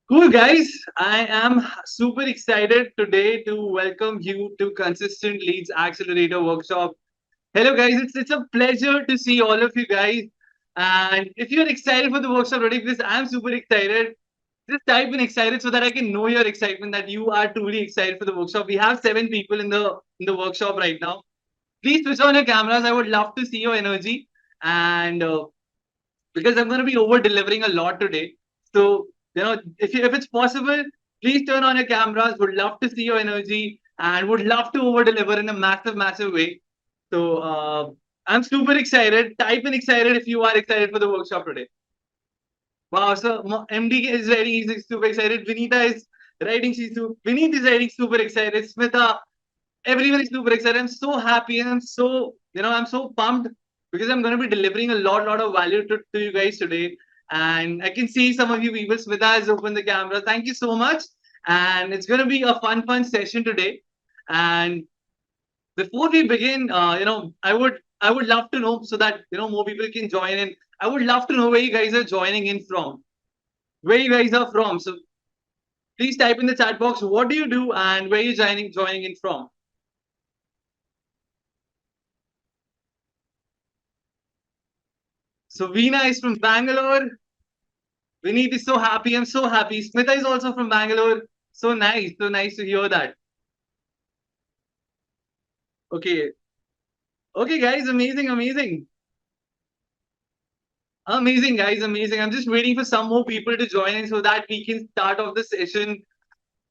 Cool, guys. I am super excited today to welcome you to Consistent Leads Accelerator Workshop. Hello, guys. It's a pleasure to see all of you guys. And if you're excited for the workshop today, because I'm super excited, just type in excited so that I can know your excitement that you are truly excited for the workshop. We have 7 people in the workshop right now. Please switch on your cameras. I would love to see your energy. And because I'm going to be over delivering a lot today. So, if it's possible, please turn on your cameras. Would love to see your energy and would love to over deliver in a massive, massive way. So, I'm super excited. Type in excited if you are excited for the workshop today. Wow. So, MD is writing. He's super excited. Vinita is writing. Vineet is writing. Super excited. Smita, everyone is super excited. I'm so happy and I'm so pumped because I'm going to be delivering a lot of value to you guys today. And I can see some of you people. Smita has opened the camera. Thank you so much. And it's going to be a fun session today. And before we begin, I would love to know so that more people can join in. I would love to know where you guys are joining in from. Where you guys are from. So please type in the chat box. What do you do and where you joining in from? So Veena is from Bangalore. Vineet is so happy. I'm so happy. Smita is also from Bangalore. So nice. So nice to hear that. Okay. Okay, guys. Amazing. Amazing. Amazing, guys. Amazing. I'm just waiting for some more people to join in so that we can start off the session.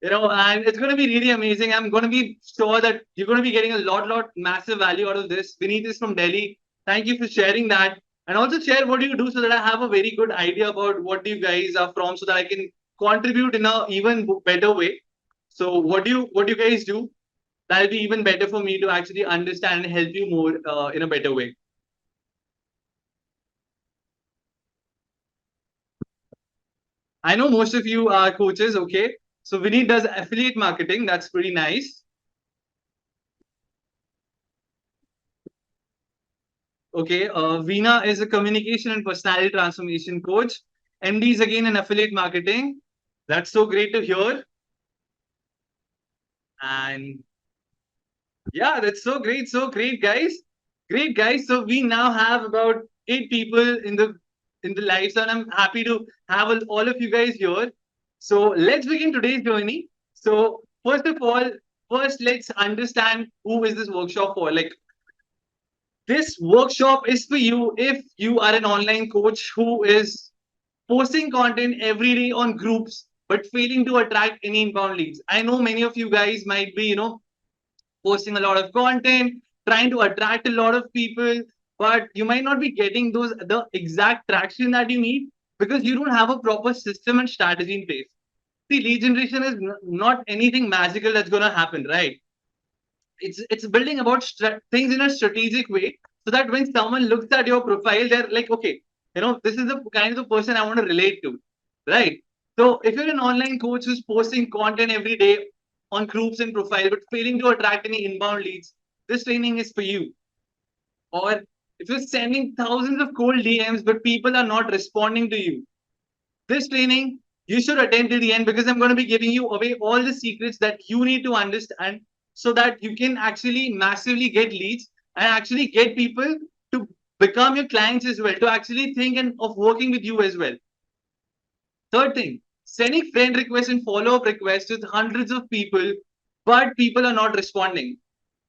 And it's going to be really amazing. I'm going to be sure that you're going to be getting a lot, massive value out of this. Vineet is from Delhi. Thank you for sharing that. And also share what do you do so that I have a very good idea about what you guys are from so that I can contribute in a even better way. So what do you guys do? That'll be even better for me to actually understand and help you more in a better way. I know most of you are coaches, okay? So Vineet does affiliate marketing. That's pretty nice. Okay, Veena is a communication and personality transformation coach. MD is again in affiliate marketing. That's so great to hear. And yeah, that's so great, guys. Great, guys. So we now have about 8 people in the live, and I'm happy to have all of you guys here. So let's begin today's journey. So first let's understand who is this workshop for. Like this workshop is for you if you are an online coach who is posting content every day on groups but failing to attract any inbound leads. I know many of you guys might be, posting a lot of content, trying to attract a lot of people, but you might not be getting the exact traction that you need because you don't have a proper system and strategy in place. See, lead generation is not anything magical that's going to happen, right? It's building about things in a strategic way so that when someone looks at your profile they're like, okay, this is the kind of person I want to relate to, right? So if you're an online coach who's posting content every day on groups and profile but failing to attract any inbound leads, this training is for you. Or if you're sending thousands of cold DMs but people are not responding to you, this training you should attend to the end because I'm going to be giving you away all the secrets that you need to understand so that you can actually massively get leads and actually get people to become your clients as well, to actually think and of working with you as well. Third thing, sending friend requests and follow-up requests with hundreds of people, but people are not responding.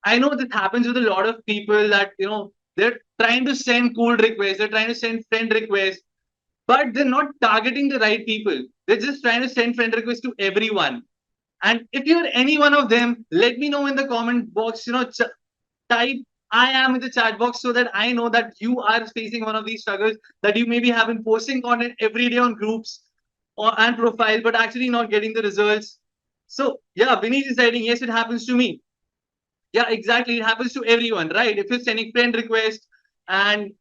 I know this happens with a lot of people that, they're trying to send cold requests, they're trying to send friend requests, but they're not targeting the right people. They're just trying to send friend requests to everyone. And if you're any one of them, let me know in the comment box. Type I am in the chat box so that I know that you are facing one of these struggles that you maybe have been posting content every day on groups and profile, but actually not getting the results. So yeah, Vinny is writing, yes, it happens to me. Yeah, exactly. It happens to everyone, right? If you're sending friend requests and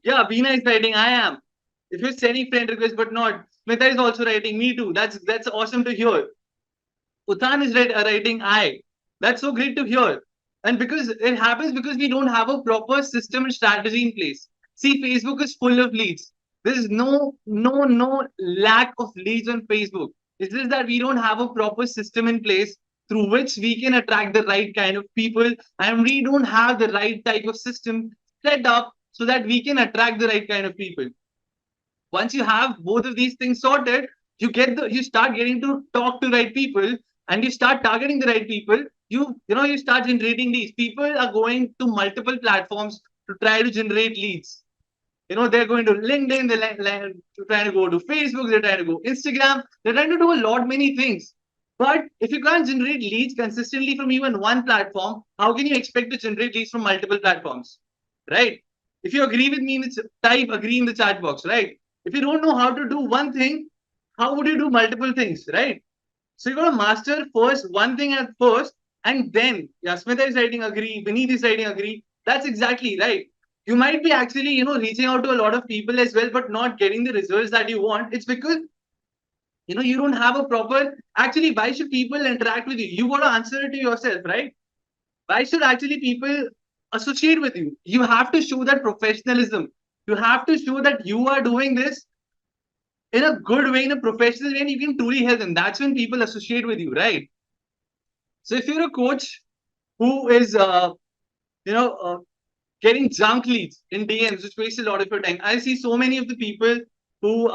yeah, Veena is writing, I am. If you're sending friend requests but not, Smita is also writing, me too. That's awesome to hear. Uthan is writing, I. That's so great to hear. And because it happens because we don't have a proper system and strategy in place. See, Facebook is full of leads. There is no lack of leads on Facebook. It's just that we don't have a proper system in place through which we can attract the right kind of people, and we don't have the right type of system set up so that we can attract the right kind of people. Once you have both of these things sorted, you start getting to talk to right people, and you start targeting the right people. You start generating leads. People are going to multiple platforms to try to generate leads. They're going to LinkedIn, they're trying to go to Facebook, they're trying to go Instagram, they're trying to do a lot many things. But if you can't generate leads consistently from even one platform, how can you expect to generate leads from multiple platforms? Right? If you agree with me, type agree in the chat box, right? If you don't know how to do one thing, how would you do multiple things, right? So you got to master first one thing at first, and then Yasmita is writing agree, Vineet is writing agree. That's exactly right. You might be actually, reaching out to a lot of people as well, but not getting the results that you want. It's because you don't have a proper. Actually, why should people interact with you? You got to answer it to yourself, right? Why should actually people associate with you? You have to show that professionalism. You have to show that you are doing this in a good way, in a professional way, and you can truly help them. That's when people associate with you, right? So if you're a coach who is, getting junk leads in DMs, which wastes a lot of your time. I see so many of the people who,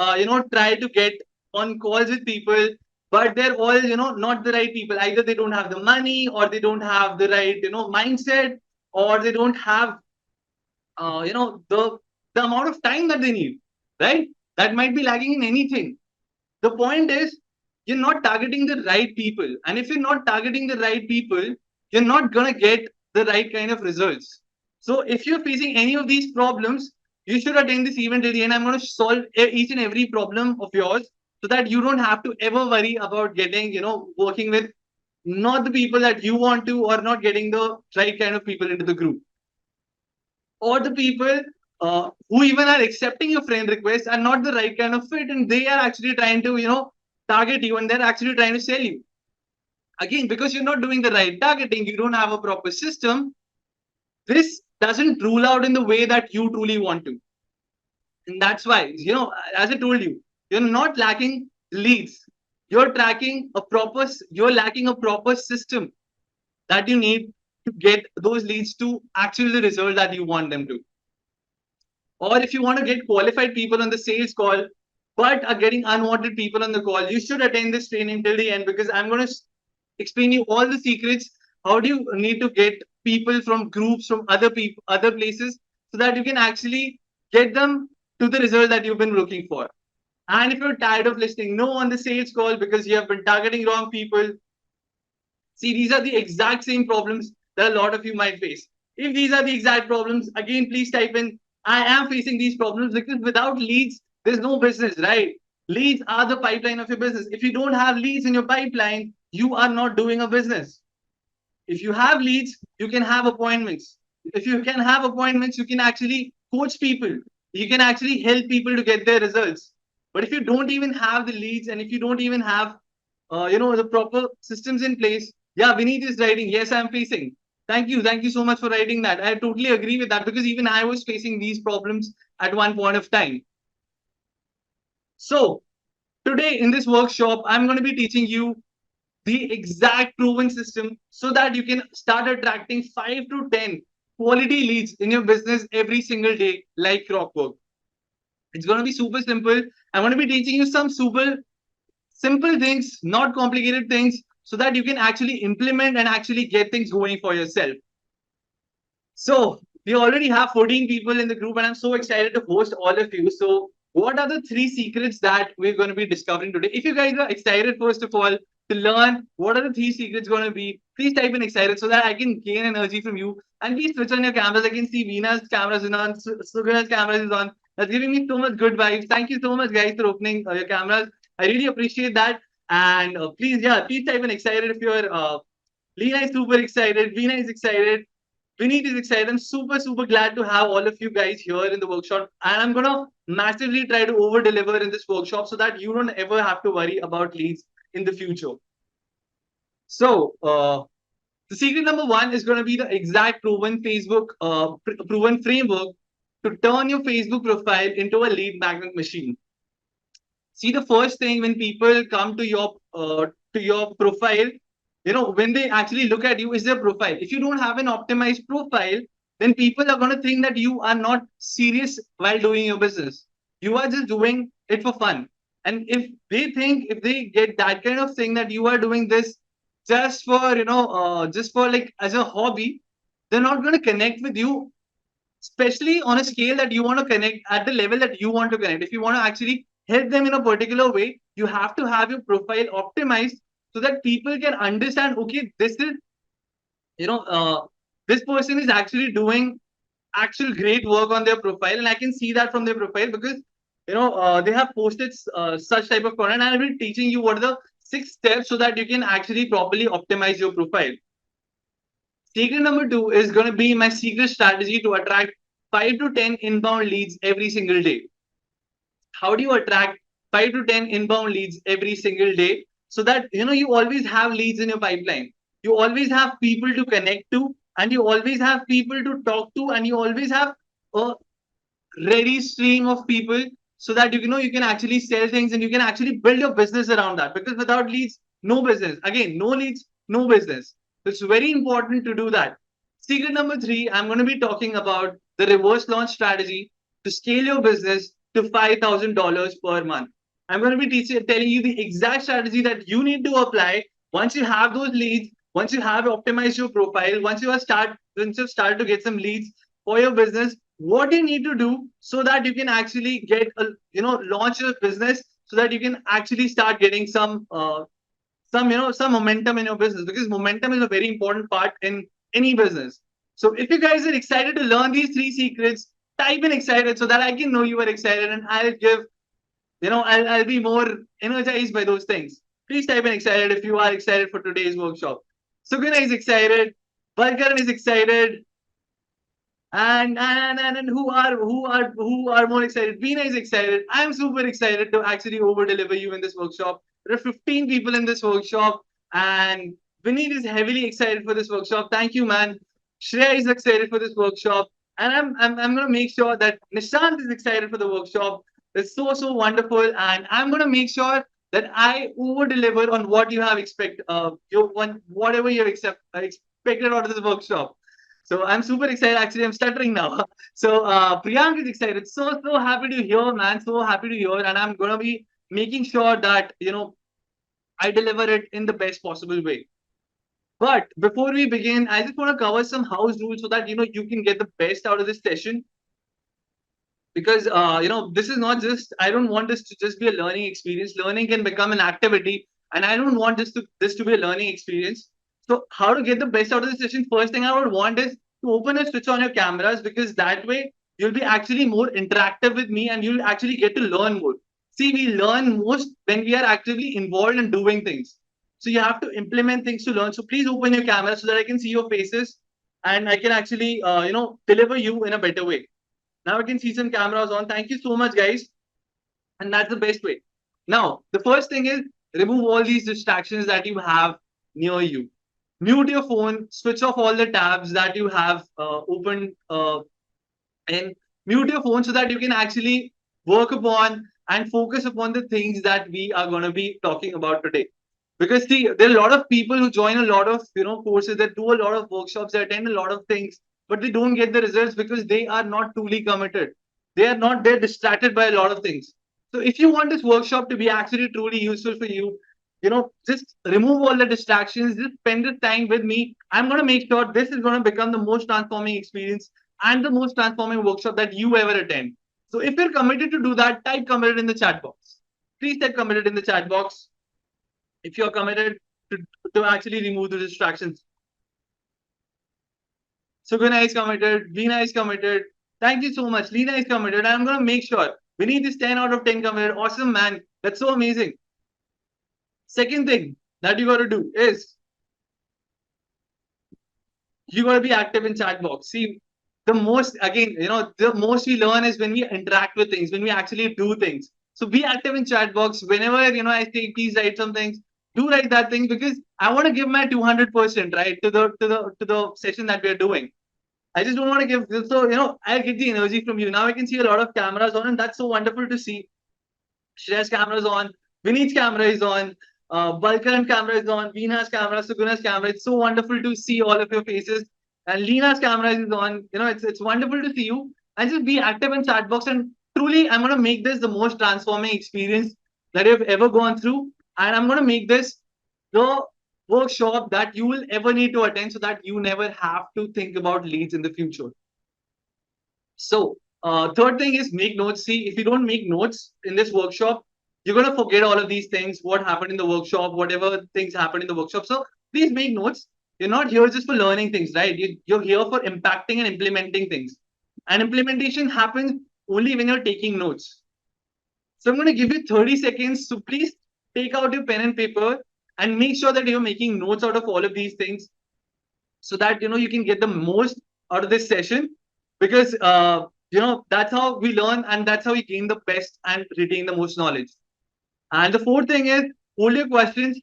try to get on calls with people, but they're all, not the right people. Either they don't have the money, or they don't have the right, mindset, or they don't have, the amount of time that they need, right? That might be lacking in anything. The point is, you're not targeting the right people. And if you're not targeting the right people, you're not going to get the right kind of results. So if you're facing any of these problems, you should attend this event till the end. I'm going to solve each and every problem of yours so that you don't have to ever worry about getting, working with not the people that you want to, or not getting the right kind of people into the group, or the people who even are accepting your friend requests are not the right kind of fit, and they are actually trying to target you, and they're actually trying to sell you. Again, because you're not doing the right targeting, you don't have a proper system. This doesn't rule out in the way that you truly want to. And that's why, as I told you, you're not lacking leads. You're lacking a proper system that you need to get those leads to actually the result that you want them to. Or if you want to get qualified people on the sales call, but are getting unwanted people on the call, you should attend this training till the end, because I'm going to explain you all the secrets. How do you need to get people from groups, from other places, so that you can actually get them to the result that you've been looking for. And if you're tired of listening no on the sales call because you have been targeting wrong people, see, these are the exact same problems that a lot of you might face. If these are the exact problems, again, please type in, I am facing these problems, because without leads, there's no business, right? Leads are the pipeline of your business. If you don't have leads in your pipeline, you are not doing a business. If you have leads, you can have appointments. If you can have appointments, you can actually coach people. You can actually help people to get their results. But if you don't even have the leads, and if you don't even have, the proper systems in place, yeah, Vineet is writing, yes, I'm facing. Thank you so much for writing that. I totally agree with that, because even I was facing these problems at one point of time. So today in this workshop, I'm going to be teaching you the exact proven system so that you can start attracting 5 to 10 quality leads in your business every single day, like clockwork. It's going to be super simple. I'm going to be teaching you some super simple things, not complicated things, so that you can actually implement and actually get things going for yourself. So we already have 14 people in the group, and I'm so excited to host all of you. So what are the 3 secrets that we're going to be discovering today? If you guys are excited, first of all, to learn what are the 3 secrets going to be, please type in excited so that I can gain energy from you. And please switch on your cameras. I can see Veena's cameras is on, Sugana's cameras is on. That's giving me so much good vibes. Thank you so much, guys, for opening your cameras. I really appreciate that. And please type in excited if you're Leena is super excited. Veena is excited. Vineet is excited. I'm super, super glad to have all of you guys here in the workshop. And I'm going to massively try to over deliver in this workshop so that you don't ever have to worry about leads in the future. So, the secret number 1 is going to be the exact proven proven framework to turn your Facebook profile into a lead magnet machine. See, the first thing when people come to your profile, when they actually look at you is their profile. If you don't have an optimized profile, then people are going to think that you are not serious while doing your business. You are just doing it for fun. And if they get that kind of thing that you are doing this just for just for like as a hobby, they're not going to connect with you, especially on a scale that you want to connect at the level that you want to connect. If you want to actually help them in a particular way, you have to have your profile optimized so that people can understand, okay, you know, uh, this person is actually doing actual great work on their profile, and I can see that from their profile because they have posted such type of content, and I'll be teaching you what are the 6 steps so that you can actually properly optimize your profile. Secret number 2 is going to be my secret strategy to attract 5 to 10 inbound leads every single day. How do you attract 5 to 10 inbound leads every single day so that you always have leads in your pipeline? You always have people to connect to, and you always have people to talk to, and you always have a ready stream of people so that you can actually sell things and you can actually build your business around that, because without leads, no business. Again, no leads, no business. So it's very important to do that. Secret number 3, I'm going to be talking about the reverse launch strategy to scale your business to $5,000 per month. I'm going to be telling you the exact strategy that you need to apply once you have those leads, once you have optimized your profile, once you start to get some leads for your business, what you need to do so that you can actually get launch your business so that you can actually start getting some momentum in your business, because momentum is a very important part in any business. So if you guys are excited to learn these 3 secrets, type in excited so that I can know you are excited, and I'll be more energized by those things. Please type in excited if you are excited for today's workshop. Sugana is excited, Balkaran is excited, and who are more excited? Veena is excited. I'm super excited to actually over deliver you in this workshop. There are 15 people in this workshop, and Vineet is heavily excited for this workshop. Thank you, man. Shreya is excited for this workshop, and I'm gonna make sure that Nishant is excited for the workshop. It's so wonderful, and I'm gonna make sure that I over deliver on what you have whatever you have expected out of this workshop. So I'm super excited. Actually, I'm stuttering now. So Priyank is excited. So happy to hear, man. So happy to hear, and I'm gonna be making sure that I deliver it in the best possible way. But before we begin, I just want to cover some house rules so that you can get the best out of this session, because this is not just, I don't want this to just be a learning experience. Learning can become an activity, and I don't want this to be a learning experience. So how to get the best out of the session? First thing I would want is to open and switch on your cameras, because that way you'll be actually more interactive with me and you'll actually get to learn more. See, we learn most when we are actively involved in doing things. So you have to implement things to learn. So please open your camera so that I can see your faces and I can actually deliver you in a better way. Now I can see some cameras on. Thank you so much, guys. And that's the best way. Now, the first thing is remove all these distractions that you have near you. Mute your phone, switch off all the tabs that you have opened, and mute your phone so that you can actually work upon and focus upon the things that we are going to be talking about today. Because see, there are a lot of people who join a lot of courses, that do a lot of workshops, they attend a lot of things, but they don't get the results because they are not truly committed. They're distracted by a lot of things. So if you want this workshop to be actually truly useful for you, just remove all the distractions, just spend the time with me. I'm going to make sure this is going to become the most transforming experience and the most transforming workshop that you ever attend. So if you're committed to do that, type committed in the chat box. Please type committed in the chat box if you're committed to, to actually remove the distractions. Suguna is committed. Veena is committed. Thank you so much. Leena is committed. I'm going to make sure we need this 10 out of 10 committed. Awesome, man. That's so amazing. Second thing that you got to do is you got to be active in chat box. See, the most, again, the most we learn is when we interact with things, when we actually do things. So be active in chat box. Whenever, I say, please write some things, do write that thing, because I want to give my 200%, right, to the session that we are doing. I just don't want to give this. So, I'll get the energy from you. Now I can see a lot of cameras on, and that's so wonderful to see. Shreyas camera is on, Vineet's camera is on, Balkaran camera is on, Veena's camera, Suguna's camera. It's so wonderful to see all of your faces. And Leena's camera is on. It's wonderful to see you. And just be active in chat box. And truly, I'm gonna make this the most transforming experience that you've ever gone through. And I'm gonna make this the workshop that you will ever need to attend so that you never have to think about leads in the future. So, third thing is make notes. See, if you don't make notes in this workshop, you're going to forget all of these things, what happened in the workshop, whatever things happened in the workshop. So, please make notes. You're not here just for learning things, right? You're here for impacting and implementing things. And implementation happens only when you're taking notes. So, I'm going to give you 30 seconds. So, please take out your pen and paper and make sure that you're making notes out of all of these things so that you can get the most out of this session, because that's how we learn and that's how we gain the best and retain the most knowledge. And the fourth thing is hold your questions.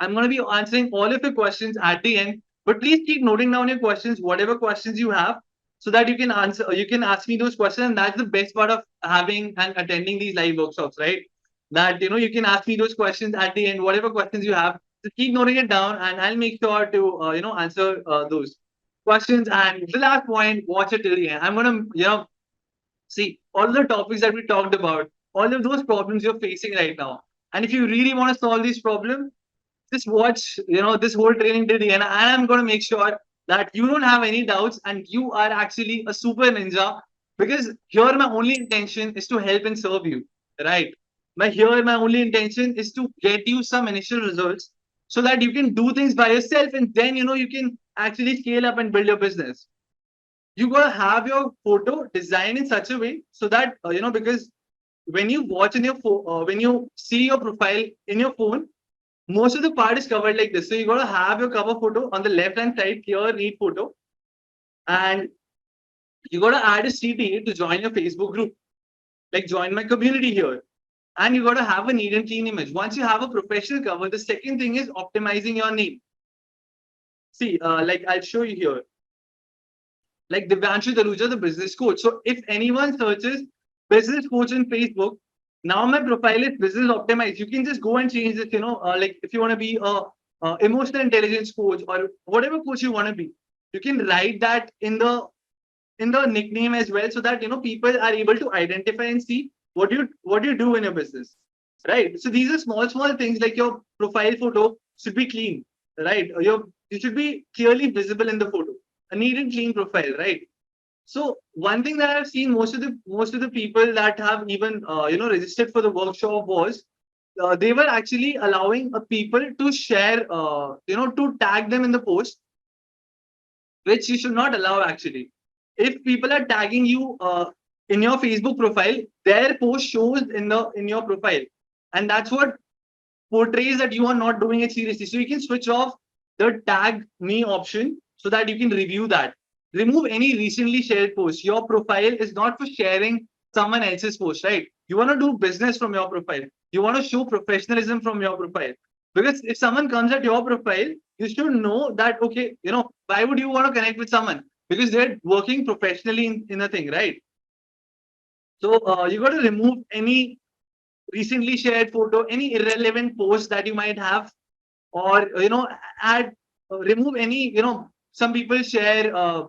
I'm going to be answering all of your questions at the end, but please keep noting down your questions, whatever questions you have, so that you can answer, you can ask me those questions. And that's the best part of having and attending these live workshops, right? That you can ask me those questions at the end, whatever questions you have. Just keep noting it down, and I'll make sure to answer those questions. And the last point, watch it till the end. I'm gonna see all the topics that we talked about, all of those problems you're facing right now. And if you really want to solve these problems, just watch, this whole training till the end. And I'm going to make sure that you don't have any doubts and you are actually a super ninja, because here my only intention is to help and serve you, right? My only intention is to get you some initial results so that you can do things by yourself, and then, you can actually scale up and build your business. You got to have your photo designed in such a way so that, because when you watch in your phone, when you see your profile in your phone, most of the part is covered like this. So you got to have your cover photo on the left hand side, clear, neat photo. And you got to add a CTA to join your Facebook group, like join my community here. And you got to have a neat and clean image. Once you have a professional cover, the second thing is optimizing your name. See, like I'll show you here. Like Divyanshu Daluja, the business coach. So if anyone searches business coach in Facebook, now my profile is business optimized. You can just go and change this, like if you want to be a emotional intelligence coach or whatever coach you want to be, you can write that in the nickname as well, so that people are able to identify and see what you do in your business, right? So these are small things, like your profile photo should be clean, right? You should be clearly visible in the photo, a neat and clean profile, right? So one thing that I've seen most of the people that have even registered for the workshop was they were actually allowing people to share to tag them in the post, which you should not allow actually. If people are tagging you in your Facebook profile, their post shows in your profile, and that's what portrays that you are not doing it seriously. So you can switch off the tag me option so that you can review that. Remove any recently shared post. Your profile is not for sharing someone else's post, right? You want to do business from your profile. You want to show professionalism from your profile. Because if someone comes at your profile, you should know that, okay, why would you want to connect with someone? Because they're working professionally in a thing, right? So you got to remove any recently shared photo, any irrelevant post that you might have, or add remove any, some people share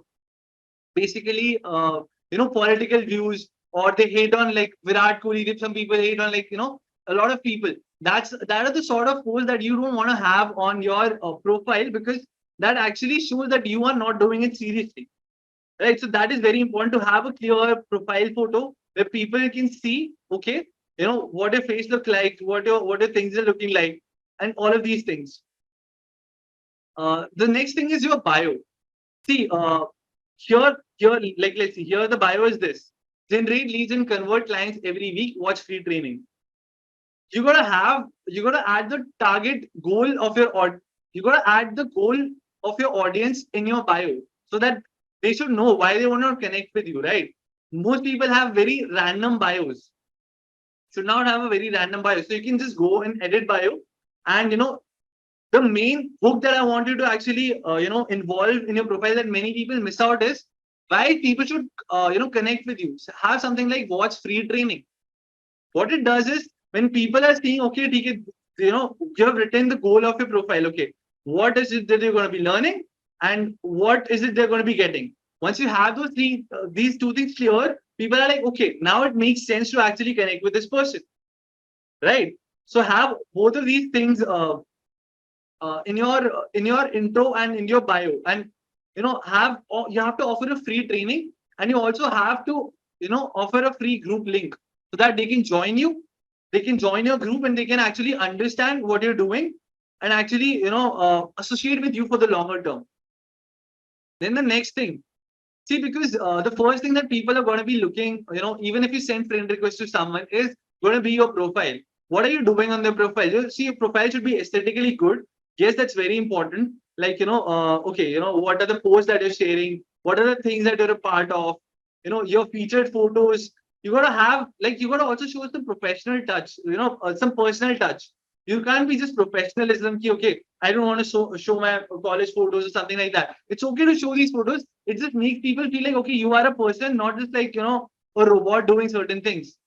basically political views, or they hate on like Virat Kohli. Some people hate on like a lot of people. That are the sort of posts that you don't want to have on your profile, because that actually shows that you are not doing it seriously, right? So that is very important, to have a clear profile photo where people can see, okay, what your face look like, what your things are looking like, and all of these things. The next thing is your bio. See, here, like let's see, here the bio is this: generate leads and convert clients every week. Watch free training. You gotta add the target goal of your you gotta add the goal of your audience in your bio, so that they should know why they want to connect with you, right? Most people have very random bios. Should not have a very random bio. So you can just go and edit bio, and The main hook that I want you to actually, involve in your profile that many people miss out is why people should, connect with you. So have something like watch free training. What it does is when people are seeing, okay, you have written the goal of your profile. Okay, what is it that you're going to be learning, and what is it they're going to be getting? Once you have these two things clear, people are like, okay, now it makes sense to actually connect with this person, right? So have both of these things in your intro and in your bio, and you have to offer a free training, and you also have to offer a free group link so that they can join your group, and they can actually understand what you're doing, and actually associate with you for the longer term. Then the next thing, see, because the first thing that people are going to be looking, even if you send friend request to someone, is going to be your profile. What are you doing on the profile? You see, your profile should be aesthetically good. Yes, that's very important. Like, okay, what are the posts that you're sharing? What are the things that you're a part of? Your featured photos. You got to have, like, you got to also show some professional touch, some personal touch. You can't be just professionalism. Ki, okay, I don't want to show my college photos or something like that. It's okay to show these photos. It just makes people feel like, okay, you are a person, not just like, a robot doing certain things.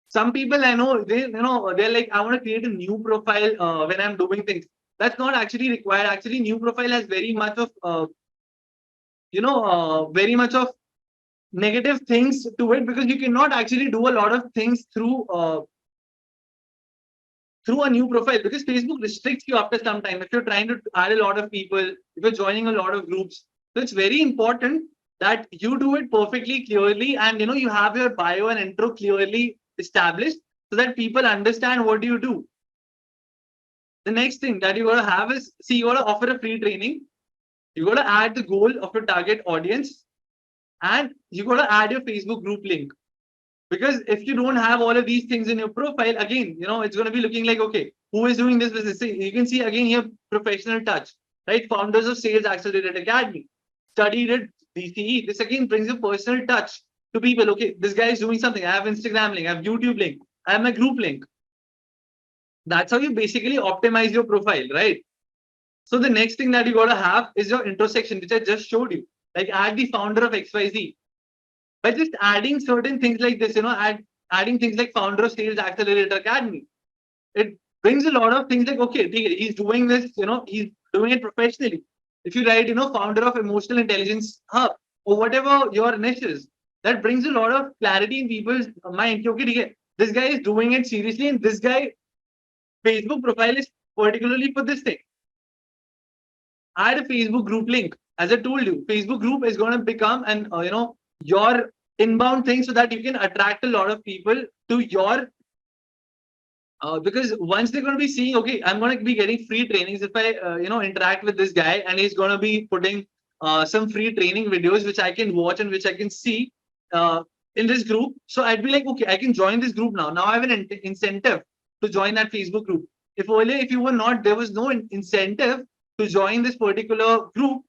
Some people I know, they're like, I want to create a new profile when I'm doing things. That's not actually required. Actually, new profile has very much of negative things to it, because you cannot actually do a lot of things through a new profile, because Facebook restricts you after some time if you're trying to add a lot of people, if you're joining a lot of groups. So it's very important that you do it perfectly clearly, and you have your bio and intro clearly established so that people understand what you do. The next thing that you gotta have is, see, you gotta offer a free training, you gotta add the goal of your target audience, and you gotta add your Facebook group link. Because if you don't have all of these things in your profile, again, it's going to be looking like, okay, who is doing this business? See, you can see again here, professional touch, right? Founders of Sales Accelerator Academy, studied at DCE. This again brings a personal touch to people. Okay, this guy is doing something. I have Instagram link, I have YouTube link, I have my group link. That's how you basically optimize your profile, right? So the next thing that you got to have is your intersection, which I just showed you. Like add the founder of XYZ. By just adding certain things like this, adding things like founder of Sales Accelerator Academy, it brings a lot of things like, okay, he's doing this, he's doing it professionally. If you write, founder of Emotional Intelligence Hub, or whatever your niche is, that brings a lot of clarity in people's mind. Okay, this guy is doing it seriously, and this guy Facebook profile is particularly for this thing. Add a Facebook group link. As I told you, Facebook group is going to become your inbound thing, so that you can attract a lot of people to your because once they're going to be seeing, okay, I'm going to be getting free trainings if I interact with this guy, and he's going to be putting some free training videos which I can watch and which I can see uh, in this group. So I'd be like, okay, I can join this group now. Now I have an incentive to join that Facebook group. If earlier, if you were not, there was no incentive to join this particular group,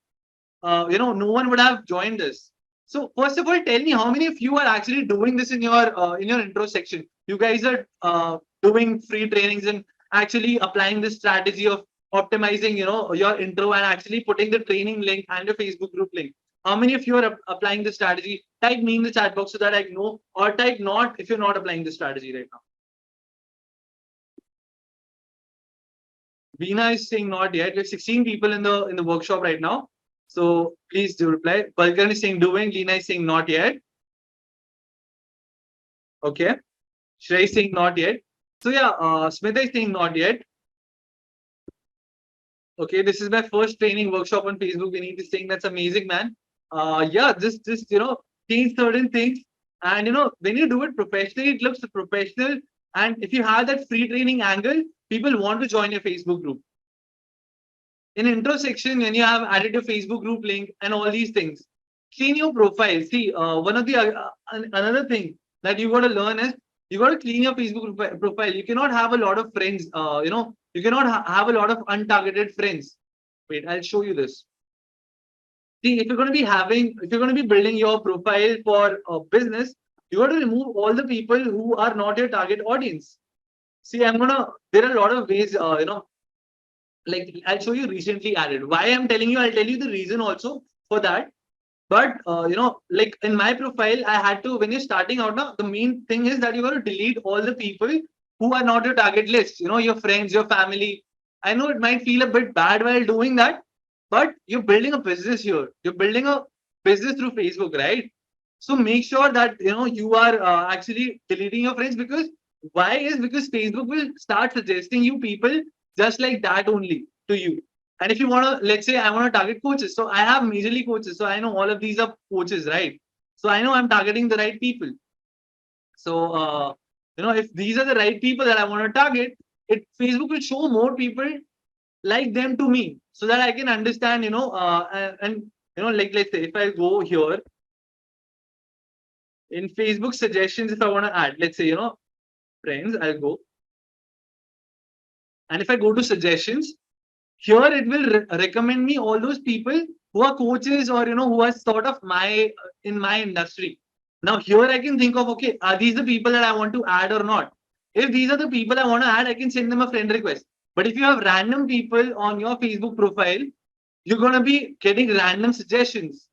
no one would have joined this. So first of all, tell me how many of you are actually doing this in your intro section. You guys are doing free trainings and actually applying this strategy of optimizing, your intro, and actually putting the training link and your Facebook group link. How many of you are applying the strategy? Type me in the chat box so that I know, or type not if you're not applying the strategy right now. Veena is saying not yet. We have 16 people in the workshop right now. So please do reply. Balkan is saying doing. Lena is saying not yet. Okay. Shrey is saying not yet. So yeah, Smita is saying not yet. Okay, this is my first training workshop on Facebook. Vineet is saying that's amazing, man. Yeah, just change certain things, and when you do it professionally, it looks professional. And if you have that free training angle, people want to join your Facebook group. In intro section, when you have added your Facebook group link and all these things, clean your profile. See, one of the another thing that you got to learn is you got to clean your Facebook profile. You cannot have a lot of friends. You cannot have a lot of untargeted friends. Wait, I'll show you this. See, if you're going to be building your profile for a business, you got to remove all the people who are not your target audience. See, there are a lot of ways, like I'll show you recently added. Why I'm telling you, I'll tell you the reason also for that. But like in my profile, I had to, when you're starting out now, the main thing is that you got to delete all the people who are not your target list. Your friends, your family. I know it might feel a bit bad while doing that, but you're building a business here. You're building a business through Facebook, right? So make sure that you are actually deleting your friends, because why is because Facebook will start suggesting you people just like that only to you. And if you want to, let's say I want to target coaches, so I have majorly coaches, so I know all of these are coaches, right? So I know I'm targeting the right people. So if these are the right people that I want to target, Facebook will show more people like them to me, so that I can understand, and like let's say if I go here in Facebook suggestions, if I want to add, let's say, friends, I'll go. And if I go to suggestions, here it will recommend me all those people who are coaches, or, who are sort of in my industry. Now, here I can think of, okay, are these the people that I want to add or not? If these are the people I want to add, I can send them a friend request. But if you have random people on your Facebook profile, you're going to be getting random suggestions.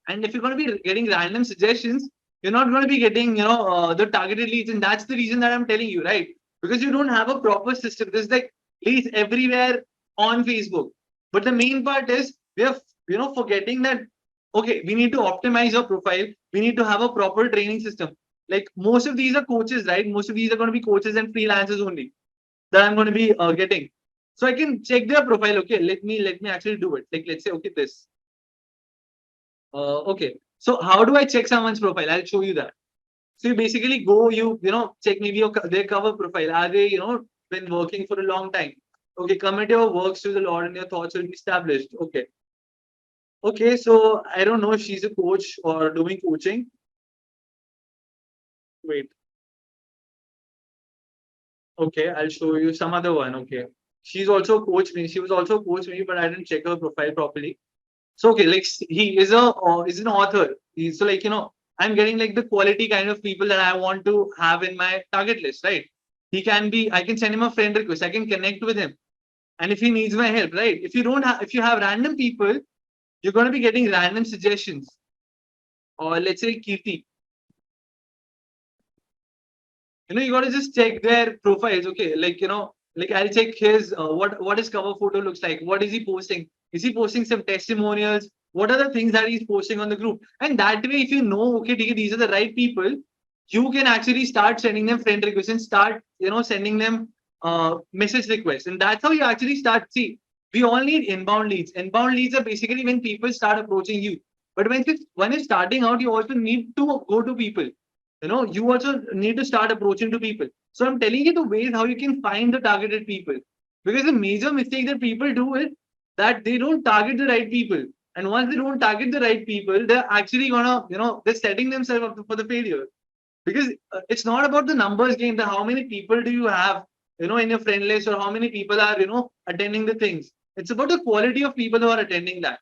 And if you're going to be getting random suggestions, you're not going to be getting, the targeted leads. And that's the reason that I'm telling you, right? Because you don't have a proper system. There's like leads everywhere on Facebook. But the main part is we are, forgetting that, okay, we need to optimize your profile. We need to have a proper training system. Like most of these are coaches, right? Most of these are going to be coaches and freelancers only that I'm going to be getting. So I can check their profile. Okay, let me actually do it. Like let's say, okay, this. Okay. So how do I check someone's profile? I'll show you that. So you basically go, check maybe their cover profile. Are they, been working for a long time? Okay, commit your works to the Lord and your thoughts will be established. Okay. Okay, so I don't know if she's a coach or doing coaching. Wait. Okay, I'll show you some other one. Okay. She's also a coach me. She was also a coach me, but I didn't check her profile properly. So okay, like he is an author. So like I'm getting like the quality kind of people that I want to have in my target list, right? He can be. I can send him a friend request. I can connect with him, and if he needs my help, right? If you have random people, you're going to be getting random suggestions. Or let's say Kirti, you got to just check their profiles. Okay, like like I'll check his what his cover photo looks like. What is he posting? Is he posting some testimonials? What are the things that he's posting on the group? And that way, if you know, okay, these are the right people, you can actually start sending them friend requests and start sending them message requests. And that's how you actually start. See, we all need inbound leads. Inbound leads are basically when people start approaching you. But when you're starting out, you also need to go to people. You also need to start approaching to people. So I'm telling you the ways how you can find the targeted people. Because the major mistake that people do is that they don't target the right people. And once they don't target the right people, they're actually gonna, they're setting themselves up for the failure. Because it's not about the numbers game, that how many people do you have, in your friend list, or how many people are, attending the things. It's about the quality of people who are attending that.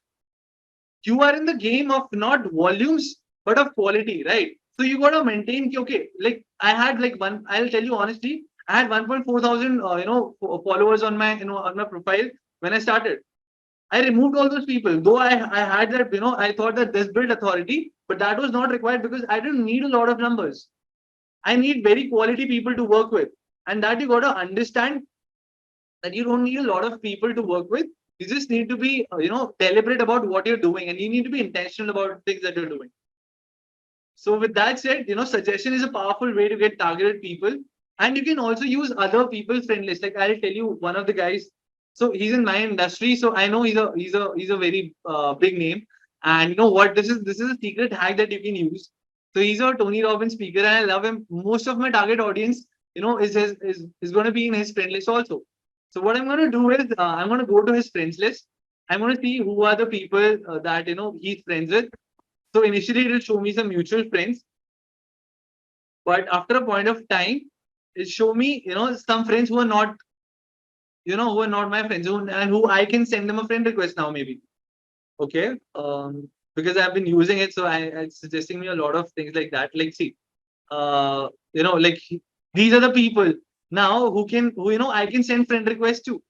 You are in the game of not volumes, but of quality, right? So you got to maintain, okay, like I had like I'll tell you honestly, I had 1.4 thousand, followers on my profile when I started. I removed all those people, though I had that, I thought that this built authority, but that was not required because I didn't need a lot of numbers. I need very quality people to work with. And that you got to understand that you don't need a lot of people to work with. You just need to be, deliberate about what you're doing, and you need to be intentional about things that you're doing. So with that said, suggestion is a powerful way to get targeted people, and you can also use other people's friend list. Like I'll tell you one of the guys. So he's in my industry, so I know he's a very big name. And you know what? This is a secret hack that you can use. So he's a Tony Robbins speaker, and I love him. Most of my target audience, is going to be in his friend list also. So what I'm going to do is I'm going to go to his friends list. I'm going to see who are the people that he's friends with. So initially it will show me some mutual friends, but after a point of time, it show me some friends who are not who are not my friends, and who I can send them a friend request now maybe. Okay, because I've been using it, so it's suggesting me a lot of things like that. Like see, like these are the people now who I can send friend requests to.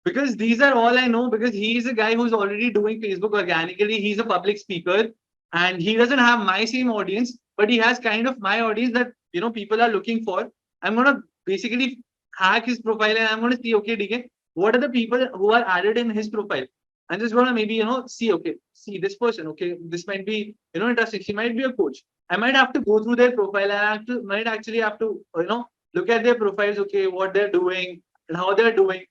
because these are all I know, because he is a guy who's already doing Facebook organically. He's a public speaker and he doesn't have my same audience, but he has kind of my audience that, people are looking for. I'm going to basically hack his profile and I'm going to see, okay, DK, what are the people who are added in his profile? I'm just going to maybe, see, okay, see this person, okay, this might be, interesting. She might be a coach. I might have to go through their profile and might actually have to, look at their profiles, okay, what they're doing and how they're doing.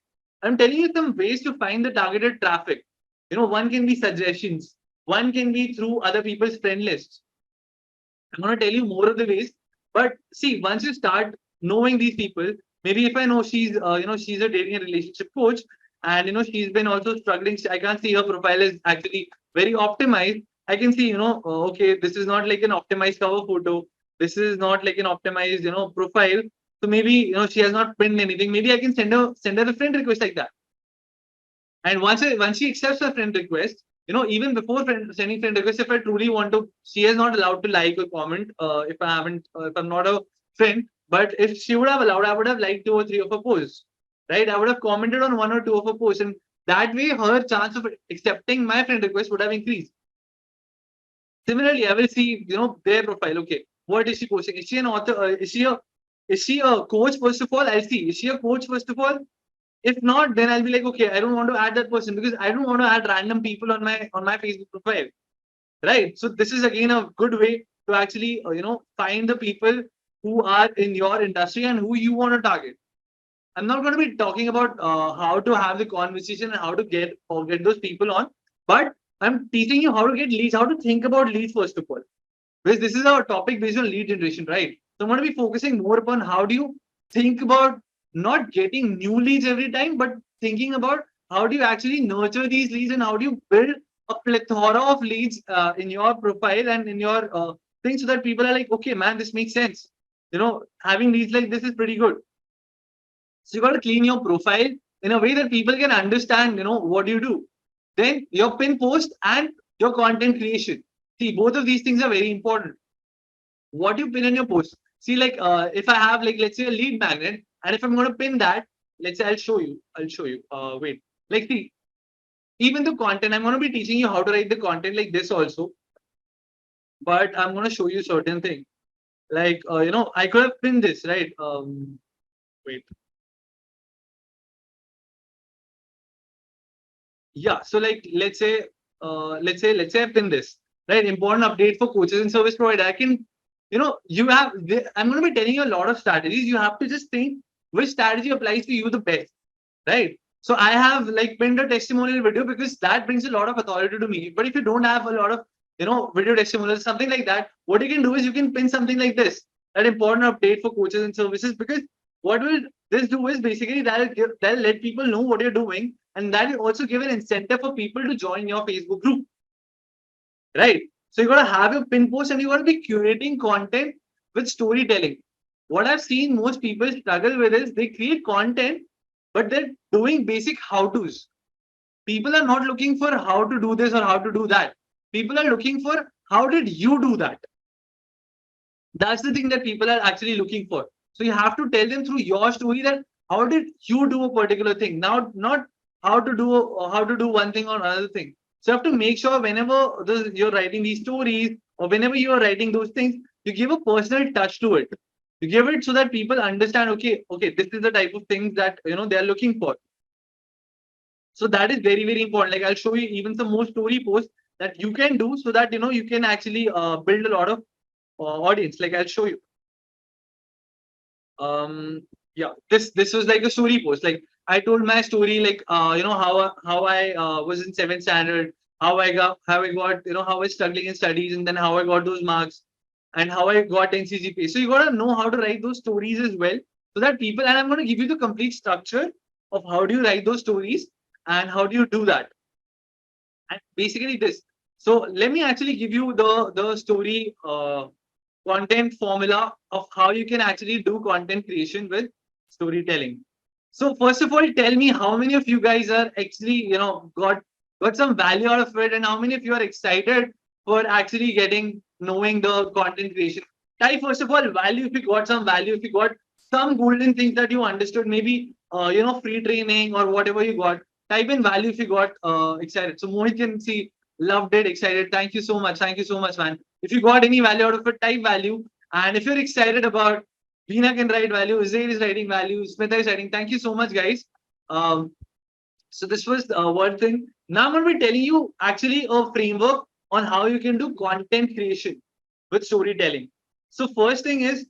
I'm telling you some ways to find the targeted traffic. One can be suggestions. One can be through other people's friend lists. I'm going to tell you more of the ways. But see, once you start knowing these people, maybe if I know she's, she's a dating and relationship coach, and she's been also struggling. I can't see her profile is actually very optimized. I can see, okay, this is not like an optimized cover photo. This is not like an optimized, profile. So maybe she has not pinned anything. Maybe I can send her a friend request like that. And once she accepts a friend request, even before sending friend request, if I truly want to, she is not allowed to like or comment if I'm not a friend. But if she would have allowed, I would have liked 2 or 3 of her posts, right? I would have commented on 1 or 2 of her posts, and that way her chance of accepting my friend request would have increased. Similarly, I will see, their profile. Okay, what is she posting? Is she an author? Is she a coach? First of all, I'll see. Is she a coach? First of all, if not, then I'll be like, okay, I don't want to add that person because I don't want to add random people on my Facebook profile, right? So this is again a good way to actually find the people who are in your industry and who you want to target. I'm not going to be talking about how to have the conversation and how to get those people on, but I'm teaching you how to get leads, how to think about leads first of all. Because this is our topic based on lead generation, right? So I'm going to be focusing more upon how do you think about not getting new leads every time, but thinking about how do you actually nurture these leads and how do you build a plethora of leads in your profile and in your thing so that people are like, okay, man, this makes sense. Having leads like this is pretty good. So you got to clean your profile in a way that people can understand, what you do. Then your pin post and your content creation. See, both of these things are very important. What you pin in your post. See, like if I have like let's say a lead magnet, and if I'm going to pin that, let's say I'll show you. Wait. Like see, even the content, I'm going to be teaching you how to write the content like this also. But I'm going to show you certain things. Like I could have pinned this, right? Wait. Yeah. So like let's say I pin this, right? Important update for coaches and service provider. I can, I'm going to be telling you a lot of strategies. You have to just think which strategy applies to you the best, right? So I have like pinned a testimonial video because that brings a lot of authority to me. But if you don't have a lot of, video testimonials, something like that, what you can do is you can pin something like this, that important update for coaches and services, because what will this do is basically that'll let people know what you're doing, and that will also give an incentive for people to join your Facebook group, right? So you got to have your pin post and you got to be curating content with storytelling. What I've seen most people struggle with is they create content, but they're doing basic how-tos. People are not looking for how to do this or how to do that. People are looking for how did you do that? That's the thing that people are actually looking for. So you have to tell them through your story that how did you do a particular thing? Now, not how to do one thing or another thing. So you have to make sure whenever you're writing these stories or whenever you are writing those things, you give a personal touch to it. You give it so that people understand, okay, this is the type of things that they are looking for. So that is very, very important. Like I'll show you even some more story posts that you can do so that you can actually build a lot of audience. Like I'll show you. Yeah, this was like a story post. Like I told my story, like how I was in 7th standard, how I got how I how I was struggling in studies, and then how I got those marks, and how I got NCGP. So you gotta know how to write those stories as well, so that people. And I'm gonna give you the complete structure of how do you write those stories and how do you do that. And basically this. So let me actually give you the story content formula of how you can actually do content creation with storytelling. So first of all, tell me how many of you guys are actually got some value out of it, and how many of you are excited for actually knowing the content creation. Type first of all value if you got some value, if you got some golden things that you understood, maybe free training or whatever you got. Type in value if you got excited. So Mohit can see loved it, excited. Thank you so much, man. If you got any value out of it, type value. And if you're excited about Veena can write value, Zaid is writing value, Smita is writing. Thank you so much, guys. Um, so this was one thing. Now I'm going to be telling you actually a framework on how you can do content creation with storytelling. So first thing is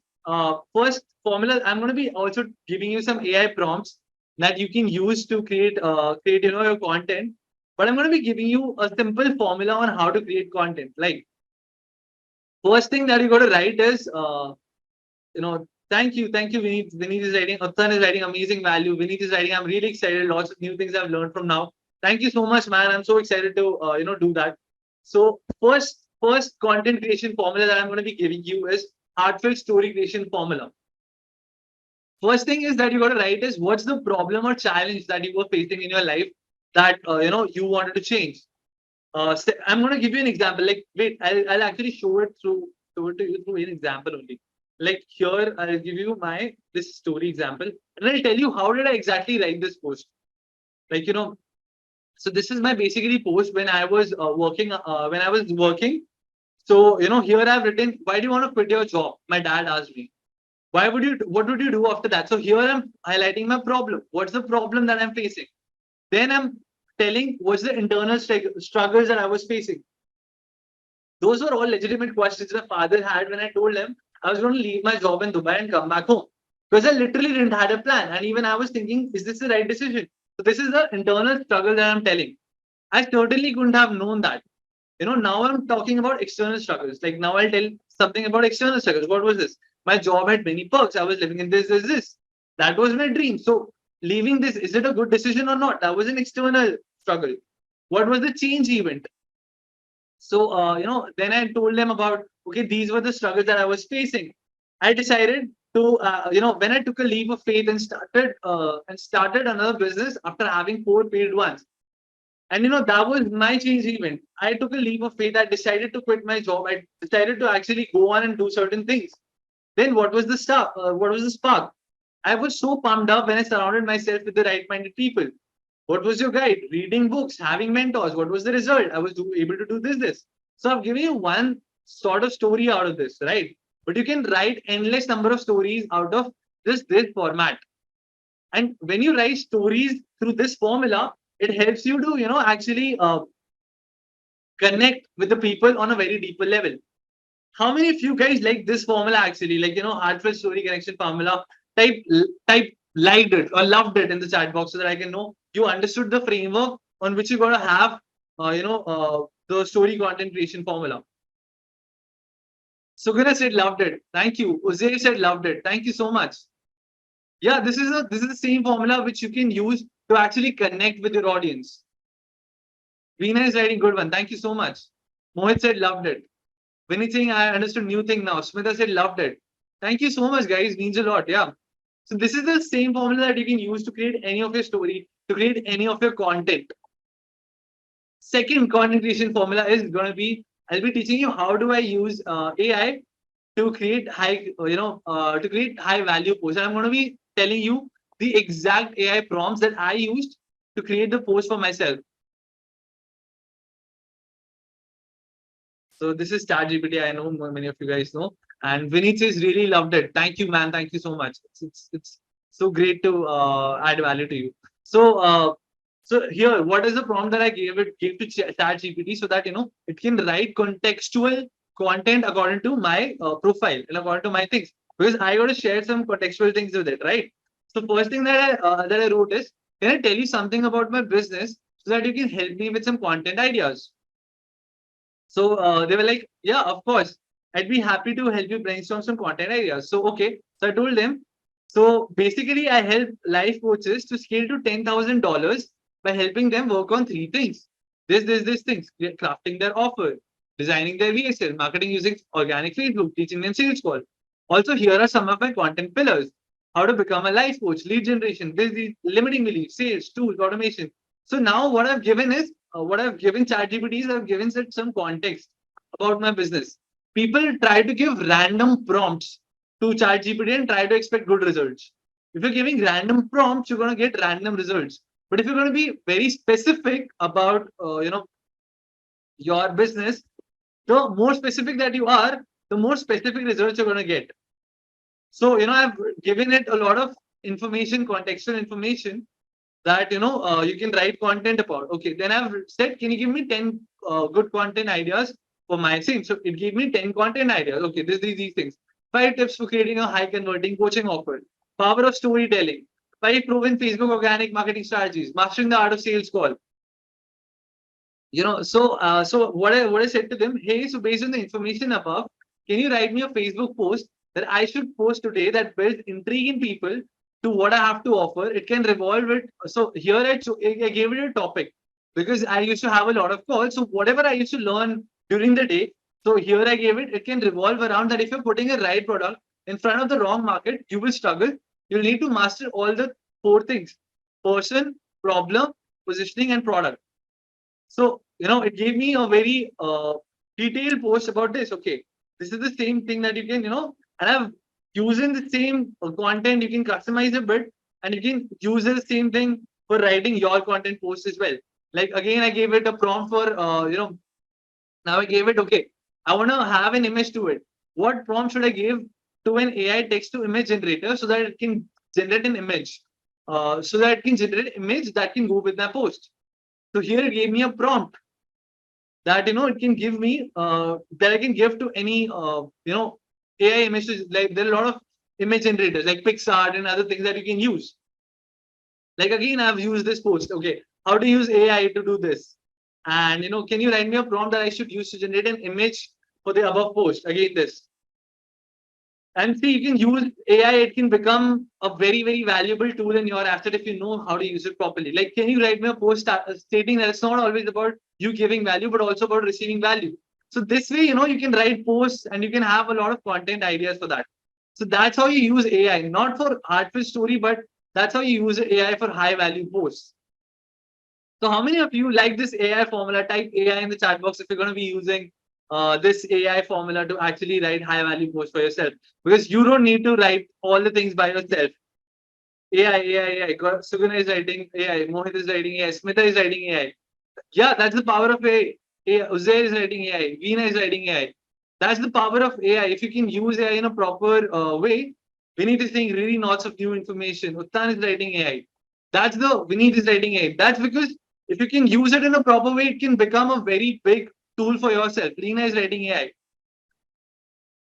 first formula. I'm going to be also giving you some AI prompts that you can use to create your content. But I'm going to be giving you a simple formula on how to create content. Like first thing that you got to write is thank you, Vineet. Vineet is writing, Uttan is writing amazing value. Vineet is writing, I'm really excited. Lots of new things I've learned from now. Thank you so much, man. I'm so excited to do that. So first content creation formula that I'm going to be giving you is heartfelt story creation formula. First thing is that you got to write is what's the problem or challenge that you were facing in your life that you wanted to change. I'm going to give you an example. Like, wait, I'll actually show it to you through an example only. Like here, I'll give you this story example, and I'll tell you how did I exactly write this post. Like so this is my basically post when I was working. When I was working, so here I've written, why do you want to quit your job? My dad asked me. What would you do after that? So here I'm highlighting my problem. What's the problem that I'm facing? Then I'm telling what's the internal struggles that I was facing. Those were all legitimate questions my father had when I told him I was going to leave my job in Dubai and come back home. Because I literally didn't have a plan. And even I was thinking, is this the right decision? So this is the internal struggle that I'm telling. I certainly couldn't have known that. Now I'm talking about external struggles. Like now I'll tell something about external struggles. What was this? My job had many perks. I was living in this. That was my dream. So leaving this, is it a good decision or not? That was an external struggle. What was the change event? So, then I told them about, okay, these were the struggles that I was facing. I decided to, when I took a leap of faith and started another business after having 4 failed ones. And, that was my change event. I took a leap of faith. I decided to quit my job. I decided to actually go on and do certain things. Then what was the start? What was the spark? I was so pumped up when I surrounded myself with the right-minded people. What was your guide? Reading books, having mentors. What was the result? I was able to do this. So I've given you one sort of story out of this, right? But you can write endless number of stories out of this format. And when you write stories through this formula, it helps you to, actually connect with the people on a very deeper level. How many of you guys like this formula actually? Like, heartfelt story connection formula. Type type liked it or loved it in the chat box so that I can know you understood the framework on which you're going to have, the story content creation formula. Suguna said loved it. Thank you. Uzair said loved it. Thank you so much. Yeah, this is the same formula which you can use to actually connect with your audience. Veena is writing good one. Thank you so much. Mohit said loved it. Vinny saying I understood new thing now. Smita said loved it. Thank you so much, guys. Means a lot. Yeah. So this is the same formula that you can use to create any of your story, to create any of your content. Second content creation formula is going to be, I'll be teaching you how do I use AI to create to create high value posts. And I'm going to be telling you the exact AI prompts that I used to create the post for myself. So this is ChatGPT. I know many of you guys know. And Vinith says really loved it. Thank you, man. Thank you so much. It's so great to add value to you. So here, what is the prompt that I gave to ChatGPT so that it can write contextual content according to my profile and according to my things, because I got to share some contextual things with it, right? So first thing that I wrote is, can I tell you something about my business so that you can help me with some content ideas? So they were like, yeah, of course. I'd be happy to help you brainstorm some content ideas. So, okay. So I told them, so basically I help life coaches to scale to $10,000 by helping them work on 3 things. This things, crafting their offer, designing their VSL, marketing using organic Facebook, teaching them sales call. Also, here are some of my content pillars. How to become a life coach, lead generation, limiting beliefs, sales, tools, automation. So now what I've given is, what I've given ChatGPT is I've given it some context about my business. People try to give random prompts to ChatGPT and try to expect good results. If you're giving random prompts, you're going to get random results. But if you're going to be very specific about, your business, the more specific that you are, the more specific results you're going to get. So, I've given it a lot of information, contextual information that, you can write content about. Okay, then I've said, can you give me 10 good content ideas for my team? So it gave me 10 content ideas. Okay, these things. 5 tips for creating a high converting coaching offer. Power of storytelling. 5 proven Facebook organic marketing strategies. Mastering the art of sales call. So what I said to them, hey, so based on the information above, can you write me a Facebook post that I should post today that builds intrigue in people to what I have to offer? It can revolve it. So here I gave it a topic because I used to have a lot of calls. So whatever I used to learn during the day, so here I gave it. It can revolve around that. If you're putting a right product in front of the wrong market, you will struggle. You'll need to master all the 4 things: person, problem, positioning, and product. So, it gave me a very detailed post about this. Okay, this is the same thing that you can, and I've using the same content, you can customize a bit and you can use the same thing for writing your content post as well. Like again, I gave it a prompt for, now I gave it, okay, I want to have an image to it. What prompt should I give to an AI text to image generator so that it can generate an image? So that it can generate an image that can go with my post. So here it gave me a prompt that it can give me that I can give to any AI images. Like there are a lot of image generators like Pixart and other things that you can use. Like again, I've used this post. Okay, how to use AI to do this? And can you write me a prompt that I should use to generate an image for the above post? Again, this. And see, you can use AI, it can become a very, very valuable tool in your asset if you know how to use it properly. Like, can you write me a post stating that it's not always about you giving value, but also about receiving value? So this way, you can write posts and you can have a lot of content ideas for that. So that's how you use AI, not for artful story, but that's how you use AI for high value posts. So how many of you like this AI formula? Type AI in the chat box if you're going to be using this AI formula to actually write high value posts for yourself, because you don't need to write all the things by yourself. AI. Suguna is writing AI. Mohit is writing AI. Smita is writing AI. Yeah, that's the power of AI. Uzair is writing AI. Veena is writing AI. That's the power of AI. If you can use AI in a proper way, Vineet is saying really lots of new information. Uttan is writing AI. That's the Vineet is writing AI. That's because if you can use it in a proper way, it can become a very big tool for yourself. Leena is writing AI.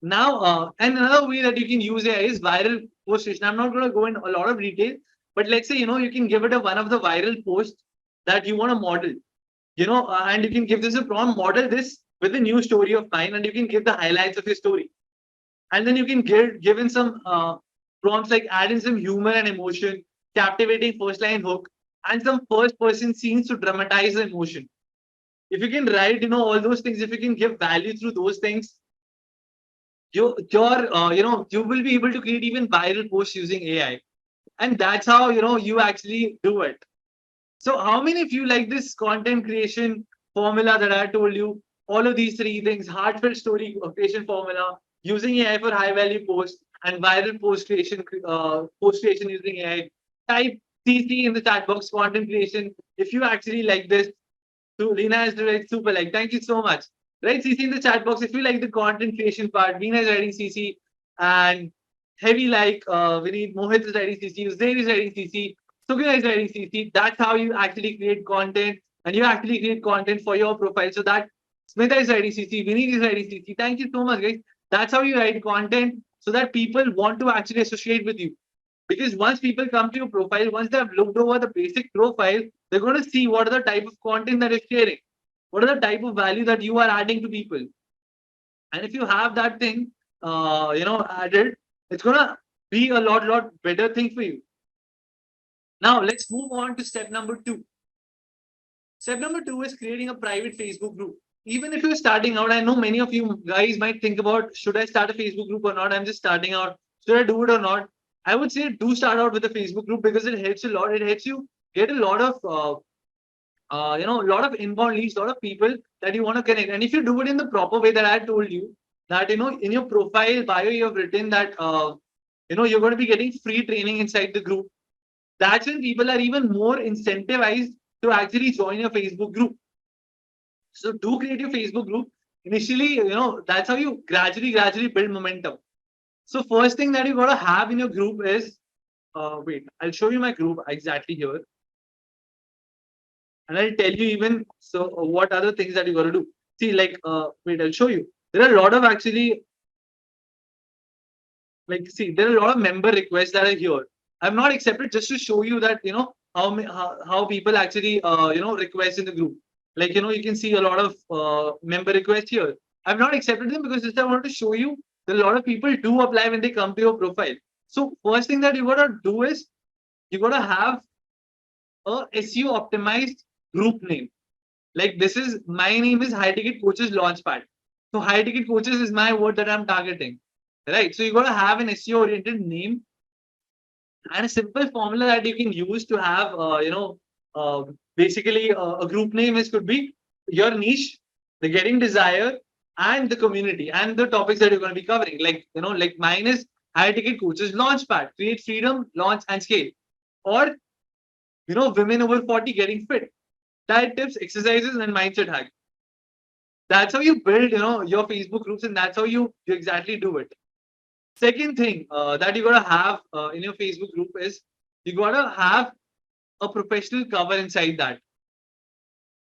Now, and another way that you can use AI is viral post creation. I'm not going to go in a lot of detail, but let's say, you can give it a one of the viral posts that you want to model, and you can give this a prompt, model this with a new story of mine, and you can give the highlights of your story. And then you can give in some prompts like add in some humor and emotion, captivating first line hook, and some first person scenes to dramatize the emotion. If you can write, all those things, if you can give value through those things, you will be able to create even viral posts using AI. And that's how, you actually do it. So how many of you like this content creation formula that I told you? All of these 3 things: heartfelt story creation formula, using AI for high value posts, and viral post creation using AI. Type CC in the chat box, content creation. If you actually like this, so Lina is like super like. Thank you so much. Right, CC in the chat box. If you like the content creation part, Veena is writing CC, and heavy like we need Mohit is writing CC, Zain is writing CC, Sugya is writing CC. That's how you actually create content, and you actually create content for your profile. So that Smita is writing CC, Vineet is writing CC. Thank you so much, guys. That's how you write content so that people want to actually associate with you. Because once people come to your profile, once they have looked over the basic profile, they're going to see what are the type of content that you're sharing, what are the type of value that you are adding to people. And if you have that thing, added, it's going to be a lot better thing for you. Now, let's move on to step number 2. Step number 2 is creating a private Facebook group. Even if you're starting out, I know many of you guys might think about, should I start a Facebook group or not? I'm just starting out. Should I do it or not? I would say do start out with a Facebook group because it helps a lot. It helps you get a lot of, a lot of inbound leads, a lot of people that you want to connect. And if you do it in the proper way that I told you, that in your profile bio you have written that you're going to be getting free training inside the group. That's when people are even more incentivized to actually join your Facebook group. So do create your Facebook group. Initially, that's how you gradually build momentum. So first thing that you got to have in your group is, wait, I'll show you my group exactly here. And I'll tell you even, so what other things that you got to do. See, like, wait, I'll show you. There are a lot of actually, like, see, there are a lot of member requests that are here. I've not accepted just to show you that, how people actually, request in the group. Like, you can see a lot of member requests here. I've not accepted them because just I want to show you that a lot of people do apply when they come to your profile. So first thing that you got to do is you got to have a SEO optimized group name. Like this is my name is High Ticket Coaches Launchpad. So High Ticket Coaches is my word that I'm targeting. Right. So you got to have an SEO oriented name and a simple formula that you can use to have, basically a group name is could be your niche, the getting desire, and the community and the topics that you're going to be covering. Like, like mine is High Ticket Coaches Launchpad, create freedom, launch, and scale. Or, women over 40 getting fit, diet tips, exercises, and mindset hack. That's how you build, your Facebook groups, and that's how you exactly do it. Second thing that you gotta have in your Facebook group is you gotta have a professional cover inside that,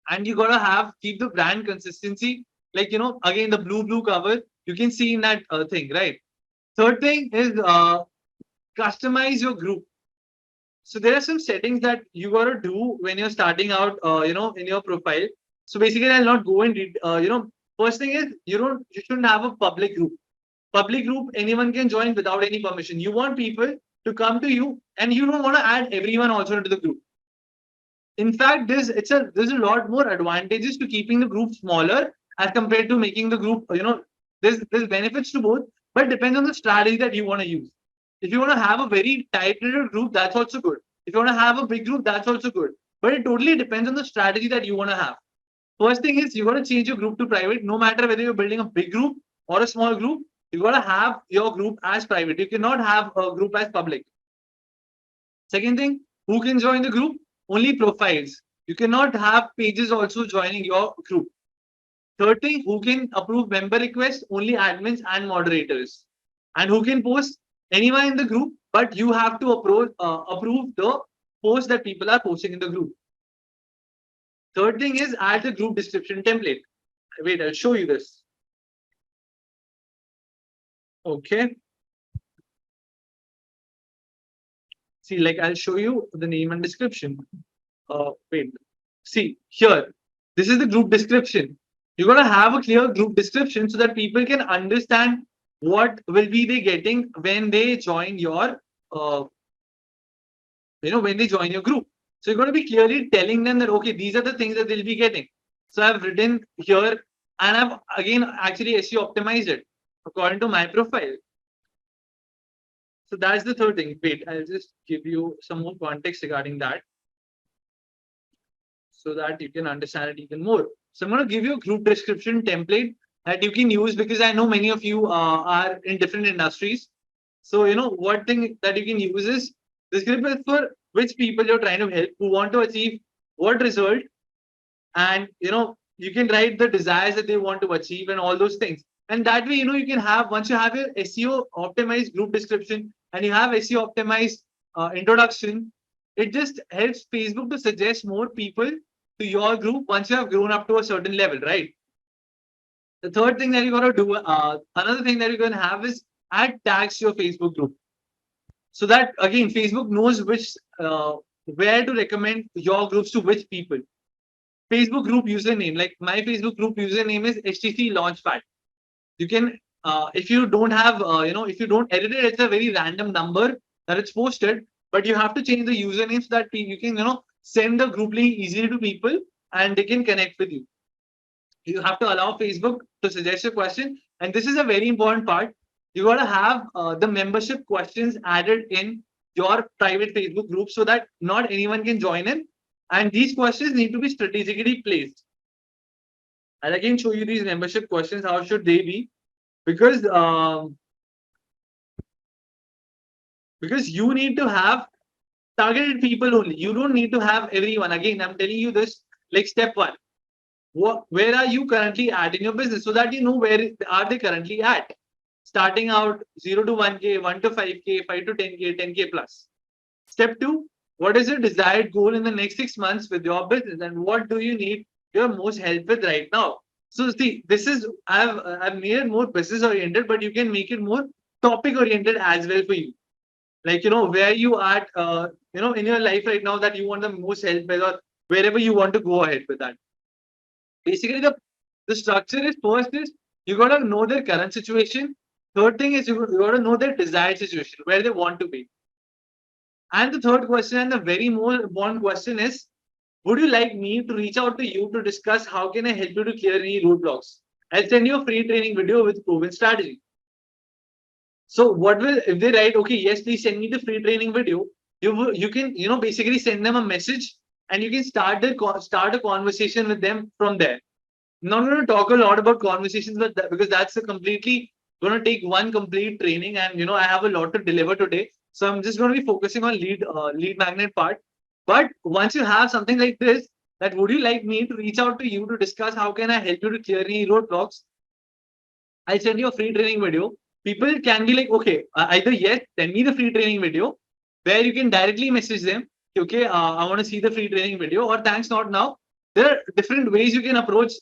and you gotta have keep the brand consistency. Like again the blue cover you can see in that thing, right? Third thing is customize your group. So there are some settings that you gotta do when you're starting out, in your profile. So basically, I'll not go and read. First thing is you shouldn't have a public group. Public group, anyone can join without any permission. You want people to come to you, and you don't want to add everyone also into the group. In fact, there's a lot more advantages to keeping the group smaller as compared to making the group. There's benefits to both, but it depends on the strategy that you want to use. If you want to have a very tight knitted group, that's also good. If you want to have a big group, that's also good. But it totally depends on the strategy that you want to have. First thing is you got to change your group to private. No matter whether you're building a big group or a small group, you got to have your group as private. You cannot have a group as public. Second thing, who can join the group? Only profiles. You cannot have pages also joining your group. Third thing, who can approve member requests? Only admins and moderators. And who can post? Anyone in the group, but you have to approve the post that people are posting in the group. Third thing is add the group description template. Wait, I'll show you this. Okay. See, like I'll show you the name and description. Wait. See, here. This is the group description. You're gonna have a clear group description so that people can understand what will be they getting when they join your when they join your group. So you're going to be clearly telling them that, okay, these are the things that they'll be getting. So I've written here and I've again actually SEO optimized it according to my profile. So that's the third thing. Wait, I'll just give you some more context regarding that so that you can understand it even more. So I'm going to give you a group description template that you can use because I know many of you are in different industries. So, what thing that you can use is this group is for which people you're trying to help, who want to achieve what result, and you can write the desires that they want to achieve and all those things. And that way, you can have once you have your SEO optimized group description and you have SEO optimized introduction, it just helps Facebook to suggest more people to your group once you have grown up to a certain level, right? The third thing that you're going to do, another thing that you're going to have is add tags to your Facebook group. So that again, Facebook knows which where to recommend your groups to which people. Facebook group username, like my Facebook group username is HTC Launchpad. You can, if you don't have, if you don't edit it, it's a very random number that it's posted, but you have to change the username so that you can, send the group link easily to people and they can connect with you. You have to allow Facebook to suggest a question. And this is a very important part. You got to have the membership questions added in your private Facebook group so that not anyone can join in. And these questions need to be strategically placed. I'll again show you these membership questions. How should they be? because because you need to have targeted people only. You don't need to have everyone. Again, I'm telling you this like step one. Where are you currently at in your business so that you know where are they currently at? Starting out 0 to 1K, 1 to 5K, 5 to 10K, 10K plus. Step two, what is your desired goal in the next 6 months with your business and what do you need your most help with right now? So see, this is I've made it more business oriented, but you can make it more topic oriented as well for you. Like where you at in your life right now that you want the most help with or wherever you want to go ahead with that. Basically, the structure is first is you gotta know their current situation. Third thing is you gotta know their desired situation, where they want to be. And the third question and the very more important question is, would you like me to reach out to you to discuss how can I help you to clear any roadblocks? I'll send you a free training video with proven strategy. So what will if they write, okay, yes, please send me the free training video. You can basically send them a message and you can start a conversation with them from there. Not going to talk a lot about conversations, but because that's a completely going to take one complete training, and I have a lot to deliver today, so I'm just going to be focusing on lead magnet part. But once you have something like this, that would you like me to reach out to you to discuss how can I help you to clear any roadblocks? I'll send you a free training video. People can be like, okay, either yes, send me the free training video, where you can directly message them, okay, I want to see the free training video, or thanks, not now. There are different ways you can approach,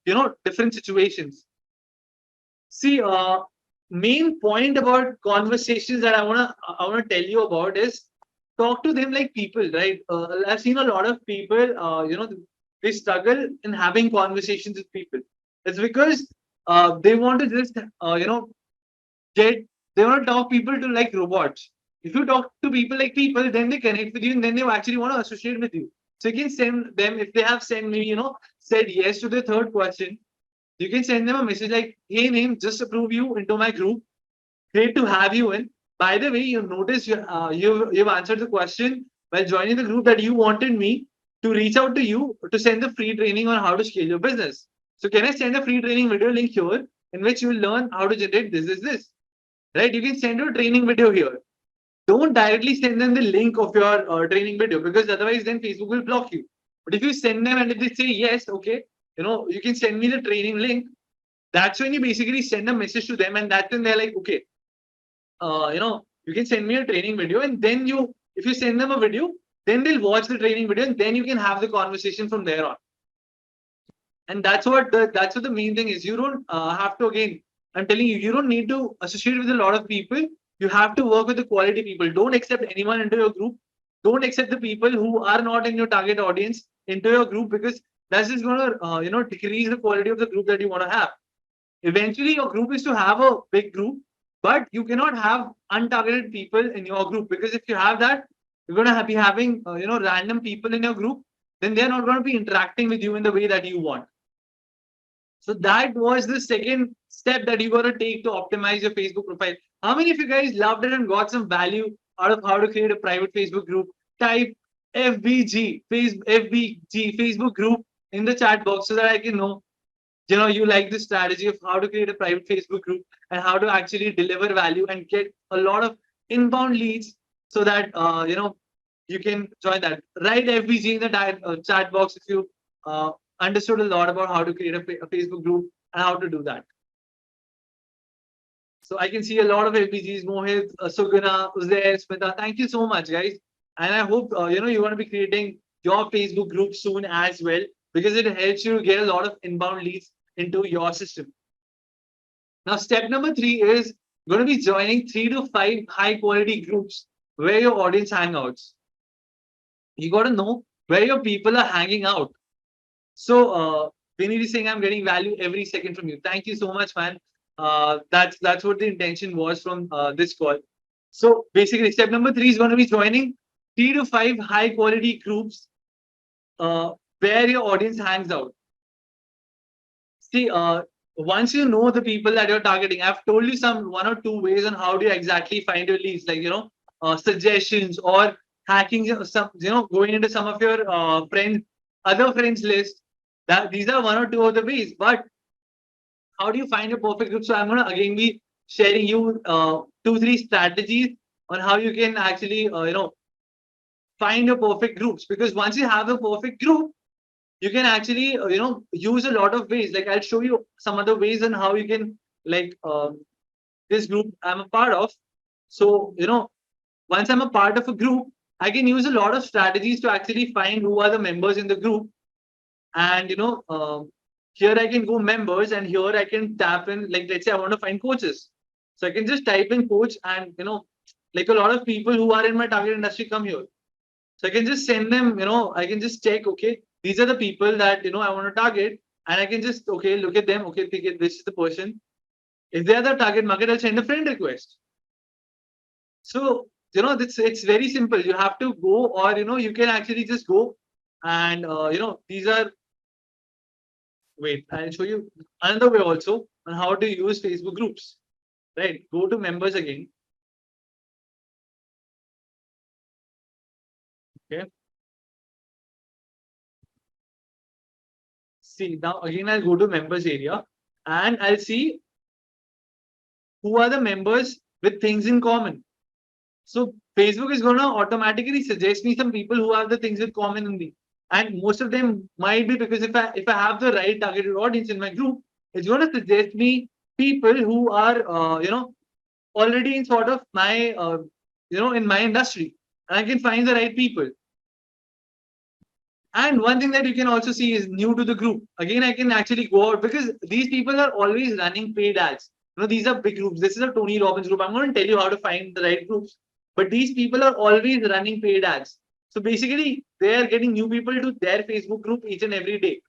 different situations. See, main point about conversations that I wanna tell you about is talk to them like people, right? I've seen a lot of people, they struggle in having conversations with people. It's because they want to just, get they want to talk people to like robots. If you talk to people like people, then they connect with you and then they actually want to associate with you. So you can send them, if they have sent me, said yes to the third question, you can send them a message like, hey name, just approve you into my group. Great to have you in. By the way, you notice you've answered the question while joining the group that you wanted me to reach out to you to send the free training on how to scale your business. So can I send a free training video link here in which you will learn how to generate this? Right? You can send your training video here. Don't directly send them the link of your training video because otherwise then Facebook will block you. But if you send them and if they say yes, okay, you can send me the training link. That's when you basically send a message to them, and that's when they're like, okay, you can send me a training video, and then if you send them a video, then they'll watch the training video, and then you can have the conversation from there on. And that's what the main thing is. You don't have to, again, I'm telling you, you don't need to associate with a lot of people. You have to work with the quality people. Don't accept anyone into your group. Don't accept the people who are not in your target audience into your group, because that's just going to decrease the quality of the group that you want to have. Eventually your group is to have a big group, but you cannot have untargeted people in your group, because if you have that, you're going to be having random people in your group, then they're not going to be interacting with you in the way that you want. So that was the second step that you got to take to optimize your Facebook profile. How many of you guys loved it and got some value out of how to create a private Facebook group? Type FBG Facebook group in the chat box so that I can know you like the strategy of how to create a private Facebook group and how to actually deliver value and get a lot of inbound leads, so that you can join that. Write FBG in the chat box if you understood a lot about how to create a Facebook group and how to do that. So I can see a lot of FBGs, Mohit, Suguna, Uzair, Smita. Thank you so much, guys. And I hope you're going to be creating your Facebook group soon as well, because it helps you get a lot of inbound leads into your system. Now, step number 3 is going to be joining 3 to 5 high quality groups where your audience hangouts. You got to know where your people are hanging out. So, Vinny is saying I'm getting value every second from you. Thank you so much, man. That's what the intention was from this call. So basically, step number 3 is going to be joining 3 to 5 high quality groups where your audience hangs out. See, once you know the people that you're targeting, I've told you some 1 or 2 ways on how do you exactly find your leads, like suggestions or hacking some, going into some of your other friends list. That these are 1 or 2 of the ways. But how do you find a perfect group? So I'm gonna again be sharing you 2 3 strategies on how you can actually find your perfect groups, because once you have a perfect group, you can actually use a lot of ways. Like I'll show you some other ways on how you can, like, this group I'm a part of. So once I'm a part of a group, I can use a lot of strategies to actually find who are the members in the group. And here I can go members, and here I can tap in, like, let's say I want to find coaches. So I can just type in coach, and like a lot of people who are in my target industry come here. So I can just send them, I can just check, okay, these are the people that I want to target, and I can just, okay, look at them, okay, think this is the person. If they are the target market, I'll send a friend request. So it's very simple. You have to go, or you can actually just go, and these are. Wait, I'll show you another way also on how to use Facebook groups. Right, go to members again. Okay. See, now again I'll go to members area, and I'll see who are the members with things in common. So Facebook is going to automatically suggest me some people who have the things in common in me, and most of them might be because if I have the right targeted audience in my group, it's going to suggest me people who are already in sort of my in my industry, and I can find the right people. And one thing that you can also see is new to the group. Again, I can actually go out because these people are always running paid ads. These are big groups. This is a Tony Robbins group. I'm going to tell you how to find the right groups. But these people are always running paid ads. So basically, they are getting new people to their Facebook group each and every day.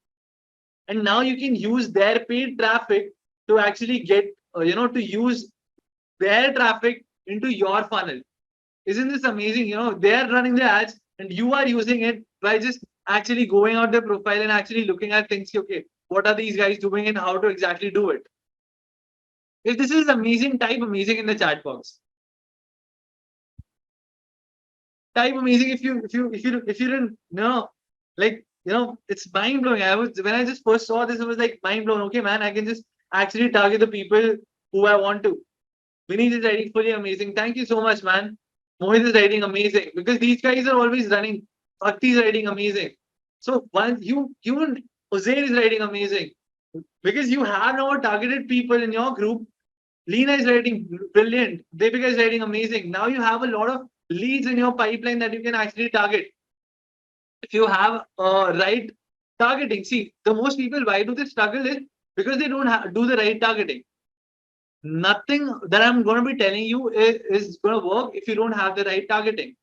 And now you can use their paid traffic to actually get, to use their traffic into your funnel. Isn't this amazing? They are running the ads and you are using it by just actually going out their profile and actually looking at things. Okay, what are these guys doing and how to exactly do it? If this is amazing, type amazing in the chat box. Type amazing if you didn't know, like, it's mind blowing. When I just first saw this, it was like mind blown. Okay, man, I can just actually target the people who I want to. Vinny is writing fully amazing. Thank you so much, man. Mohit is writing amazing because these guys are always running. Bhakti is writing amazing. So once you and Uzair is writing amazing because you have now targeted people in your group. Leena is writing brilliant. Devika is writing amazing. Now you have a lot of leads in your pipeline that you can actually target. If you have right targeting, see, the most people, why do they struggle is because they don't do the right targeting. Nothing that I'm going to be telling you is going to work if you don't have the right targeting.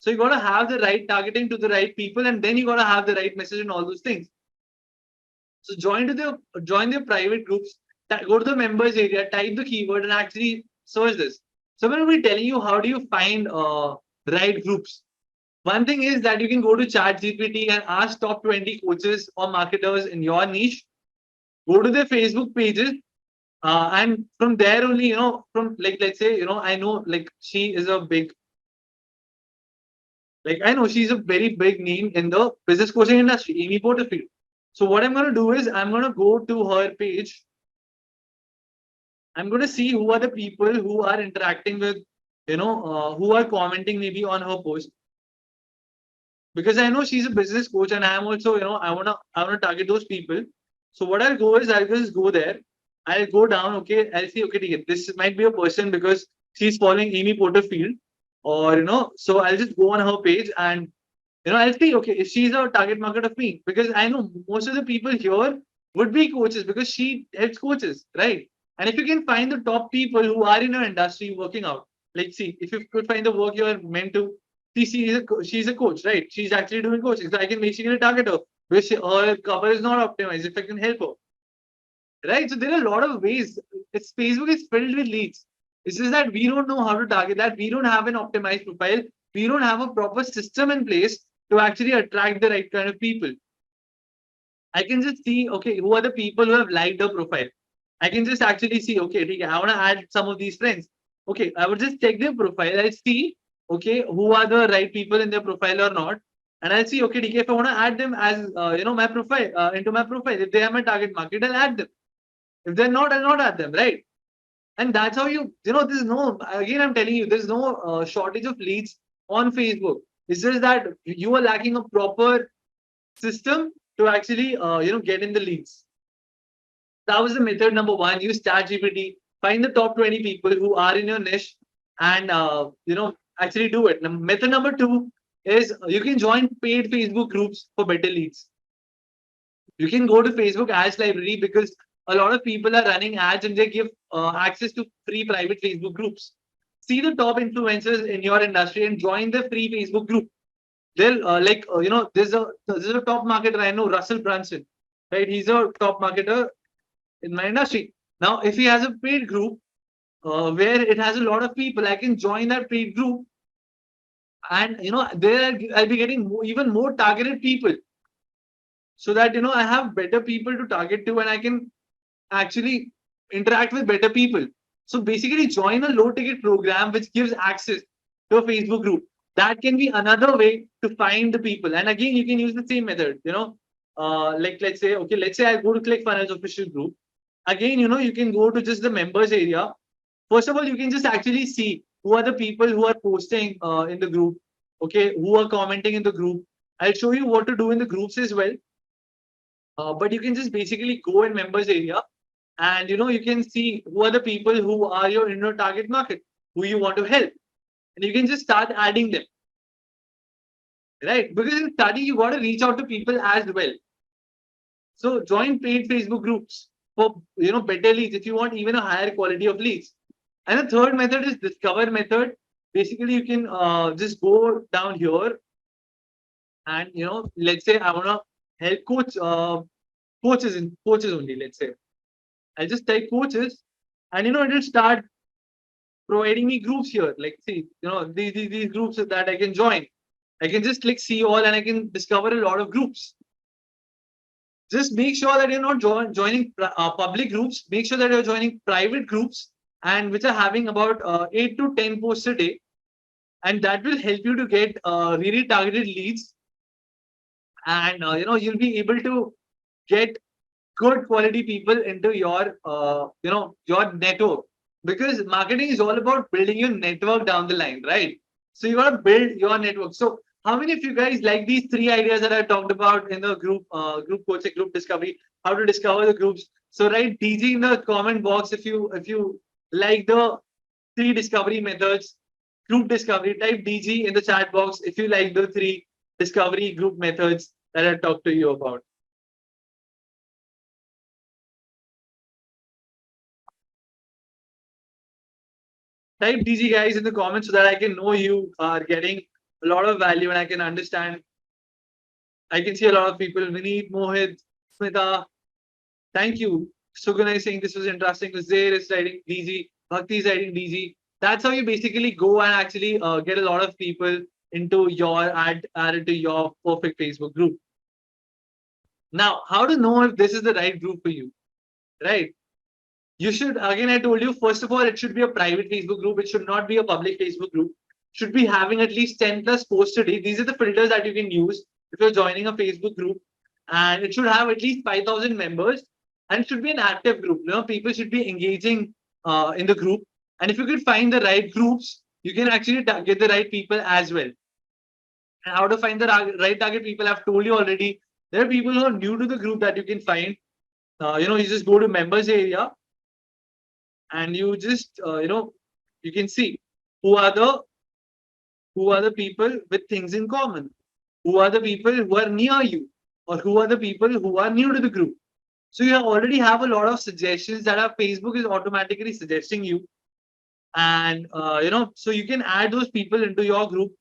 So you got to have the right targeting to the right people, and then you got to have the right message and all those things. So join the private groups. Go to the members area, type the keyword, and actually search this. So I'm going to be telling you how do you find right groups. One thing is that you can go to ChatGPT and ask top 20 coaches or marketers in your niche. Go to their Facebook pages, and from there only, from, like, let's say, I know, like, she is a big, like, I know she's a very big name in the business coaching industry, Amy Porterfield. So what I'm going to do is I'm going to go to her page. I'm going to see who are the people who are interacting with, who are commenting maybe on her post. Because I know she's a business coach, and I'm also, I wanna target those people. So what I'll go is I'll just go there. I'll go down. Okay, I'll see. Okay, this might be a person because she's following Amy Porterfield, or so I'll just go on her page and I'll see. Okay, if she's a target market of me, because I know most of the people here would be coaches because she helps coaches, right? And if you can find the top people who are in your industry working out, like, see, if you could find the work you're meant to. See, she's a coach, right? She's actually doing coaching. So I can basically target her, which her cover is not optimized if I can help her. Right? So there are a lot of ways. Facebook is filled with leads. It's just that we don't know how to target that. We don't have an optimized profile. We don't have a proper system in place to actually attract the right kind of people. I can just see, okay, who are the people who have liked her profile. I can just actually see, okay, I want to add some of these friends. Okay, I would just check their profile. I'll see, okay, who are the right people in their profile or not. And I'll see, okay, if I want to add them as, my profile, into my profile, if they are my target market, I'll add them. If they're not, I'll not add them, right? And that's how there's no, again, I'm telling you, there's no shortage of leads on Facebook. It's just that you are lacking a proper system to actually, get in the leads. That was the method number one. Use ChatGPT, find the top 20 people who are in your niche, and actually do it. Method number two is you can join paid Facebook groups for better leads. You can go to Facebook ads library because a lot of people are running ads and they give access to free private Facebook groups. See the top influencers in your industry and join the free Facebook group. They'll there's a top marketer I know, Russell Brunson, right? He's a top marketer in my industry. Now, if he has a paid group where it has a lot of people, I can join that paid group, and there I'll be getting even more targeted people, so that I have better people to target to, and I can actually interact with better people. So basically, join a low ticket program which gives access to a Facebook group. That can be another way to find the people. And again, you can use the same method. Like let's say I go to ClickFunnels official group. Again, you can go to just the members area. First of all, you can just actually see who are the people who are posting in the group. Okay, who are commenting in the group. I'll show you what to do in the groups as well. But you can just basically go in members area, and you can see who are the people who are in your target market, who you want to help, and you can just start adding them, right? Because in study you got to reach out to people as well. So join paid Facebook groups for better leads if you want even a higher quality of leads. And the third method is discover method. Basically, you can just go down here, and let's say I want to help coaches only. Let's say I just type coaches, and it'll start providing me groups here. Like, see, these groups that I can join. I can just click see all, and I can discover a lot of groups. Just make sure that you're not joining public groups. Make sure that you're joining private groups, and which are having about 8 to 10 posts a day, and that will help you to get really targeted leads, and you'll be able to get good quality people into your network, because marketing is all about building your network down the line, right? So you got to build your network. So how many of you guys like these three ideas that I talked about in the group coaching, group discovery, how to discover the groups? So write DG in the comment box if you like the three discovery methods. Group discovery, type DG in the chat box if you like the three discovery group methods that I talked to you about. Type DG guys in the comments so that I can know you are getting a lot of value and I can understand. I can see a lot of people. Vineet, Mohit, Smita. Thank you. Suguna is saying this was interesting. Zair is writing DG. Bhakti is writing DG. That's how you basically go and actually get a lot of people into your added to your perfect Facebook group. Now, how to know if this is the right group for you, right? You should, again, I told you, first of all, it should be a private Facebook group. It should not be a public Facebook group. Should be having at least 10 plus posts a day. These are the filters that you can use if you're joining a Facebook group. And it should have at least 5,000 members, and it should be an active group. People should be engaging in the group. And if you can find the right groups, you can actually get the right people as well. And how to find the right target people, I've told you already. There are people who are new to the group that you can find. You just go to members area, and you just you can see who are the people with things in common, who are the people who are near you, or who are the people who are new to the group. So you already have a lot of suggestions that our Facebook is automatically suggesting you, and so you can add those people into your group,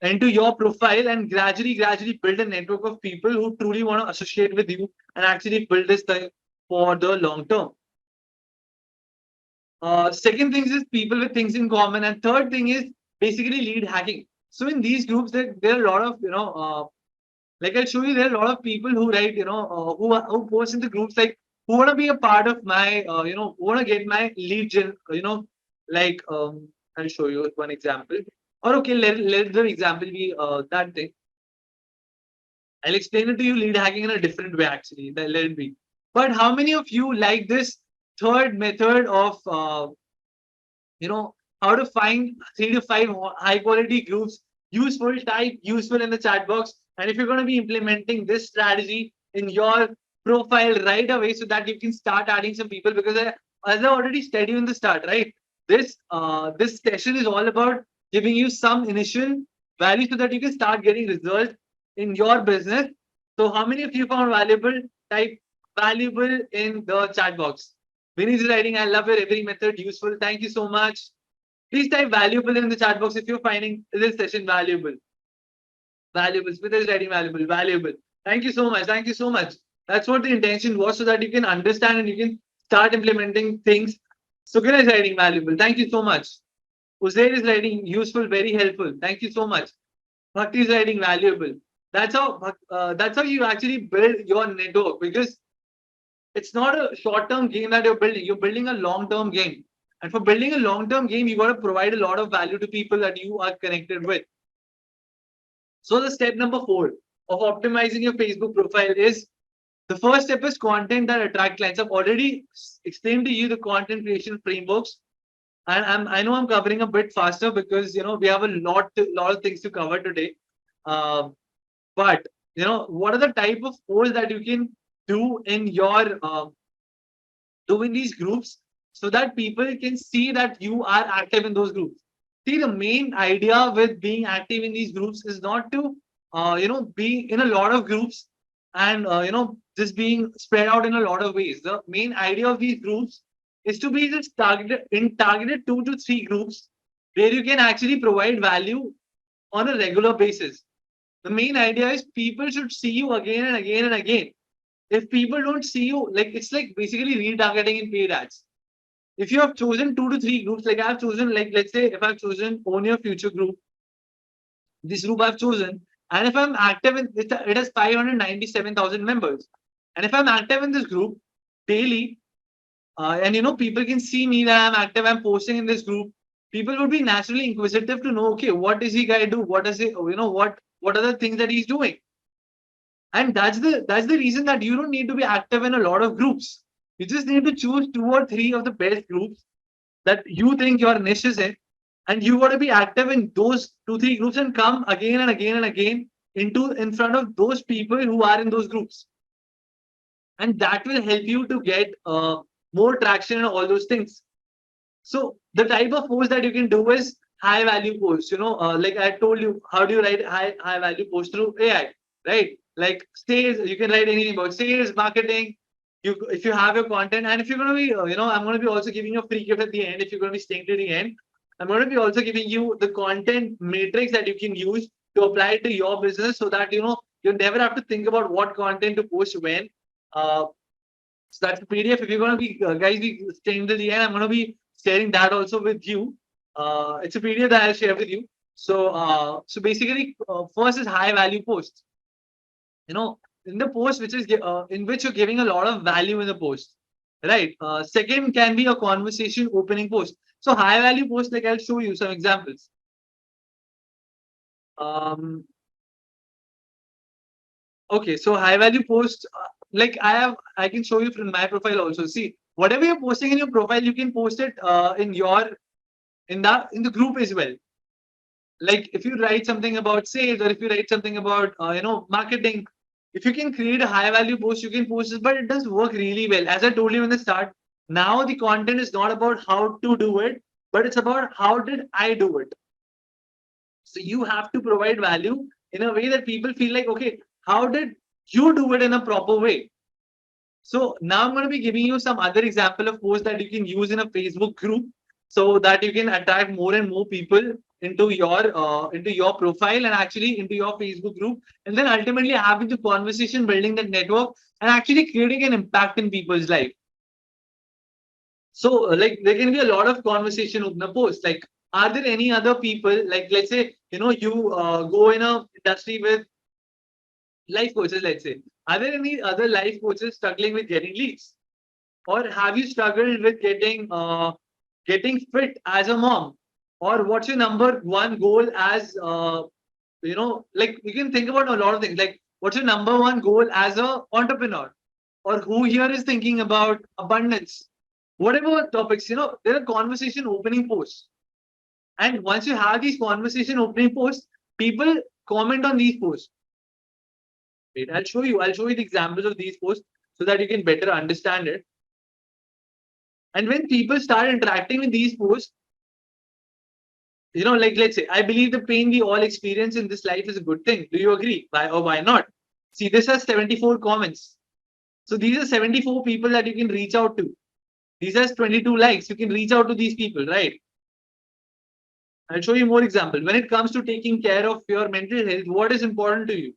into your profile, and gradually build a network of people who truly want to associate with you and actually build this thing for the long term. Second thing is people with things in common, and third thing is basically lead hacking. So in these groups, there are a lot of like I'll show you, there are a lot of people who write who post in the groups like who want to be a part of my who want to get my lead gen, like I'll show you one example. Or okay, let the example be that thing. I'll explain it to you lead hacking in a different way actually. Let it be. But how many of you like this third method of how to find 3 to 5 high quality groups, useful type, useful in the chat box. And if you're going to be implementing this strategy in your profile right away, so that you can start adding some people, because as I already said you in the start, right? This session is all about giving you some initial value so that you can start getting results in your business. So how many of you found valuable? Type valuable in the chat box. Vinny is writing, I love your every method useful. Thank you so much. Please type valuable in the chat box if you're finding this session valuable. Valuable. Smith is writing valuable. Valuable. Thank you so much. Thank you so much. That's what the intention was, so that you can understand and you can start implementing things. Sukina is writing valuable. Thank you so much. Uzair is writing useful, very helpful. Thank you so much. Bhakti is writing valuable. That's how you actually build your network, because it's not a short-term game that you're building. You're building a long-term game. And for building a long-term game, you got to provide a lot of value to people that you are connected with. So the step number 4 of optimizing your Facebook profile is, the first step is content that attract clients. I've already explained to you the content creation frameworks, and I know I'm covering a bit faster because we have a lot of things to cover today. But what are the type of posts that you can do in your doing these groups, so that people can see that you are active in those groups. See, the main idea with being active in these groups is not to be in a lot of groups and just being spread out in a lot of ways. The main idea of these groups is to be just targeted 2 to 3 groups where you can actually provide value on a regular basis. The main idea is people should see you again and again and again. If people don't see you, like, it's like basically retargeting in paid ads. If you have chosen 2 to 3 groups, like I've chosen, like, let's say if I've chosen Own Your Future group, this group I've chosen, and if I'm active in it has 597,000 members. And if I'm active in this group daily, and people can see me that I'm active, I'm posting in this group, people would be naturally inquisitive to know, okay, what does he guy do? What does he, what are the things that he's doing? And that's the reason that you don't need to be active in a lot of groups. You just need to choose 2 or 3 of the best groups that you think your niche is in, and you got to be active in those 2 3 groups and come again and again and again in front of those people who are in those groups, and that will help you to get more traction and all those things. So the type of post that you can do is high value posts. Like I told you, how do you write high value post? Through AI, right? Like sales, you can write anything about sales, marketing. If you have your content, and if you're going to be, I'm going to be also giving you a free gift at the end. If you're going to be staying to the end, I'm going to be also giving you the content matrix that you can use to apply it to your business, so that you never have to think about what content to post when. Uh, so that's the PDF. If you're going to be guys be staying to the end, I'm going to be sharing that also with you. It's a PDF that I'll share with you. So basically, first is high value posts. In the post which is in which you're giving a lot of value in the post, right? Second can be a conversation opening post. So high value post, like I'll show you some examples. Okay, so high value post, like I can show you from my profile also. See, whatever you're posting in your profile, you can post it in the group as well. Like if you write something about sales, or if you write something about marketing, if you can create a high value post, you can post it. But it does work really well. As I told you in the start, now the content is not about how to do it, but it's about how did I do it. So you have to provide value in a way that people feel like, okay, how did you do it in a proper way? So now I'm going to be giving you some other example of posts that you can use in a Facebook group, so that you can attract more and more people into your profile and actually into your Facebook group, and then ultimately having the conversation, building that network, and actually creating an impact in people's life. So like there can be a lot of conversation in a post. Like, are there any other people, like let's say you go in a industry with life coaches, let's say, are there any other life coaches struggling with getting leads? Or have you struggled with getting fit as a mom? Or what's your number one goal as like you can think about a lot of things. Like, what's your number one goal as a entrepreneur? Or who here is thinking about abundance? whatever topics, there are conversation opening posts. And once you have these conversation opening posts, people comment on these posts. Wait, I'll show you the examples of these posts so that you can better understand it. And when people start interacting with these posts, like let's say, I believe the pain we all experience in this life is a good thing. Do you agree? Why or why not? See, this has 74 comments. So these are 74 people that you can reach out to. These has 22 likes. You can reach out to these people, right? I'll show you more example. When it comes to taking care of your mental health, what is important to you?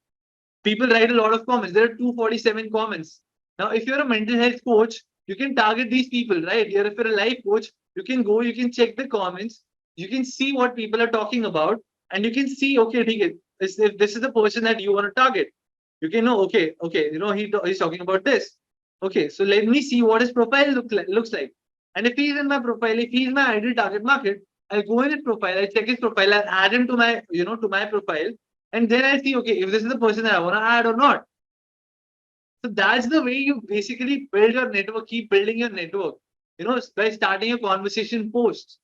People write a lot of comments. There are 247 comments. Now, if you're a mental health coach, you can target these people, right? If you're a life coach, you can go, you can check the comments, you can see what people are talking about, and you can see, okay, if this is the person that you want to target, you can know, okay, he's talking about this. Okay, so let me see what his profile looks like. And if he's in my profile, if he's my ideal target market, I'll go in his profile, I'll check his profile, I'll add him to my, to my profile, and then I see, okay, if this is the person that I want to add or not. So that's the way you basically build your network, keep building your network, by starting a conversation post.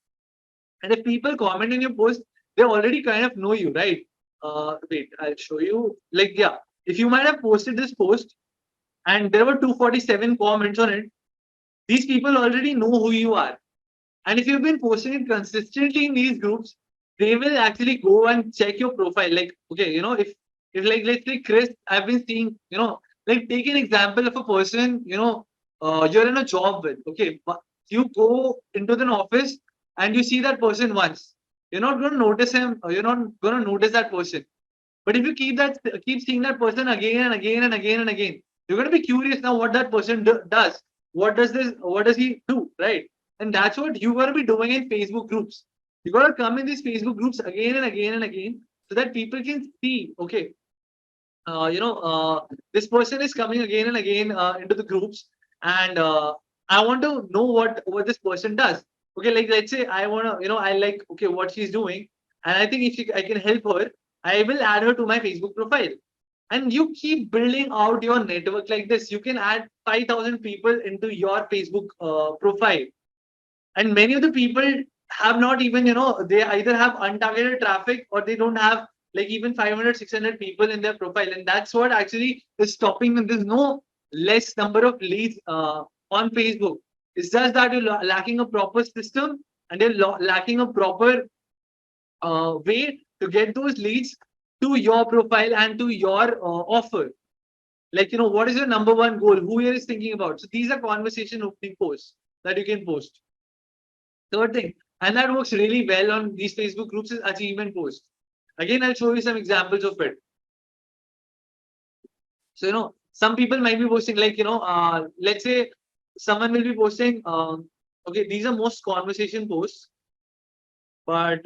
And if people comment in your post, they already kind of know you, right? Wait, I'll show you. Like, yeah, if you might have posted this post and there were 247 comments on it, these people already know who you are. And if you've been posting it consistently in these groups, they will actually go and check your profile. Like, okay, if like let's say Chris, I've been seeing, like take an example of a person, you're in a job with. Okay, but you go into an office and you see that person once. You're not going to notice him, or you're not going to notice that person. But if you keep seeing that person again and again and again and again, you're going to be curious now what that person does. What does he do, right? And that's what you're going to be doing in Facebook groups. You got to come in these Facebook groups again and again and again so that people can see, okay, this person is coming again and again into the groups, and I want to know what this person does. Okay, like let's say I want to, I like, okay, what she's doing, and I think if I can help her, I will add her to my Facebook profile. And you keep building out your network like this. You can add 5,000 people into your Facebook profile, and many of the people have not even, they either have untargeted traffic or they don't have like even 500, 600 people in their profile, and that's what actually is stopping them. There's no less number of leads on Facebook. It's just that you're lacking a proper system, and you're lacking a proper way to get those leads to your profile and to your offer. Like, what is your number one goal? Who here is thinking about? So these are conversation opening posts that you can post. Third thing, and that works really well on these Facebook groups, is achievement posts. Again, I'll show you some examples of it. So, some people might be posting like, let's say someone will be posting, okay, these are most conversation posts, but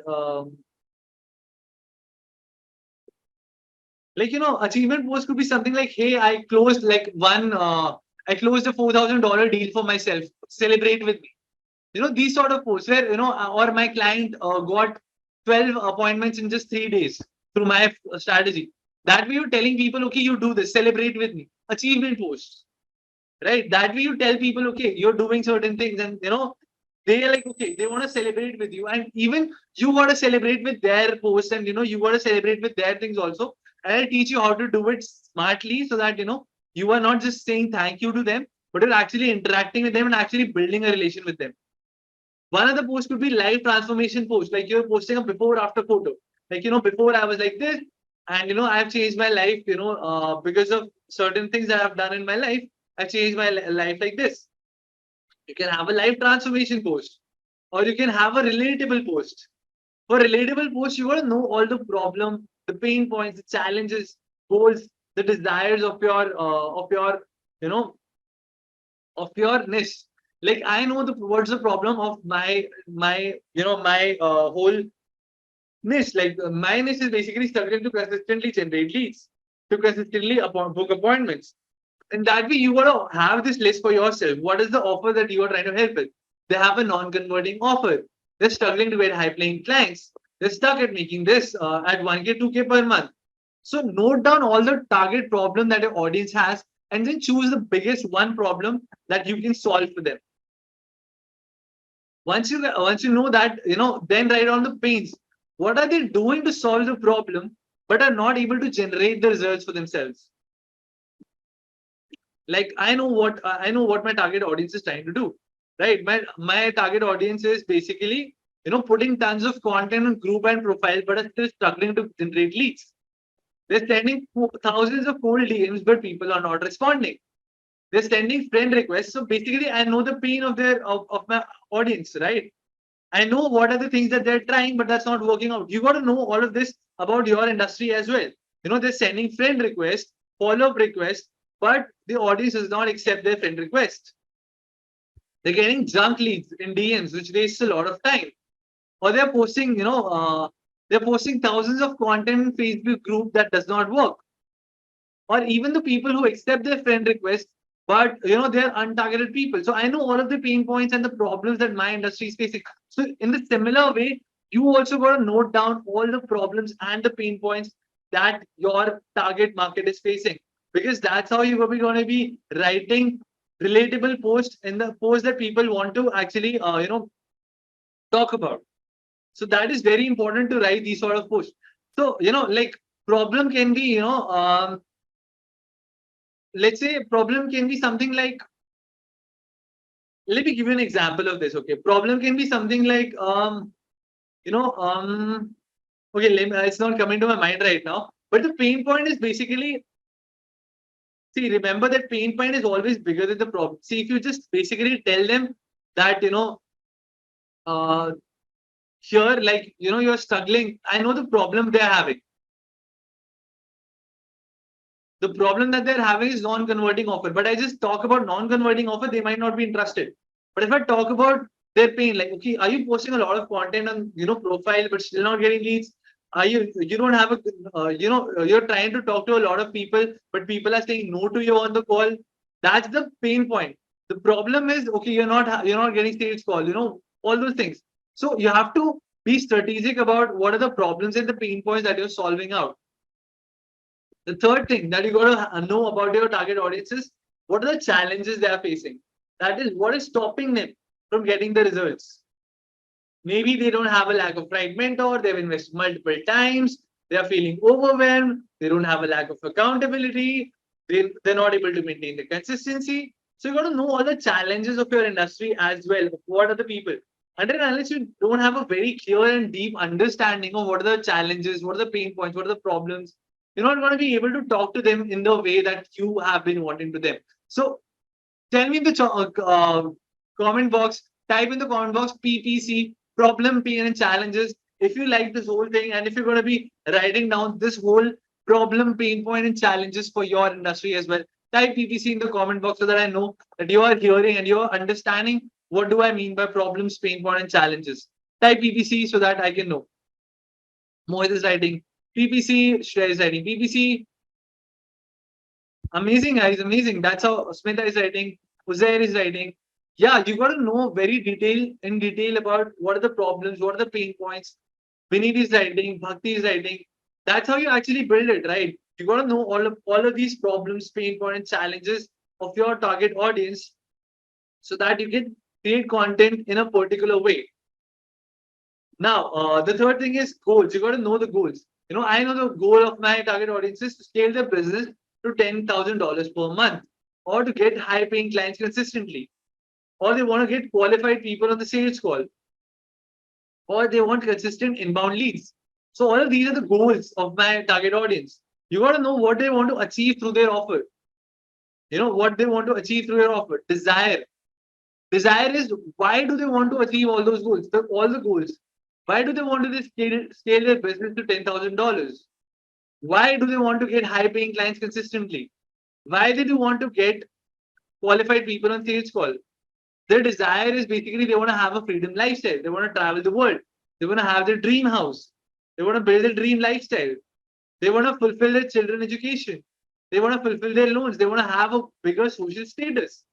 like, achievement post could be something like, hey, I closed I closed a $4,000 deal for myself. Celebrate with me. These sort of posts where, or my client got 12 appointments in just 3 days through my strategy. That way you're telling people, okay, you do this, celebrate with me. Achievement posts, right? That way you tell people, okay, you're doing certain things, and they are like, okay, they want to celebrate with you, and even you got to celebrate with their posts, and you got to celebrate with their things also. And I'll teach you how to do it smartly so that you are not just saying thank you to them, but you're actually interacting with them and actually building a relation with them. One of the posts could be live transformation post, like you're posting a before after photo. Like, before I was like this, and I've changed my life, because of certain things that I've done in my life. I've changed my life like this. You can have a live transformation post, or you can have a relatable post. For relatable post, you got to know all the problem, the pain points, the challenges, goals, the desires you know, of your niche. Like, I know what's the problem of my whole niche. Like, my niche is basically struggling to consistently generate leads, to consistently book appointments. And that way, you got to have this list for yourself. What is the offer that you are trying to help with? They have a non-converting offer. They're struggling to get high-paying clients. They're stuck at making this at 1K, 2K per month. So note down all the target problem that your audience has, and then choose the biggest one problem that you can solve for them. Once you know that, then write on the pains. What are they doing to solve the problem, but are not able to generate the results for themselves? Like I know what my target audience is trying to do, right? My target audience is basically putting tons of content on group and profile, but are still struggling to generate leads. They're sending thousands of cold DMs, but people are not responding. They're sending friend requests. So basically, I know the pain of my audience, right? I know what are the things that they're trying, but that's not working out. You got to know all of this about your industry as well. They're sending friend requests, follow-up requests, but the audience does not accept their friend request. They're getting junk leads in DMs, which wastes a lot of time. Or they're posting thousands of content in Facebook group that does not work. Or even the people who accept their friend request, but they're untargeted people. So I know all of the pain points and the problems that my industry is facing. So in the similar way, you also got to note down all the problems and the pain points that your target market is facing, because that's how you're going to be writing relatable posts in the post that people want to actually talk about. So that is very important to write these sort of posts. So like problem can be let's say problem can be something like, let me give you an example of this. Okay, problem can be something like you know okay, it's not coming to my mind right now, but the pain point is basically, see, remember that pain point is always bigger than the problem. See, if you just basically tell them that uh here, like you're struggling, I know the problem they're having. The problem that they're having is non-converting offer. But I just talk about non-converting offer, they might not be interested. But if I talk about their pain, like, okay, are you posting a lot of content on profile but still not getting leads? Are you don't have a you're trying to talk to a lot of people, but people are saying no to you on the call. That's the pain point. The problem is, okay, you're not getting sales call, all those things. So you have to be strategic about what are the problems and the pain points that you're solving out. The third thing that you got to know about your target audience is what are the challenges they are facing. That is what is stopping them from getting the results. Maybe they don't have a lack of right mentor, they've invested multiple times, they are feeling overwhelmed, they don't have a lack of accountability, they're not able to maintain the consistency. So you got to know all the challenges of your industry as well. What are the people? Until unless you don't have a very clear and deep understanding of what are the challenges, what are the pain points, what are the problems, you're not going to be able to talk to them in the way that you have been wanting to them. So tell me in the comment box, type in the comment box PPC, problem, pain, and challenges. If you like this whole thing, and if you're going to be writing down this whole problem, pain point, and challenges for your industry as well, type PPC in the comment box so that I know that you are hearing and you're understanding what do I mean by problems, pain point, and challenges. Type PPC so that I can know. Mohit is writing PPC, Shreya is writing PPC, amazing, guys. Amazing. That's how Smita is writing. Uzair is writing. Yeah, you got to know very in detail about what are the problems, what are the pain points. Vinit is writing. Bhakti is writing. That's how you actually build it, right? You got to know all of these problems, pain points, challenges of your target audience, so that you can create content in a particular way. Now, the third thing is goals. You got to know the goals. I know the goal of my target audience is to scale their business to $10,000 per month, or to get high paying clients consistently, or they want to get qualified people on the sales call, or they want consistent inbound leads. So, all of these are the goals of my target audience. You got to know what they want to achieve through their offer. What they want to achieve through your offer. Desire is, why do they want to achieve all those goals? All the goals. Why do they want to scale their business to $10,000? Why do they want to get high paying clients consistently? Why do they want to get qualified people on sales call? Their desire is basically they want to have a freedom lifestyle. They want to travel the world. They want to have their dream house. They want to build their dream lifestyle. They want to fulfill their children education. They want to fulfill their loans. They want to have a bigger social status.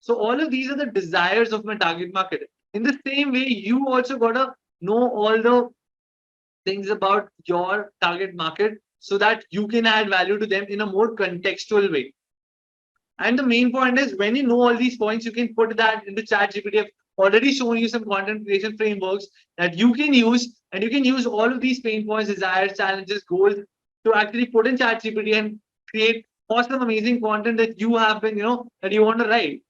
So all of these are the desires of my target market. In the same way, you also gotta know all the things about your target market so that you can add value to them in a more contextual way. And the main point is, when you know all these points, you can put that into chat GPT already shown you some content creation frameworks that you can use, and you can use all of these pain points, desires, challenges, goals to actually put in ChatGPT and create awesome, amazing content that you have been, that you want to write.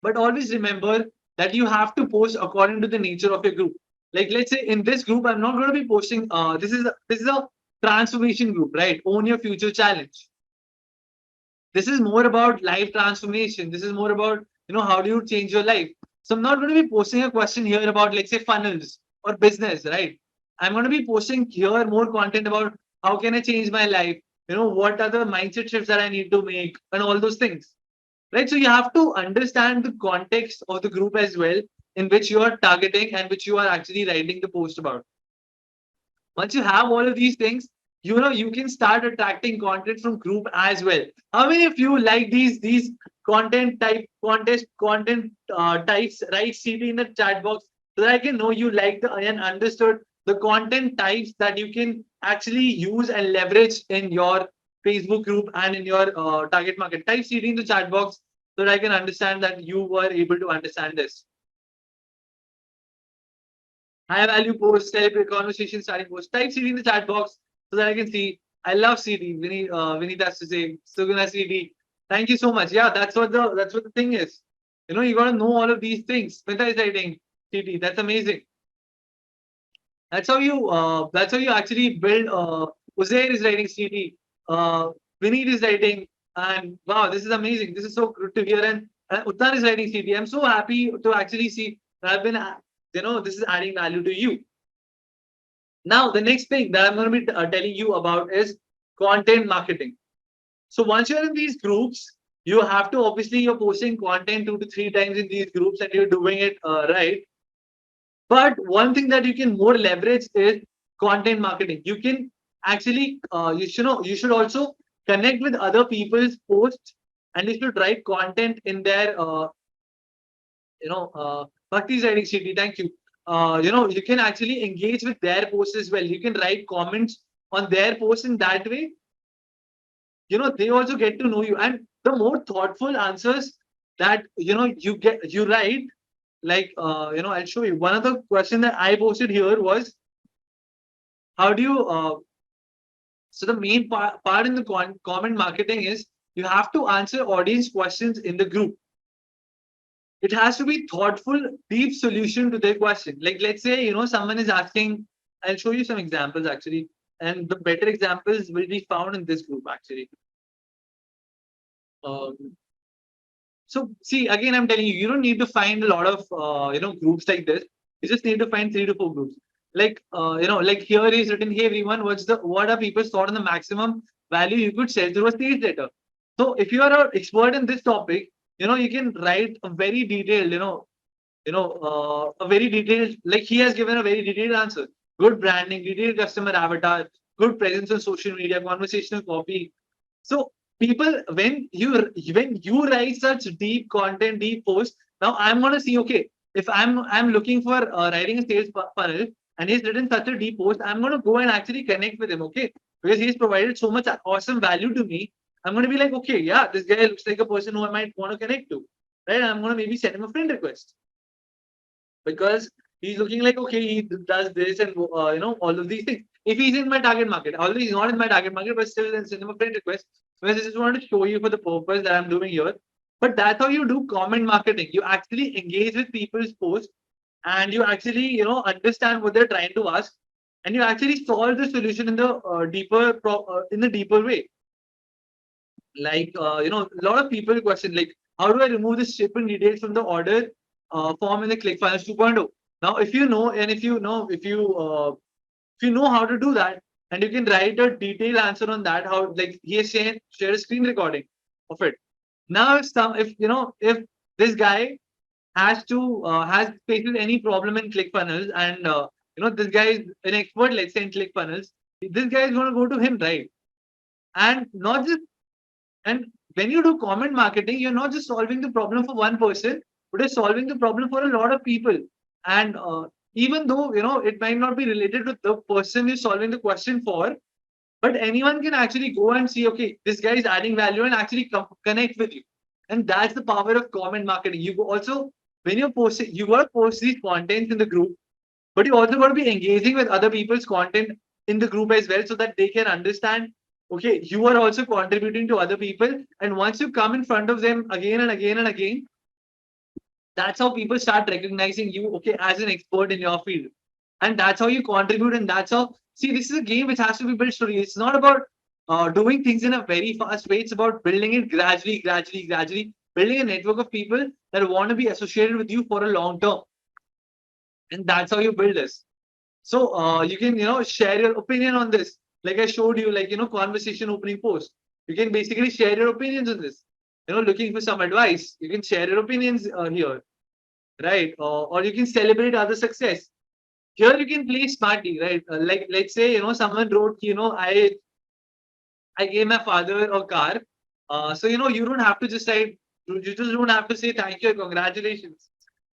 But always remember that you have to post according to the nature of your group. Like let's say in this group, I'm not going to be posting. This is a transformation group, right? Own your future challenge. This is more about life transformation. This is more about how do you change your life. So I'm not going to be posting a question here about, let's say, funnels or business, right? I'm going to be posting here more content about how can I change my life. What are the mindset shifts that I need to make and all those things, right? So you have to understand the context of the group as well, in which you are targeting and which you are actually writing the post about. Once you have all of these things, you can start attracting content from group as well. How many of you like these content type contest content types? Write CT in the chat box so that I can know you like the and understood the content types that you can actually use and leverage in your Facebook group and in your target market. Type CT in the chat box so that I can understand that you were able to understand this. High value posts, celebrate conversation starting posts. Type CD in the chat box so that I can see. I love CD. Vinny has to say. Suguna CD. Thank you so much. Yeah, that's what the thing is. You gotta know all of these things. Smita is writing CD. That's amazing. That's how you actually build. Uzair is writing CD. Vinny is writing, and wow, this is amazing. This is so good to hear. And Uttar is writing CD. I'm so happy to actually see that I've been this is adding value to you. Now, the next thing that I'm going to be telling you about is content marketing. So once you're in these groups, you have to obviously you're posting content 2 to 3 times in these groups and you're doing it right. But one thing that you can more leverage is content marketing. You can actually you should also connect with other people's posts, and you should write content in their Bhakti's writing CD. Thank you. You can actually engage with their posts as well. You can write comments on their posts in that way. They also get to know you, and the more thoughtful answers that you write, like I'll show you. One of the question that I posted here was, how do you? So the main part in the comment marketing is you have to answer audience questions in the group. It has to be thoughtful, deep solution to their question. Like let's say someone is asking. I'll show you some examples actually, and the better examples will be found in this group actually. Um, so see, again, I'm telling you, you don't need to find a lot of groups like this. You just need to find 3 to 4 groups. Like here is written, hey everyone, what are people's thought on the maximum value you could sell through a sales letter? So if you are an expert in this topic, you can write a very detailed, a very detailed, like he has given a very detailed answer. Good branding, detailed customer avatar, good presence on social media, conversational copy. So people, when you write such deep content, deep posts, now I'm gonna see, okay, if I'm looking for writing a sales funnel and he's written such a deep post, I'm gonna go and actually connect with him, okay, because he's provided so much awesome value to me. I'm gonna be like, okay, yeah, this guy looks like a person who I might want to connect to, right? I'm gonna maybe send him a friend request because he's looking like, okay, he does this and all of these things. If he's in my target market, although he's not in my target market, but still then send him a friend request. So I just wanted to show you for the purpose that I'm doing here. But that's how you do comment marketing. You actually engage with people's posts and you actually understand what they're trying to ask, and you actually solve the solution in the deeper way. Like a lot of people question like, how do I remove the shipping details from the order form in the ClickFunnels 2.0? Now if you know, and if you know how to do that, and you can write a detailed answer on that, how, like he has shared a screen recording of it. Now if this guy has faces any problem in ClickFunnels, and this guy is an expert, let's say, in ClickFunnels, this guy is going to go to him, right? And not just and when you do comment marketing, you're not just solving the problem for one person, but you're solving the problem for a lot of people. And even though it might not be related to the person you're solving the question for, but anyone can actually go and see, okay, this guy is adding value and actually connect with you. And that's the power of comment marketing. You also when you're posting, you got to post these contents in the group, but you also got to be engaging with other people's content in the group as well, so that they can understand, okay, you are also contributing to other people. And once you come in front of them again and again and again, that's how people start recognizing you, okay, as an expert in your field. And that's how you contribute. And that's how, see, this is a game which has to be built slowly. It's not about doing things in a very fast way. It's about building it gradually, gradually, gradually, building a network of people that want to be associated with you for a long term. And that's how you build this. So you can, share your opinion on this. Like I showed you, like, conversation opening post. You can basically share your opinions on this. Looking for some advice. You can share your opinions here, right? Or you can celebrate other success. Here you can play smartly, right? Like, let's say, someone wrote, I gave my father a car. So, you don't have to just write, you just don't have to say thank you, congratulations.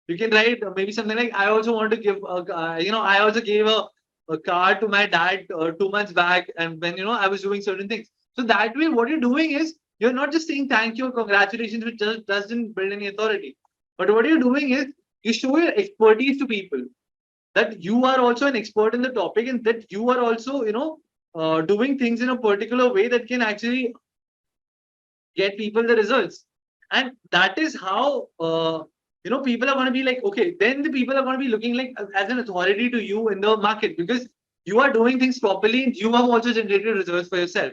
You can write maybe something like, I also want to give, I also gave a car to my dad 2 months back. And when, I was doing certain things. So that way, what you're doing is, you're not just saying thank you or congratulations, which just doesn't build any authority. But what you're doing is, you show your expertise to people, that you are also an expert in the topic, and that you are also, doing things in a particular way that can actually get people the results. And that is how, people are going to be like, okay, then the people are going to be looking like as an authority to you in the market, because you are doing things properly and you have also generated results for yourself.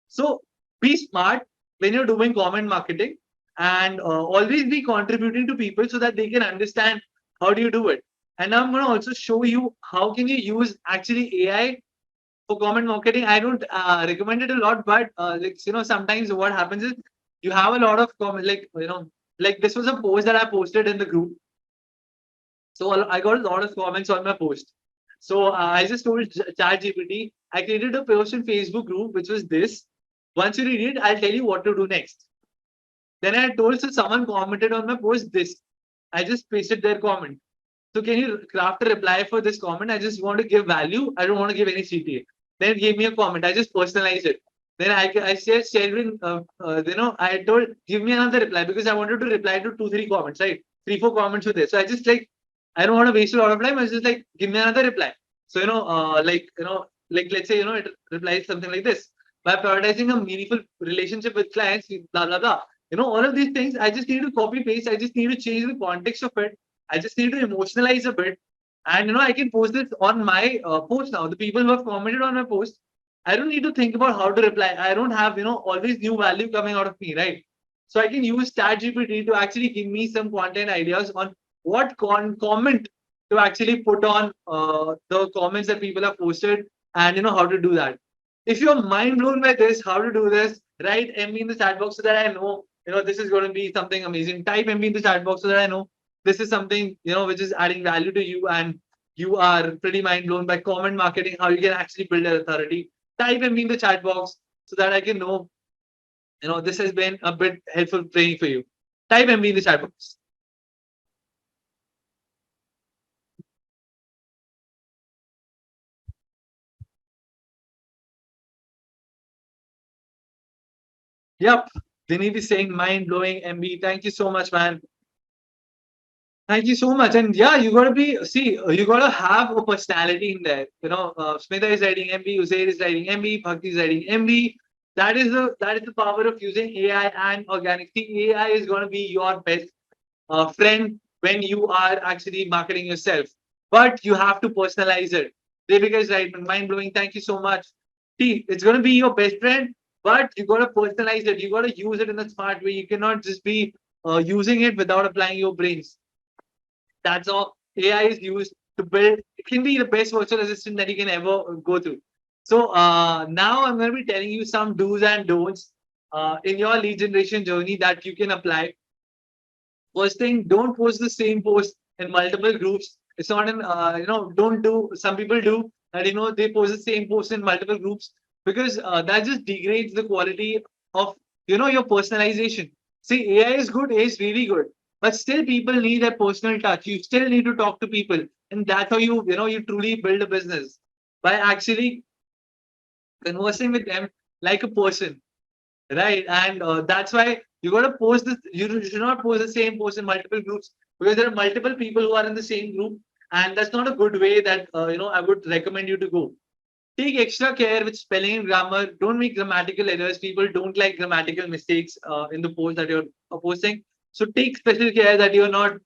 So be smart when you're doing comment marketing, and always be contributing to people so that they can understand how do you do it. And I'm going to also show you how can you use actually AI for comment marketing. I don't recommend it a lot, but sometimes what happens is, you have a lot of comment, like this was a post that I posted in the group. So I got a lot of comments on my post. So I just told ChatGPT, I created a post in Facebook group, which was this. Once you read it, I'll tell you what to do next. Then I told, so someone commented on my post this. I just pasted their comment. So can you craft a reply for this comment? I just want to give value. I don't want to give any CTA. Then it gave me a comment. I just personalized it. Then I shared with, I told, give me another reply, because I wanted to reply to 2, 3 comments, right? 3, 4 comments with this. So I just like, I don't want to waste a lot of time. I was just like, give me another reply. So, let's say, it replies something like this. By prioritizing a meaningful relationship with clients, blah, blah, blah. All of these things, I just need to copy paste. I just need to change the context of it. I just need to emotionalize a bit. And, I can post this on my post now. The people who have commented on my post, I don't need to think about how to reply. I don't have, always new value coming out of me, right? So I can use ChatGPT to actually give me some content ideas on what comment to actually put on the comments that people have posted, and, how to do that. If you're mind blown by this, how to do this, write MB in the chat box so that I know, this is going to be something amazing. Type MB in the chat box so that I know this is something, which is adding value to you, and you are pretty mind blown by comment marketing, how you can actually build an authority. Type MB in the chat box so that I can know, this has been a bit helpful training for you. Type MB in the chat box. Yep. Dineep is saying mind blowing MB. Thank you so much, man. Thank you so much. And yeah, you gotta be, see, you gotta have a personality in there. Smita is writing MB, Uzair is writing MB, Bhakti is writing MB. That is the power of using AI and organic. See, AI is gonna be your best friend when you are actually marketing yourself. But you have to personalize it. Devika is right, mind blowing. Thank you so much. See, it's gonna be your best friend, but you gotta personalize it. You gotta use it in a smart way. You cannot just be using it without applying your brains. That's how AI is used to build. It can be the best virtual assistant that you can ever go through. So now I'm going to be telling you some do's and don'ts in your lead generation journey that you can apply. First thing, don't post the same post in multiple groups. It's not an, don't do, some people do that, they post the same post in multiple groups, because that just degrades the quality of, your personalization. See, AI is good, AI is really good, but still people need a personal touch. You still need to talk to people. And that's how you truly build a business, by actually conversing with them like a person. Right. And that's why You got to post this. You should not post the same post in multiple groups because there are multiple people who are in the same group, and that's not a good way that I would recommend you to go. Take extra care with spelling and grammar. Don't make grammatical errors. People don't like grammatical mistakes in the post that you're posting. So take special care that you're not,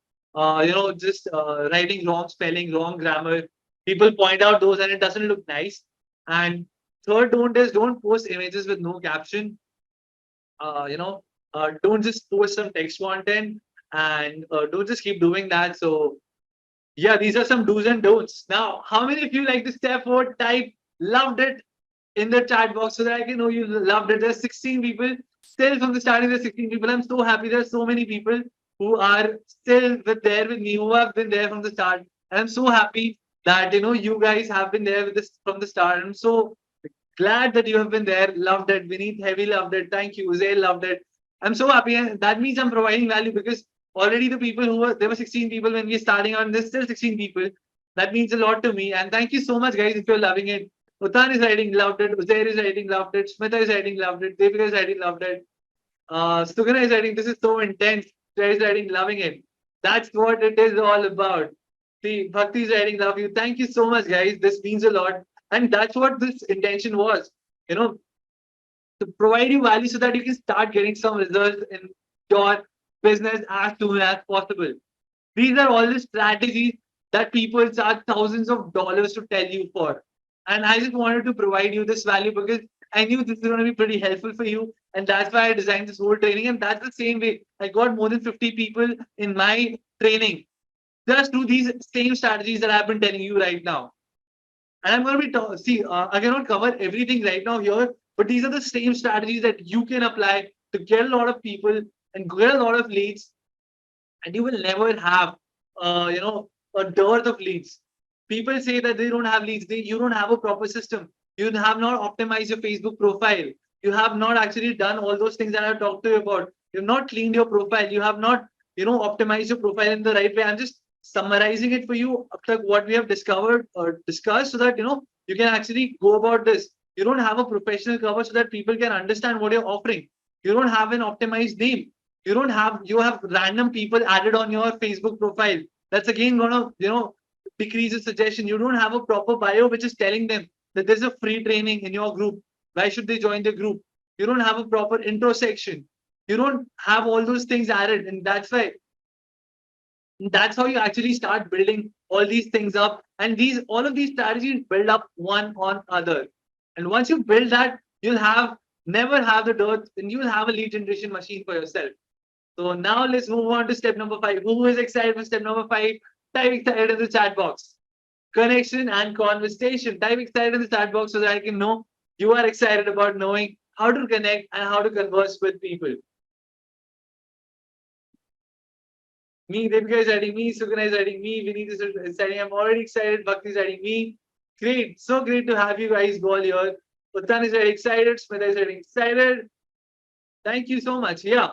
just writing wrong spelling, wrong grammar. People point out those and it doesn't look nice. And third, don't post images with no caption. Don't just post some text content and don't just keep doing that. So yeah, these are some do's and don'ts. Now, how many of you like the step forward type loved it in the chat box so that I can know you loved it? There's 16 people. Still from the starting, there's 16 people. I'm so happy there's so many people who are still there with me, who have been there from the start. And I'm so happy that you guys have been there with this from the start. I'm so glad that you have been there. Loved it. Vineet Heavy loved it. Thank you. Uzair loved it. I'm so happy. And that means I'm providing value because already the people there were 16 people when we were starting on, there's still 16 people. That means a lot to me. And thank you so much, guys, if you're loving it. Utan is writing, loved it. Uzair is writing, loved it. Smita is writing, loved it. Devika is writing, loved it. Sugana is writing, this is so intense. Jay is writing, loving it. That's what it is all about. See, Bhakti is writing, love you. Thank you so much, guys. This means a lot. And that's what this intention was, you know, to provide you value so that you can start getting some results in your business as soon as possible. These are all the strategies that people charge thousands of dollars to tell you for. And I just wanted to provide you this value because I knew this is going to be pretty helpful for you. And that's why I designed this whole training. And that's the same way. I got more than 50 people in my training just through these same strategies that I've been telling you right now. And I'm going to I cannot cover everything right now here, but these are the same strategies that you can apply to get a lot of people and get a lot of leads, and you will never have, a dearth of leads. People say that they don't have leads. You don't have a proper system. You have not optimized your Facebook profile. You have not actually done all those things that I've talked to you about. You've not cleaned your profile. You have not, optimized your profile in the right way. I'm just summarizing it for you, like what we have discovered or discussed, so that you can actually go about this. You don't have a professional cover so that people can understand what you're offering. You don't have an optimized name. You have random people added on your Facebook profile. That's again gonna decrease the suggestion. You don't have a proper bio which is telling them that there's a free training in your group. Why should they join the group? You don't have a proper intro section. You don't have all those things added, and that's how you actually start building all these things up. And all of these strategies build up one on other. And once you build that, you'll have never have the dearth, and you'll have a lead generation machine for yourself. So now let's move on to step number 5. Who is excited for step number 5? Type excited in the chat box. Connection and conversation. Type excited in the chat box so that I can know you are excited about knowing how to connect and how to converse with people. Me, Devika is writing me, Sugana is writing me, Vineet is writing, I'm already excited, Bhakti is writing me. Great, so great to have you guys all here. Uttan is very excited, Smita is very excited. Thank you so much. Yeah.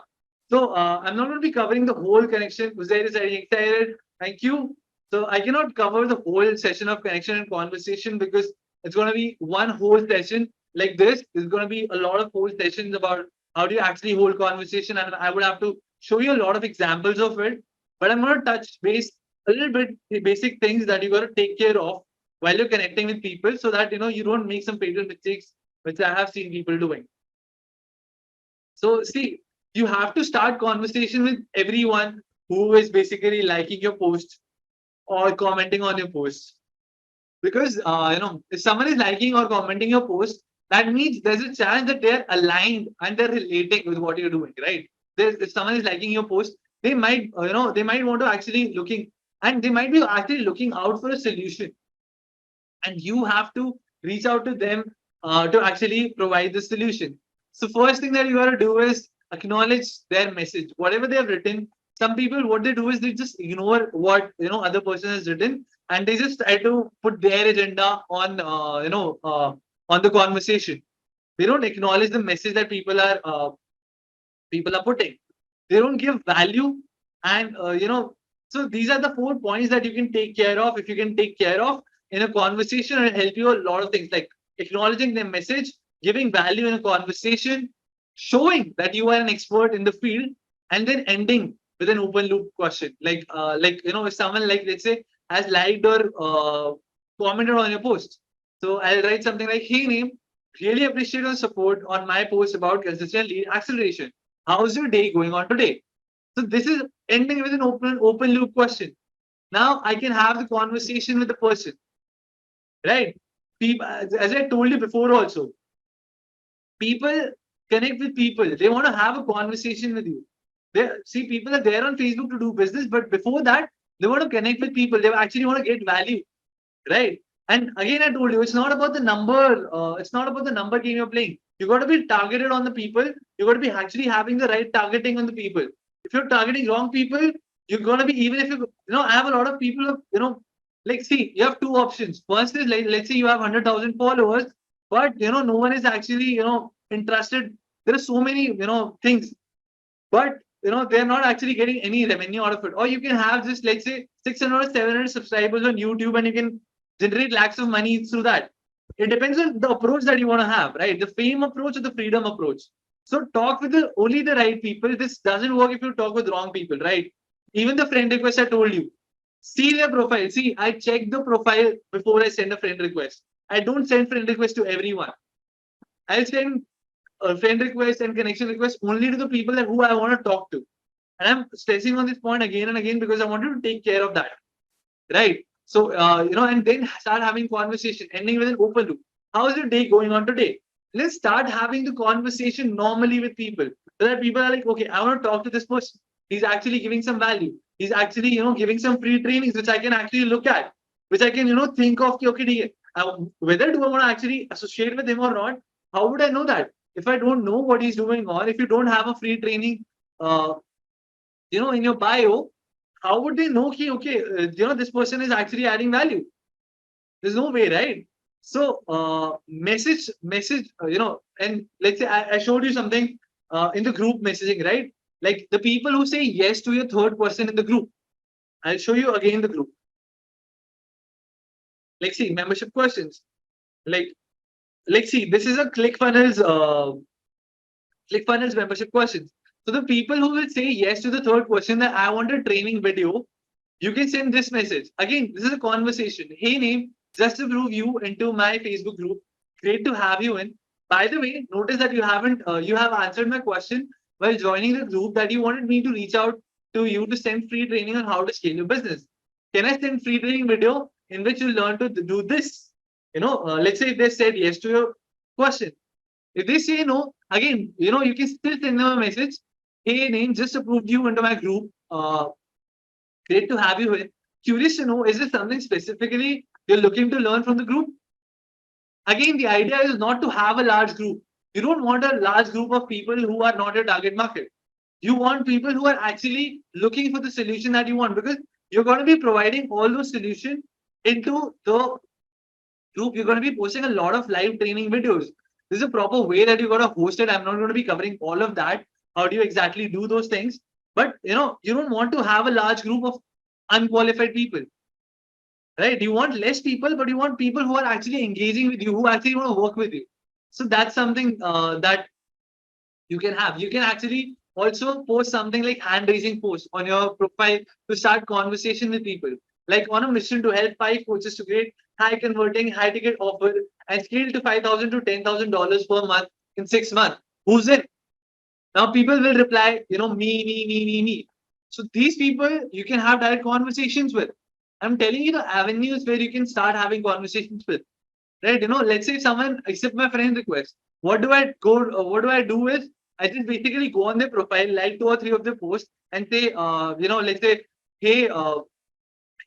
So I'm not going to be covering the whole connection. Uzair is very excited. Thank you. So I cannot cover the whole session of connection and conversation because it's going to be one whole session like this. There's going to be a lot of whole sessions about how do you actually hold conversation, and I would have to show you a lot of examples of it. But I'm going to touch base a little bit the basic things that you got to take care of while you're connecting with people, so that you don't make some fatal mistakes which I have seen people doing. So see, you have to start conversation with everyone who is basically liking your post or commenting on your post. Because if someone is liking or commenting your post, that means there's a chance that they're aligned and they're relating with what you're doing, right? If someone is liking your post, they might they might want to actually looking, and they might be actually looking out for a solution, and you have to reach out to them to actually provide the solution. So first thing that you got to do is acknowledge their message, whatever they have written. Some people, what they do is they just ignore what other person has written, and they just try to put their agenda on on the conversation. They don't acknowledge the message that people are putting. They don't give value, and so these are the 4 points that you can take care of. If you can take care of in a conversation, and help you a lot of things like acknowledging their message, giving value in a conversation, showing that you are an expert in the field, and then ending with an open loop question. If someone, like, let's say, has liked or commented on your post, so I'll write something like, "Hey name, really appreciate your support on my post about consistent lead acceleration. How's your day going on today?" So this is ending with an open loop question. Now I can have the conversation with the person, right? People, as I told you before also, people connect with people. They want to have a conversation with you. They see, people are there on Facebook to do business, but before that, they want to connect with people. They actually want to get value, right? And again, I told you, it's not about the number. It's not about the number game you're playing. You got to be targeted on the people. You got to be actually having the right targeting on the people. If you're targeting wrong people, you're gonna be, even if I have a lot of people, like, see, you have two options. First is, like, let's say you have 100,000 followers, but no one is actually interested. There are so many things, but they're not actually getting any revenue out of it. Or you can have just, let's say, 600 or 700 subscribers on YouTube, and you can generate lakhs of money through that. It depends on the approach that you want to have, right? The fame approach or the freedom approach. So talk with only the right people. This doesn't work if you talk with wrong people, right? Even the friend request I told you, see their profile. See, I check the profile before I send a friend request. I don't send friend request to everyone. I'll send a friend request and connection request only to the people that who I want to talk to. And I'm stressing on this point again and again because I wanted to take care of that, right? So, and then start having conversation, ending with an open loop. How is your day going on today? Let's start having the conversation normally with people, so that people are like, okay, I want to talk to this person. He's actually giving some value. He's actually, giving some free trainings, which I can actually look at, which I can, think of, okay, whether do I want to actually associate with him or not? How would I know that? If I don't know what he's doing, or if you don't have a free training, uh, in your bio, how would they know, okay, this person is actually adding value? There's no way, right? So, message, and let's say I showed you something in the group messaging, right? Like the people who say yes to your third person in the group. I'll show you again the group. Like, see, membership questions. Like, see, this is a ClickFunnels membership questions. So the people who will say yes to the third question, that I want a training video, you can send this message. Again, this is a conversation. Hey name, just to prove you into my Facebook group. Great to have you in. By the way, notice that you have answered my question while joining the group, that you wanted me to reach out to you to send free training on how to scale your business. Can I send free training video in which you learn to do this? Let's say if they said yes to your question. If they say no, again, you can still send them a message. Hey name, just approved you into my group. Great to have you here. Curious to know, is there something specifically you're looking to learn from the group? Again, the idea is not to have a large group. You don't want a large group of people who are not your target market. You want people who are actually looking for the solution that you want, because you're going to be providing all those solutions into the group. You're going to be posting a lot of live training videos. There's a proper way that you got to host it. I'm not going to be covering all of that. How do you exactly do those things? But you don't want to have a large group of unqualified people, right? You want less people, but you want people who are actually engaging with you, who actually want to work with you. So that's something that you can have. You can actually also post something like hand raising post on your profile to start conversation with people. Like, on a mission to help 5 coaches to create high converting, high ticket offer and scale to $5,000 to $10,000 per month in 6 months. Who's in? Now people will reply, me. So these people you can have direct conversations with. I'm telling you the avenues where you can start having conversations with. Right? Let's say someone accept my friend request. What do I go? What do I do is, I just basically go on their profile, like 2 or 3 of their posts, and say, let's say, hey,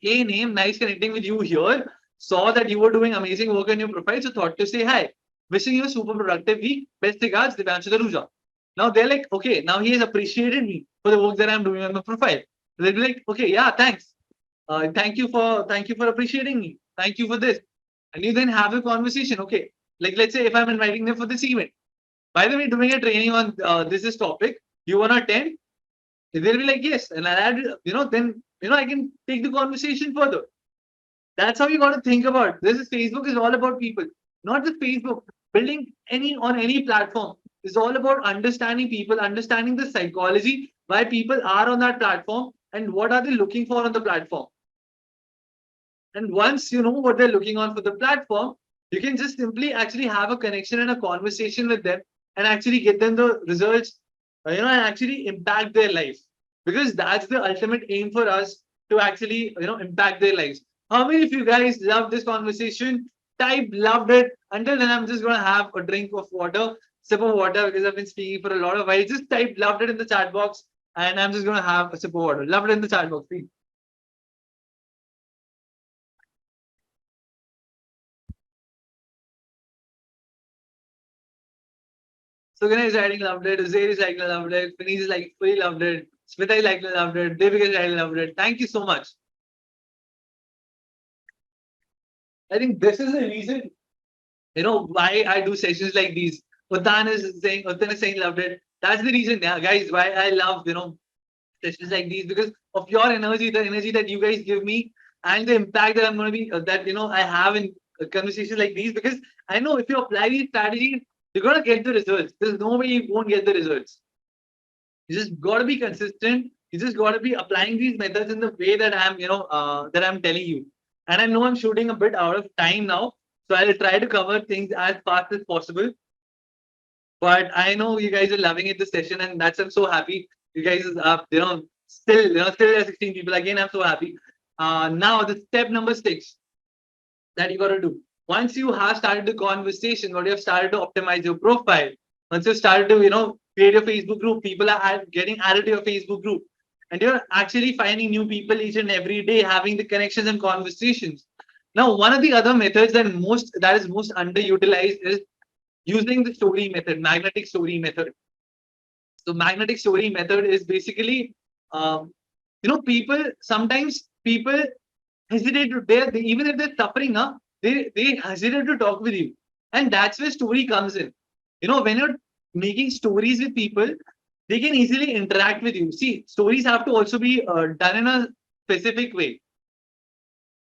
hey name, nice connecting with you here. Saw that you were doing amazing work on your profile, so thought to say hi. Wishing you a super productive week. Best regards, Divyanshu. Now they're like, okay, now he has appreciated me for the work that I'm doing on my profile. They'll be like, okay, yeah, thanks. Thank you for appreciating me. Thank you for this. And you then have a conversation. Okay, like, let's say if I'm inviting them for this event. By the way, doing a training on this topic, you wanna attend? They'll be like, yes, and I'll add, then I can take the conversation further. That's how you got to think about. This is Facebook is all about people, not just Facebook. Building any on any platform. is all about understanding people, understanding the psychology, why people are on that platform, and what are they looking for on the platform. And once you know what they're looking on for the platform, you can just simply actually have a connection and a conversation with them and actually get them the results, and actually impact their life. Because that's the ultimate aim for us to actually, impact their lives. How many of you guys love this conversation? Type loved it. Until then, I'm just going to have a drink of water, sip of water, because I've been speaking for a lot of while. Just type loved it in the chat box, and I'm just going to have a sip of water. Loved it in the chat box, please. Sugana is writing loved it. Uzair is like loved it. Finis is like fully loved it. Smita is like loved it. Devika is writing loved it. Thank you so much. I think this is the reason, why I do sessions like these. Uttan is saying loved it. That's the reason, yeah, guys, why I love, sessions like these, because of your energy, the energy that you guys give me, and the impact that I'm going to be, that, I have in conversations like these, because I know if you apply these strategies, you're going to get the results. There's no way you won't get the results. You just got to be consistent. You just got to be applying these methods in the way that I'm telling you. And I know I'm shooting a bit out of time now, so I'll try to cover things as fast as possible. But I know you guys are loving it this session, and that's I'm so happy. You guys are, still there 16 people. Again, I'm so happy. Now the step number 6 that you got to do. Once you have started the conversation, what you have started to optimize your profile, once you started to, create your Facebook group, people are getting added to your Facebook group, and you're actually finding new people each and every day, having the connections and conversations. Now, one of the other methods that is most underutilized is using the story method, magnetic story method. So, magnetic story method is basically, people sometimes people hesitate to they even if they're suffering, they hesitate to talk with you, and that's where story comes in. When you're making stories with people, they can easily interact with you. See, stories have to also be done in a specific way,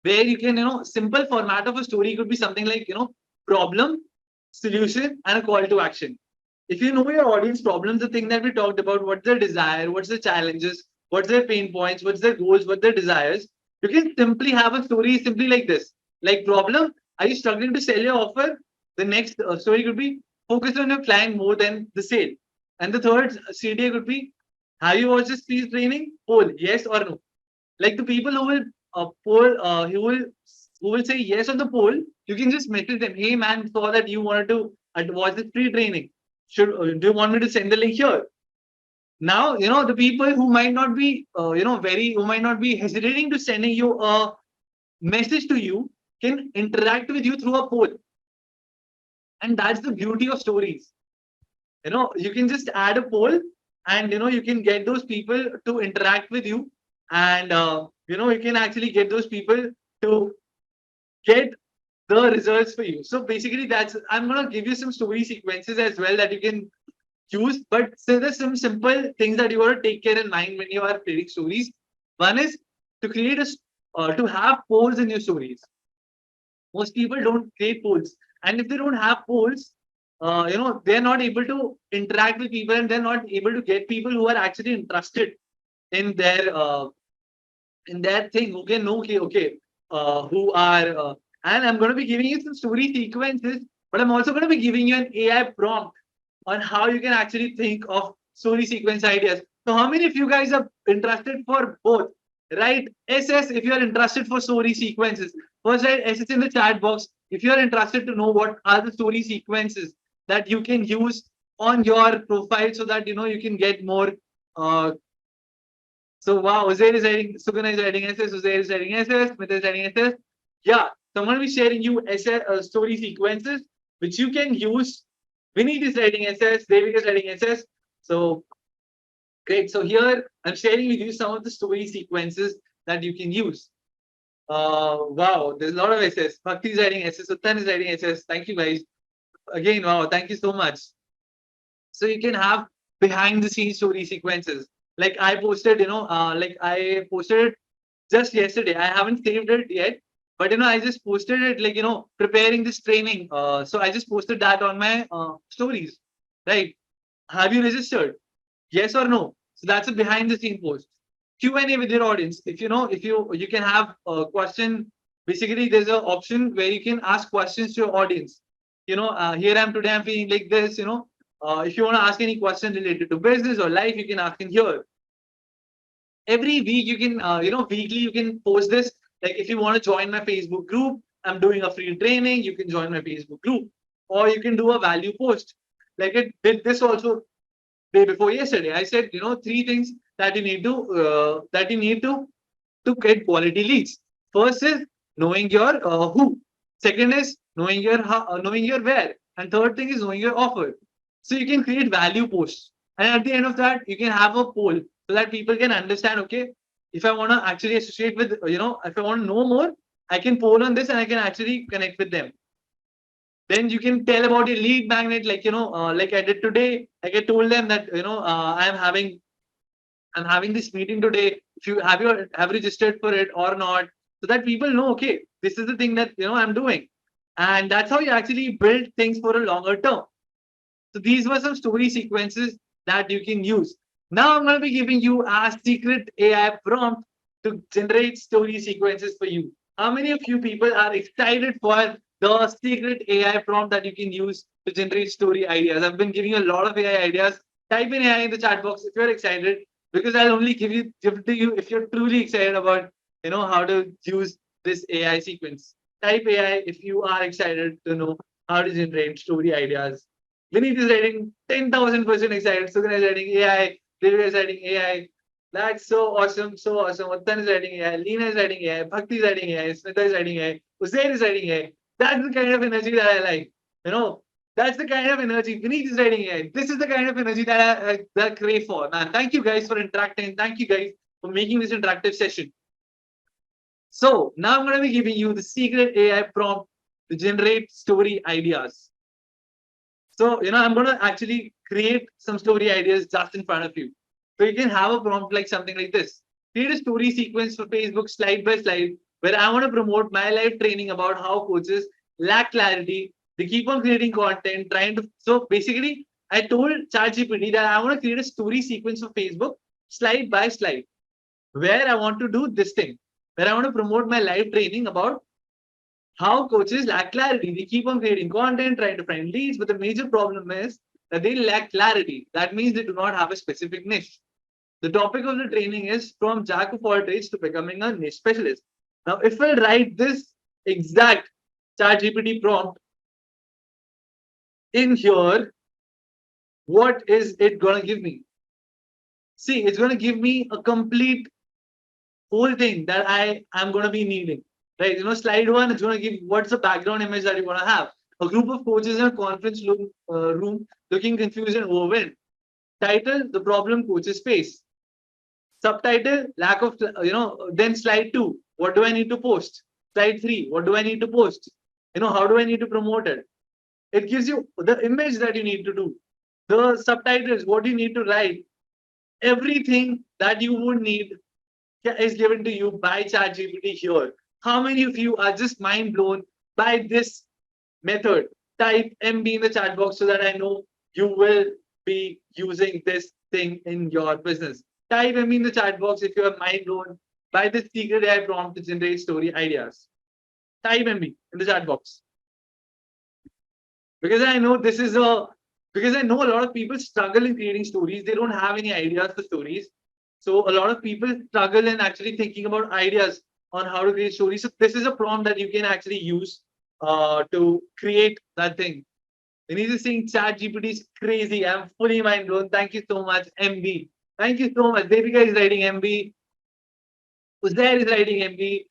where you can, simple format of a story could be something like, problem, solution, and a call to action. If you know your audience problems, the thing that we talked about, what's their desire, what's the challenges, what's their pain points, what's their goals, what their desires, you can simply have a story simply like this. Like problem, are you struggling to sell your offer? The next story could be focus on your client more than the sale. And the third CDA could be, have you watched this speech training? Poll, yes or no. Like the people who will poll, who will say yes on the poll, you can just message them. Hey man, saw that you wanted to watch this free training. Do you want me to send the link here? Now the people who might not be who might not be hesitating to sending you a message to you can interact with you through a poll, and that's the beauty of stories. You can just add a poll, and you can get those people to interact with you, and you can actually get those people to get the results for you. So basically, that's I'm gonna give you some story sequences as well that you can choose. But so there's some simple things that you want to take care in mind when you are creating stories. One is to create to have polls in your stories. Most people don't create polls, and if they don't have polls, they're not able to interact with people, and they're not able to get people who are actually interested in their thing, who can know, okay, who are, and I'm going to be giving you some story sequences, but I'm also going to be giving you an AI prompt on how you can actually think of story sequence ideas. So, how many of you guys are interested for both? Write SS if you are interested for story sequences. First, write SS in the chat box if you are interested to know what are the story sequences that you can use on your profile, so that you can get more. So wow, Uzair is writing, Sugana is writing SS, Uzair is writing SS, Smith is writing SS. Yeah, so I'm going to be sharing you SS, story sequences which you can use. Vineet is writing SS, David is writing SS. So great. So here I'm sharing with you some of the story sequences that you can use. Wow, there's a lot of SS. Bhakti is writing SS, Uttan is writing SS. Thank you guys. Again, wow, thank you so much. So you can have behind the scenes story sequences. Like I posted, I posted it just yesterday. I haven't saved it yet, but I just posted it, like preparing this training. So I just posted that on my stories, right? Have you registered? Yes or no? So that's a behind the scene post. Q&A with your audience. If you know, if you can have a question. Basically, there's an option where you can ask questions to your audience. Here I am today. I'm feeling like this. If you want to ask any question related to business or life, you can ask in here. Every week you can, weekly you can post this. Like if you want to join my Facebook group, I'm doing a free training. You can join my Facebook group, or you can do a value post. Like it did this also day before yesterday. I said, three things that you need to get quality leads. First is knowing your who. Second is knowing your how, knowing your where, and third thing is knowing your offer. So you can create value posts, and at the end of that, you can have a poll so that people can understand. Okay, if I want to actually associate with, if I want to know more, I can poll on this and I can actually connect with them. Then you can tell about your lead magnet, like like I did today. Like I told them that I'm having this meeting today. If you have registered for it or not, so that people know, okay, this is the thing that I'm doing, and that's how you actually build things for a longer term. So these were some story sequences that you can use. Now I'm going to be giving you a secret AI prompt to generate story sequences for you. How many of you people are excited for the secret AI prompt that you can use to generate story ideas? I've been giving you a lot of AI ideas. Type in AI in the chat box if you're excited, because I'll only give it to you if you're truly excited about how to use this AI sequence. Type AI if you are excited to know how to generate story ideas. Vineet is writing 10,000% excited. Sugan is writing AI. Divya is writing AI. That's so awesome, so awesome. Uttan is writing AI. Leena is writing AI. Bhakti is writing AI. Smita is writing AI. Hussein is writing AI. That's the kind of energy that I like. You know, that's the kind of energy. Vineet is writing AI. This is the kind of energy that I crave for. Now, thank you guys for interacting. Thank you guys for making this interactive session. So now I'm going to be giving you the secret AI prompt to generate story ideas. So, I'm going to actually create some story ideas just in front of you. So you can have a prompt like something like this. Create a story sequence for Facebook slide by slide where I want to promote my live training about how coaches lack clarity. They keep on creating content, trying to. So basically, I told ChatGPT that I want to create a story sequence for Facebook slide by slide where I want to do this thing, where I want to promote my live training about how coaches lack clarity. They keep on creating content, trying to find leads, but the major problem is that they lack clarity. That means they do not have a specific niche. The topic of the training is from jack of all trades to becoming a niche specialist. Now, if I write this exact ChatGPT prompt in here, what is it going to give me? See, it's going to give me a complete whole thing that I am going to be needing. Right? Slide one is going to give what's the background image that you want to have. A group of coaches in a conference room looking confused and overwhelmed. Title: The problem coaches face. Subtitle: Lack of, then slide two. What do I need to post? Slide three. What do I need to post? How do I need to promote it? It gives you the image that you need to do. The subtitles, what you need to write. Everything that you would need is given to you by ChatGPT here. How many of you are just mind blown by this method? Type MB in the chat box so that I know you will be using this thing in your business. Type MB in the chat box if you are mind blown by this secret AI prompt to generate story ideas. Type MB in the chat box. Because I know because I know a lot of people struggle in creating stories. They don't have any ideas for stories. So a lot of people struggle in actually thinking about ideas on how to create stories. So this is a prompt that you can actually use to create that thing. And he's just saying chat GPT is crazy. I'm fully mind blown. Thank you so much, MB. Thank you so much. Devika is writing MB. Uzair is writing MB.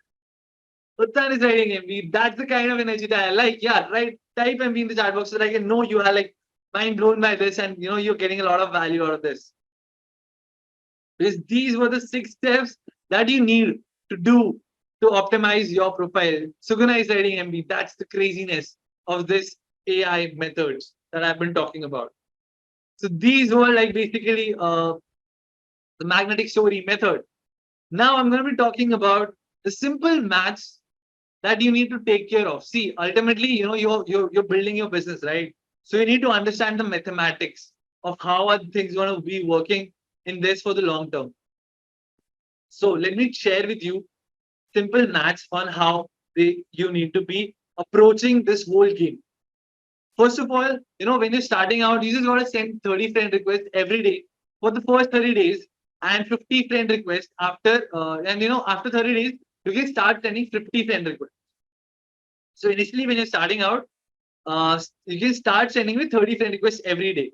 Uttan is writing MB. That's the kind of energy that I like. Yeah, right. Type MB in the chat box so that I can know you are like mind blown by this and you're getting a lot of value out of this. Because these were the 6 steps that you need to do to optimize your profile. Suguna is writing MB. That's the craziness of this AI methods that I've been talking about. So these were like basically the magnetic story method. Now I'm going to be talking about the simple maths that you need to take care of. See, ultimately, you're building your business, right? So you need to understand the mathematics. of how are things going to be working in this for the long term. So let me share with you simple maths on how you need to be approaching this whole game. First of all, when you're starting out, you just got to send 30 friend requests every day for the first 30 days and 50 friend requests after, after 30 days, you can start sending 50 friend requests. So initially, when you're starting out, you can start sending with 30 friend requests every day.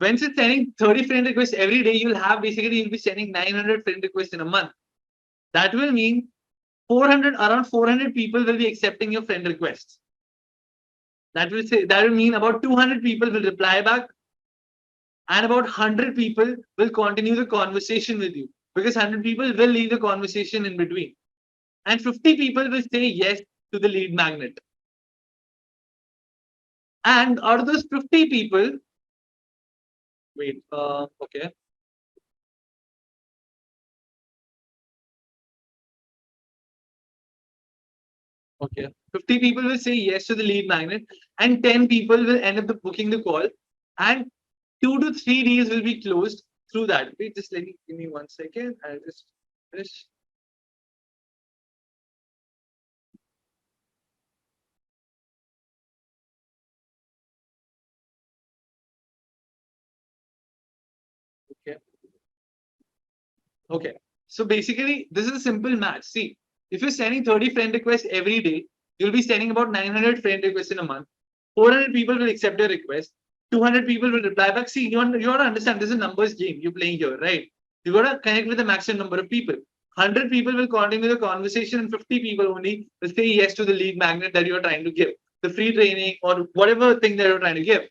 Once you're sending 30 friend requests every day, you'll be sending 900 friend requests in a month. That will mean around 400 people will be accepting your friend requests. That will mean about 200 people will reply back, and about 100 people will continue the conversation with you, because 100 people will leave the conversation in between, and 50 people will say yes to the lead magnet. And out of those 50 people, wait, okay. Okay. 50 people will say yes to the lead magnet, and 10 people will end up booking the call, and 2 to 3 deals will be closed through that. Wait, just give me 1 second. I'll just finish. Okay. Okay. So basically, this is a simple match. See, if you're sending 30 friend requests every day, you'll be sending about 900 friend requests in a month. 400 people will accept your request. 200 people will reply back. See, you want to understand this is a numbers game you're playing here, right? You got to connect with the maximum number of people. 100 people will continue the conversation, and 50 people only will say yes to the lead magnet that you're trying to give, the free training or whatever thing that you're trying to give.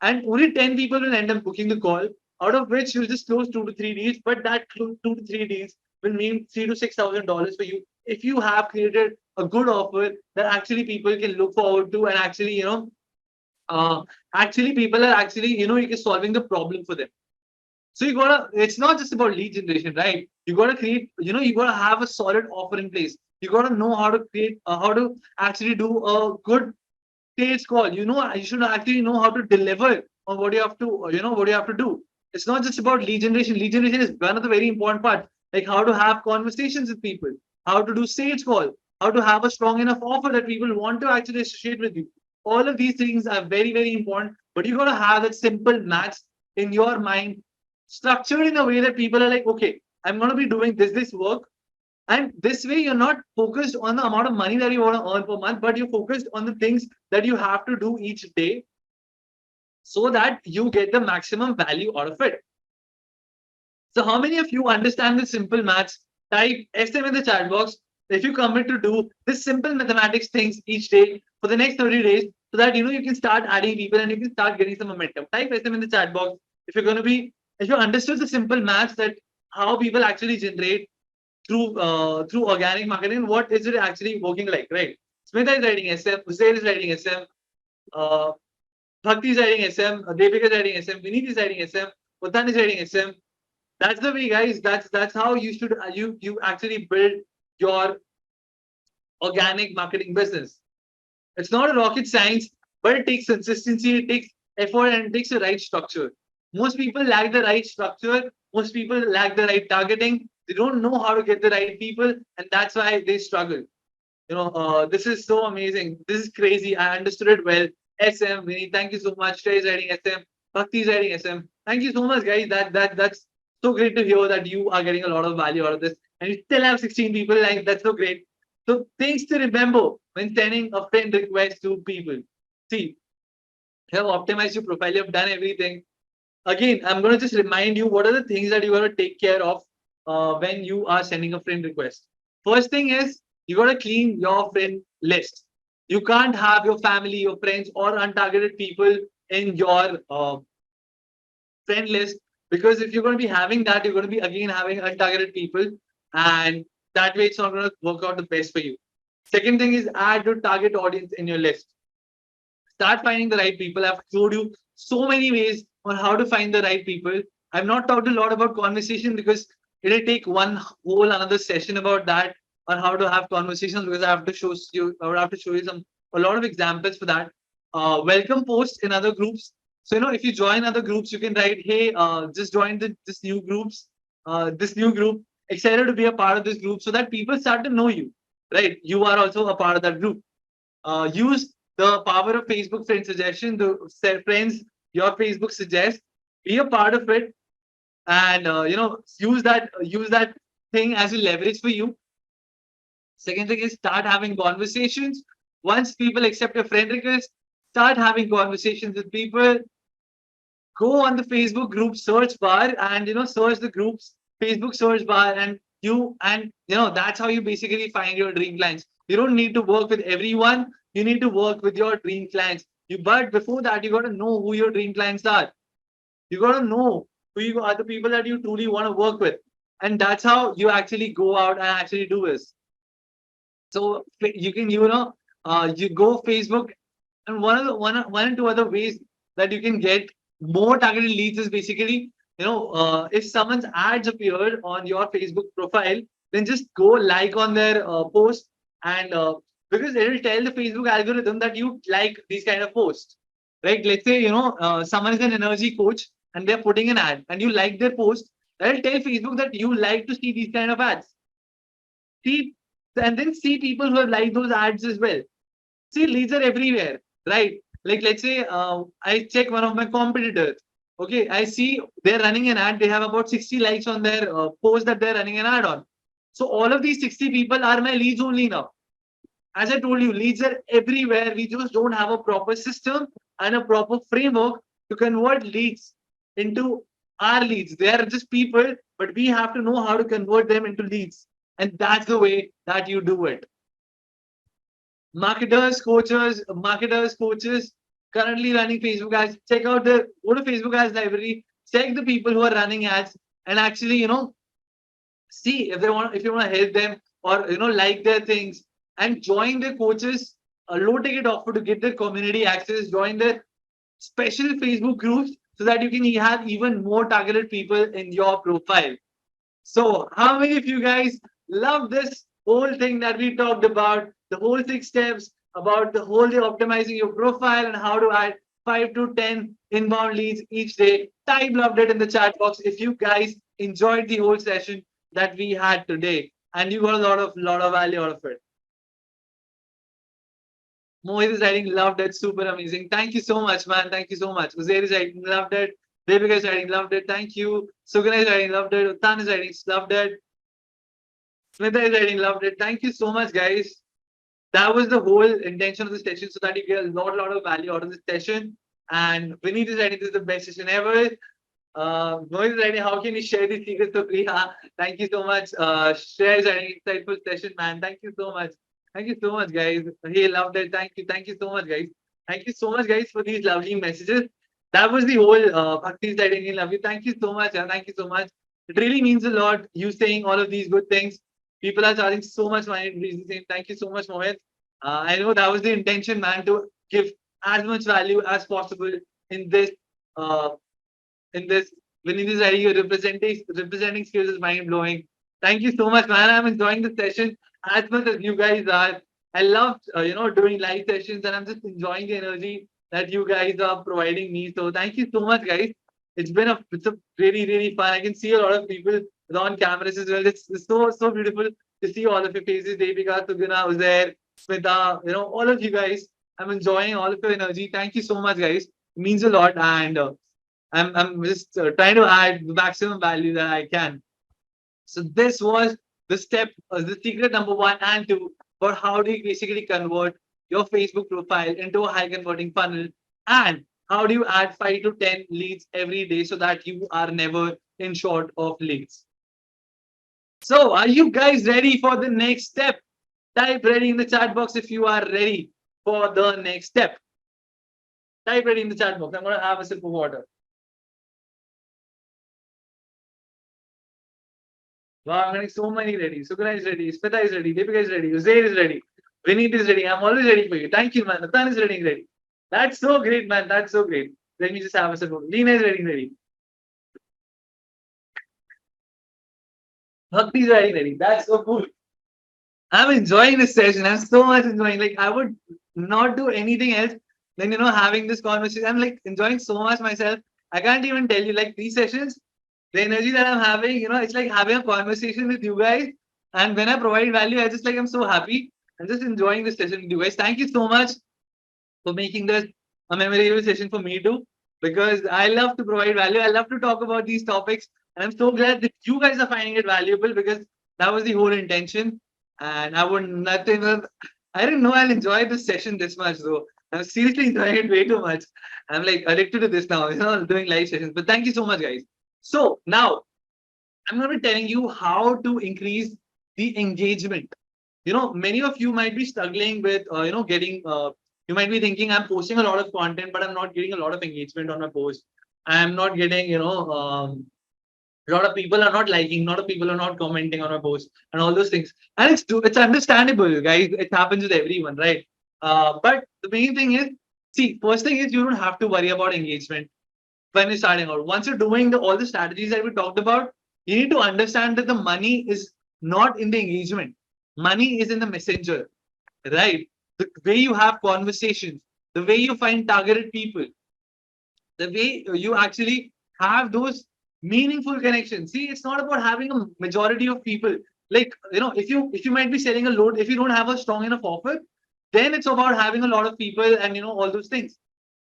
And only 10 people will end up booking the call, out of which you'll just close 2 to 3 deals. But that 2 to 3 deals will mean $3,000 to $6,000 for you if you have created a good offer that actually people can look forward to, and actually, actually people are actually, you're solving the problem for them. So it's not just about lead generation, right? You gotta create, you gotta have a solid offer in place. You gotta know how to create, how to actually do a good sales call. You should actually know how to deliver on what you have to, what you have to do. It's not just about lead generation. Lead generation is one of the very important part, like how to have conversations with people, how to do sales call, how to have a strong enough offer that people want to actually associate with you. All of these things are very, very important, but you got to have that simple match in your mind, structured in a way that people are like, okay, I'm going to be doing this work, and this way, you're not focused on the amount of money that you want to earn per month, but you're focused on the things that you have to do each day so that you get the maximum value out of it. So, how many of you understand the simple maths? Type SM in the chat box if you commit to do this simple mathematics things each day for the next 30 days, so that you can start adding people and you can start getting some momentum. Type SM in the chat box if you understood the simple maths, that how people actually generate through organic marketing. What is it actually working like, right? Smita is writing SM, Hussein is writing SM, uh, Bhakti is writing SM, Devika is writing SM, Vineet is writing SM, Uttan is writing SM. That's the way, guys. That's how you should you actually build your organic marketing business. It's not a rocket science, but it takes consistency, it takes effort, and it takes the right structure. Most people lack the right structure. Most people lack the right targeting. They don't know how to get the right people, and that's why they struggle. This is so amazing. This is crazy. I understood it well. SM, Vinny, thank you so much. Trey is writing SM. Bhakti is writing SM. Thank you so much, guys. That's so great to hear that you are getting a lot of value out of this, and you still have 16 people. Like, that's so great. So things to remember when sending a friend request to people. See, you have optimized your profile. You have done everything. Again, I'm going to just remind you what are the things that you got to take care of when you are sending a friend request. First thing is you got to clean your friend list. You can't have your family, your friends, or untargeted people in your friend list, because if you're going to be having that, you're going to be again having untargeted people, and that way it's not going to work out the best for you. Second thing is add your target audience in your list. Start finding the right people. I've showed you so many ways on how to find the right people. I've not talked a lot about conversation because it'll take one whole another session about that, on how to have conversations, because I would have to show you a lot of examples for that. Welcome posts in other groups. So, if you join other groups, you can write, hey, just join this new group, excited to be a part of this group so that people start to know you, right? You are also a part of that group. Use the power of Facebook friend suggestion. The friends your Facebook suggests, be a part of it, and use that thing as a leverage for you. Second thing is start having conversations. Once people accept your friend request, start having conversations with people. Go on the Facebook group search bar and search the groups Facebook search bar, and that's how you basically find your dream clients. You don't need to work with everyone. You need to work with your dream clients. But before that, you got to know who your dream clients are. You got to know who you are, the people that you truly want to work with, and that's how you actually go out and actually do this. So you can, you go Facebook, and one and two other ways that you can get more targeted leads is basically, if someone's ads appeared on your Facebook profile, then just go like on their post, and because it will tell the Facebook algorithm that you like these kind of posts. Right? Let's say, someone is an energy coach and they're putting an ad and you like their post, that'll tell Facebook that you like to see these kind of ads. See, and then see people who have liked those ads as well. See, leads are everywhere, right? Like, let's say I check one of my competitors. Okay, I see they're running an ad. They have about 60 likes on their post that they're running an ad on. So all of these 60 people are my leads only now. As I told you, leads are everywhere. We just don't have a proper system and a proper framework to convert leads into our leads. They are just people, but we have to know how to convert them into leads. And that's the way that you do it. Marketers, coaches currently running Facebook ads. Go to Facebook ads library, check the people who are running ads, and actually, see if you want to help them, or like their things, and join their coaches a low ticket offer to get their community access. Join their special Facebook groups so that you can have even more targeted people in your profile. So, how many of you guys love this whole thing that we talked about? The whole 6 steps about the whole day optimizing your profile and how to add 5 to 10 inbound leads each day. Type loved it in the chat box if you guys enjoyed the whole session that we had today and you got a lot of value out of it. Mohit is writing, loved it, super amazing. Thank you so much, man. Thank you so much. Uzair is writing, loved it. Devika is writing, loved it. Thank you. Sugana is writing, loved it. Uttan is writing, loved it. Smita is writing, loved it. Thank you so much, guys. That was the whole intention of the session, so that you get a lot of value out of this session. And Vinny is writing, this is the best session ever. Mohit is writing, how can you share these secrets for free? Thank you so much. Share is writing, insightful session, man. Thank you so much. Thank you so much, guys. Hey, loved it. Thank you. Thank you so much, guys. Thank you so much, guys, for these lovely messages. That was the whole Bhakti writing in love you. Thank you so much. And thank you so much. It really means a lot, you saying all of these good things. People are charging so much money to reach the same. Thank you so much, Mohit. I know that was the intention, man, to give as much value as possible in this uh, in this winning this idea. Your representing skills is mind blowing. Thank you so much, man. I'm enjoying the session as much as you guys are. I love doing live sessions, and I'm just enjoying the energy that you guys are providing me. So thank you so much, guys. It's a really fun. I can see a lot of people on cameras as well. It's so beautiful to see all of your faces. Devika, Suguna, Uzair, Smita, all of you guys. I'm enjoying all of your energy. Thank you so much, guys. It means a lot, and I'm just trying to add the maximum value that I can. So this was the secret number 1 and 2 for how do you basically convert your Facebook profile into a high converting funnel, and how do you add 5 to 10 leads every day so that you are never in short of leads. So are you guys ready for the next step? Type ready in the chat box if you are ready for the next step. Type ready in the chat box. I'm going to have a sip of water. Wow, I'm getting so many ready. Sukuna is ready. Smita is ready. Deepika is ready. Uzair is ready. Vineet is ready. I'm always ready for you. Thank you, man. Nathan is ready. That's so great, man. That's so great. Let me just have a sip. Leena is ready. Bhakti is ready. That's so cool. I'm enjoying this session. I'm so much enjoying. Like, I would not do anything else then having this conversation. I'm like enjoying so much myself. I can't even tell you, like these sessions, the energy that I'm having, it's like having a conversation with you guys. And when I provide value, I just like I'm so happy. I'm just enjoying this session with you guys. Thank you so much for making this a memorable session for me too. Because I love to provide value. I love to talk about these topics. And I'm so glad that you guys are finding it valuable because that was the whole intention. And I would nothing I didn't know I'll enjoy this session this much though. I'm seriously enjoying it way too much. I'm like addicted to this now, doing live sessions. But thank you so much, guys. So now I'm going to be telling you how to increase the engagement. Many of you might be struggling with, getting, you might be thinking, I'm posting a lot of content, but I'm not getting a lot of engagement on my post. I'm not getting, a lot of people are not liking, a lot of people are not commenting on my post and all those things. And it's understandable, guys. It happens with everyone, right? But the main thing is, see, first thing is you don't have to worry about engagement when you're starting out. Once you're doing all the strategies that we talked about, you need to understand that the money is not in the engagement. Money is in the messenger, right? The way you have conversations, the way you find targeted people, the way you actually have those meaningful connections. See, it's not about having a majority of people. Like, if you might be selling a load, if you don't have a strong enough offer, then it's about having a lot of people and all those things.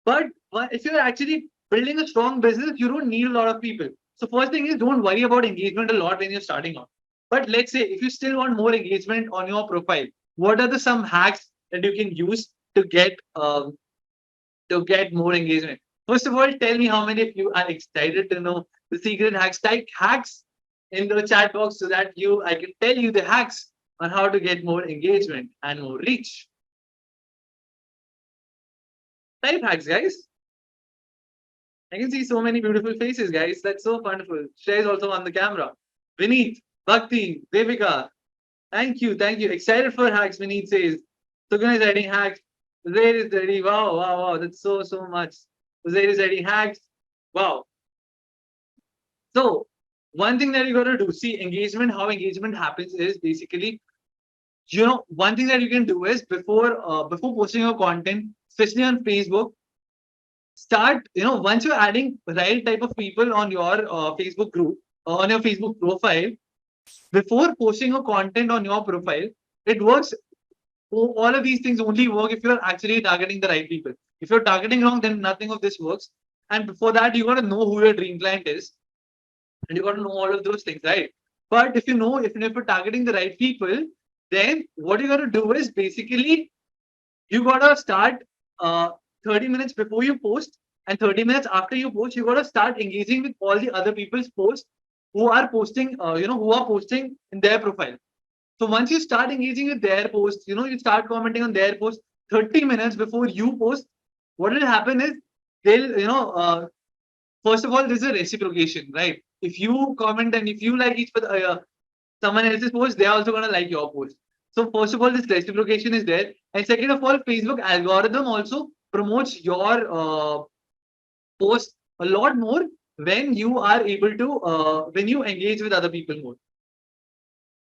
But if you're actually building a strong business, you don't need a lot of people. So first thing is don't worry about engagement a lot when you're starting out. But let's say if you still want more engagement on your profile, what are the some hacks that you can use to get more engagement? First of all, tell me how many of you are excited to know the secret hacks. Type hacks in the chat box so that I can tell you the hacks on how to get more engagement and more reach. Type hacks, guys. I can see so many beautiful faces, guys. That's so wonderful. Shreya is also on the camera. Vineet, Bhakti, Devika. Thank you, thank you. Excited for hacks, Vineet says. Suguna is writing hacks. Zaid is ready. Wow, wow, wow. That's so much. Zaid is writing hacks. Wow. So, one thing that you got to do, see, engagement, how engagement happens is basically, one thing that you can do is before posting your content, especially on Facebook, start, once you're adding right type of people on your Facebook group, on your Facebook profile, before posting a content on your profile, it works. All of these things only work if you're actually targeting the right people. If you're targeting wrong, then nothing of this works. And before that, you got to know who your dream client is, and you got to know all of those things, right? But if you're targeting the right people, then what you got to do is basically you gotta start 30 minutes before you post and 30 minutes after you post. You gotta start engaging with all the other people's posts who are posting, who are posting in their profile. So once you start engaging with their posts, you start commenting on their posts 30 minutes before you post. What will happen is they'll, first of all, there's a reciprocation, right? If you comment and if you like each other, someone else's post, they're also gonna like your post. So first of all, this reciprocation is there, and second of all, Facebook algorithm also promotes your post a lot more when you are able to when you engage with other people more.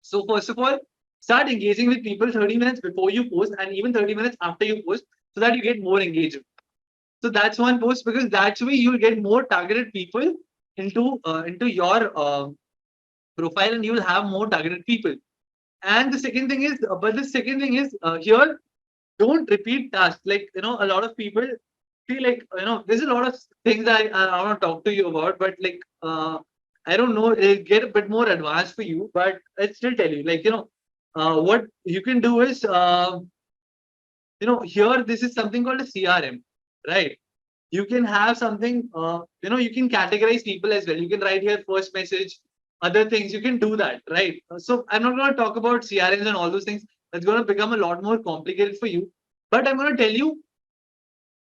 So first of all, start engaging with people 30 minutes before you post and even 30 minutes after you post so that you get more engagement. So that's one post because that's way you'll get more targeted people into your profile and you will have more targeted people. And the second thing is, here, don't repeat tasks. Like, a lot of people feel like, there's a lot of things I want to talk to you about, but like, I don't know, it'll get a bit more advanced for you, but I'll still tell you, like, what you can do is, here, this is something called a CRM, right? You can have something, you can categorize people as well. You can write here first message, other things. You can do that, right? So I'm not going to talk about CRMs and all those things. That's going to become a lot more complicated for you. But I'm going to tell you,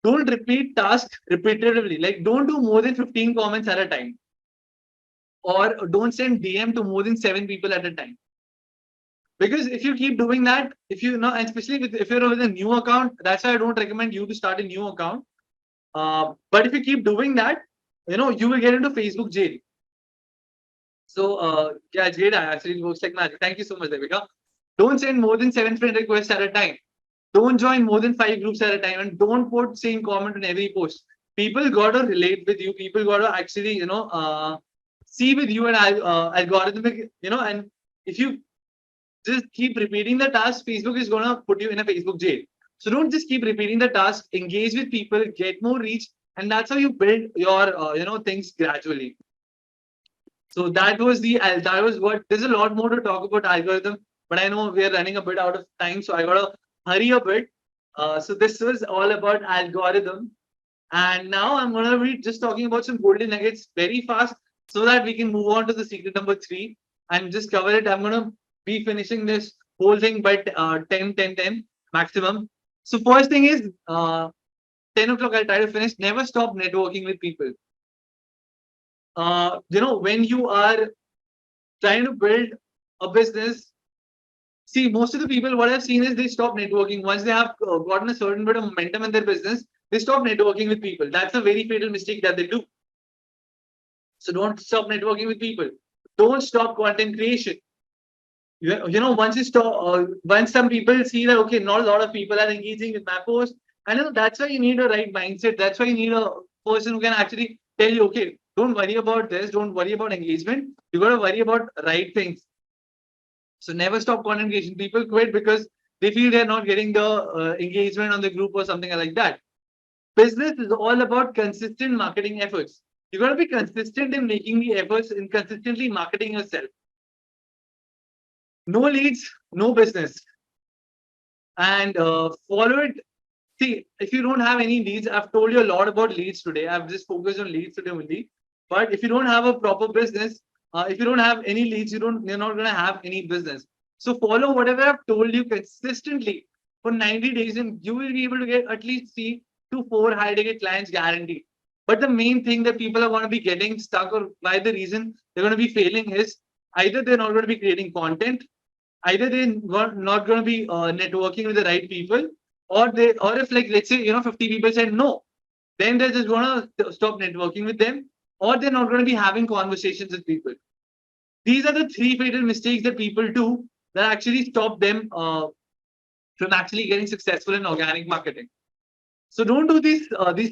don't repeat tasks repetitively. Like, don't do more than 15 comments at a time, or don't send DM to more than 7 people at a time. Because if you keep doing that, if you know, and especially if you're with a new account, that's why I don't recommend you to start a new account. But if you keep doing that, you will get into Facebook jail. So, yeah, jail actually works like magic. Thank you so much, Devika. Don't send more than 7 friend requests at a time. Don't join more than 5 groups at a time, and don't put same comment on every post. People gotta relate with you. People gotta actually, see with you and algorithmic, and if you just keep repeating the task, Facebook is gonna put you in a Facebook jail. So don't just keep repeating the task. Engage with people, get more reach, and that's how you build your, things gradually. So that was what. There's a lot more to talk about algorithm, but I know we are running a bit out of time, so I gotta hurry a bit. So this was all about algorithm, and now I'm gonna be just talking about some golden nuggets very fast, so that we can move on to the secret number three and just cover it. I'm gonna be finishing this whole thing by 10, 10, 10 maximum. So first thing is 10 o'clock. I'll try to finish. Never stop networking with people. When you are trying to build a business, see, most of the people, what I've seen is they stop networking. Once they have gotten a certain bit of momentum in their business, they stop networking with people. That's a very fatal mistake that they do. So don't stop networking with people. Don't stop content creation. Once you stop, once some people see that, okay, not a lot of people are engaging with my post, and that's why you need a right mindset. That's why you need a person who can actually tell you, okay, don't worry about this, don't worry about engagement. You got to worry about right things. So never stop content creation. People quit because they feel they're not getting the engagement on the group or something like that. Business is all about consistent marketing efforts. You got to be consistent in making the efforts in consistently marketing yourself. No leads, no business. And follow it. See, if you don't have any leads, I've told you a lot about leads today. I've just focused on leads today only. But if you don't have a proper business, if you don't have any leads, you're not gonna have any business. So follow whatever I've told you consistently for 90 days, and you will be able to get at least 3 to 4 high ticket clients guaranteed. But the main thing that people are going to be getting stuck, or why the reason they're going to be failing, is either they're not going to be creating content, either they're not going to be networking with the right people, or if, like, let's say, 50 people said no, then they're just going to stop networking with them, or they're not going to be having conversations with people. These are the three fatal mistakes that people do that actually stop them from actually getting successful in organic marketing. So don't do these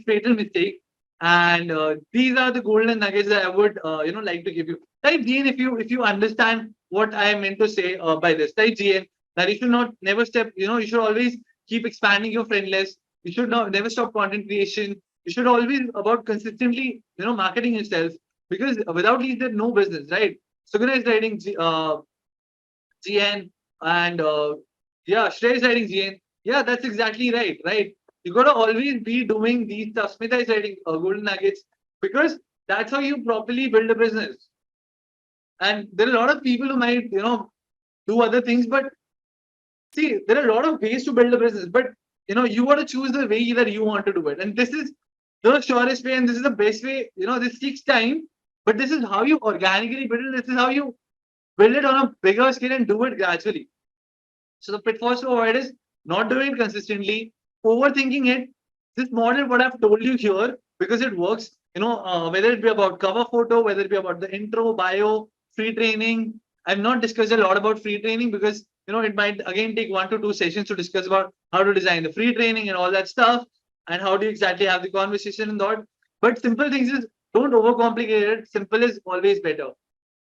fatal mistakes. And these are the golden nuggets that I would like to give you. Type GN if you understand what I meant to say by this. Type GN that you should not never step. You should always keep expanding your friend list. You should not never stop content creation. You should always about consistently marketing yourself, because without leads there's no business, right? Suguna is writing GN, and yeah, Shrey is writing GN. Yeah, that's exactly right, right? You gotta always be doing these stuff. Smita is writing golden nuggets, because that's how you properly build a business. And there are a lot of people who might, do other things, but see, there are a lot of ways to build a business, but you got to choose the way that you want to do it. And this is the surest way, and this is the best way. This takes time, but this is how you organically build it. This is how you build it on a bigger scale and do it gradually. So the pitfalls to avoid is not doing it consistently, overthinking it. This model, what I've told you here, because it works, whether it be about cover photo, whether it be about the intro, bio, free training. I've not discussed a lot about free training because, it might again take 1 to 2 sessions to discuss about how to design the free training and all that stuff, and how do you exactly have the conversation and that. But simple things is, don't overcomplicate it. Simple is always better.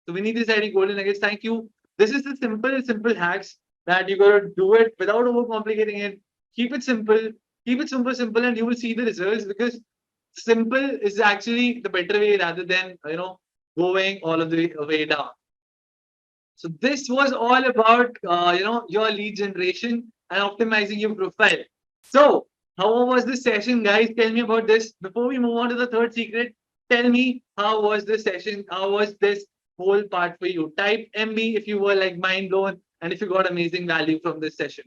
So we need this ID golden nuggets. Thank you. This is the simple hacks that you gotta do it without overcomplicating it. Keep it simple. Keep it simple, and you will see the results, because simple is actually the better way rather than going all of the way down. So this was all about your lead generation and optimizing your profile. So how was this session, guys? Tell me about this. Before we move on to the third secret, tell me how was this session? How was this whole part for you? Type MB if you were like mind blown and if you got amazing value from this session.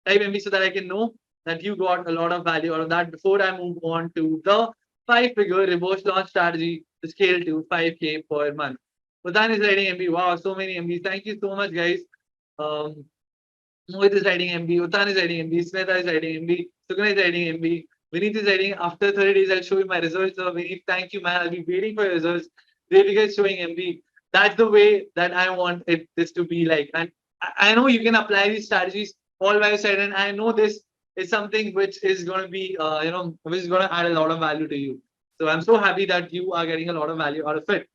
Type MB so that I can know that you got a lot of value out of that before I move on to the 5-figure reverse launch strategy to scale to 5K per month. Pradhan is writing MB. Wow, so many MBs. Thank you so much, guys. Mohit is writing MB. Uttan is writing MB. Smita is writing MB. Sugna is writing MB. Vineet is writing. After 30 days, I'll show you my results. So, Vineet, thank you, man. I'll be waiting for your results. Really, guys, showing MB. That's the way that I want this to be like. And I know you can apply these strategies all by yourself. And I know this is something which is going to be, which is going to add a lot of value to you. So I'm so happy that you are getting a lot of value out of it.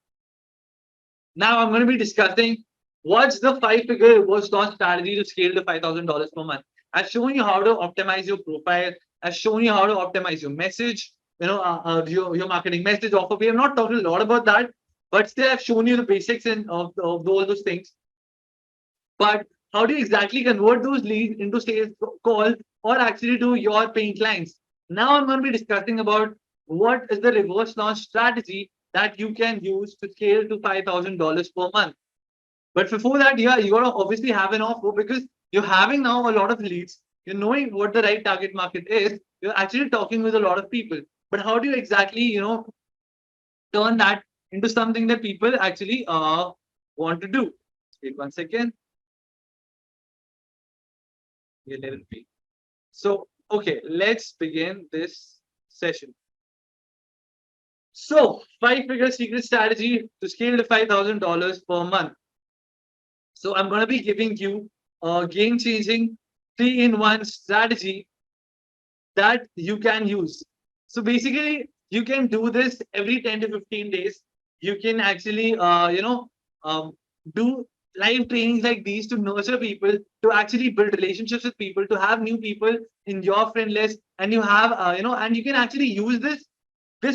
Now I'm going to be discussing what's the five-figure reverse launch strategy to scale to $5,000 per month. I've shown you how to optimize your profile. I've shown you how to optimize your message, your marketing message offer. We have not talked a lot about that, but still I've shown you the basics of all those things. But how do you exactly convert those leads into sales calls or actually to your paying clients? Now I'm going to be discussing about what is the reverse launch strategy that you can use to scale to $5,000 per month. But before that, yeah, you got to obviously have an offer because you're having now a lot of leads. You're knowing what the right target market is. You're actually talking with a lot of people. But how do you exactly, turn that into something that people actually want to do? Wait 1 second. Yeah, let it be. So, okay, let's begin this session. So, five-figure secret strategy to scale to $5,000 per month. So, I'm going to be giving you a game-changing three-in-one strategy that you can use. So, basically, you can do this every 10 to 15 days. You can actually, um, do live trainings like these to nurture people, to actually build relationships with people, to have new people in your friend list, and you have, and you can actually use this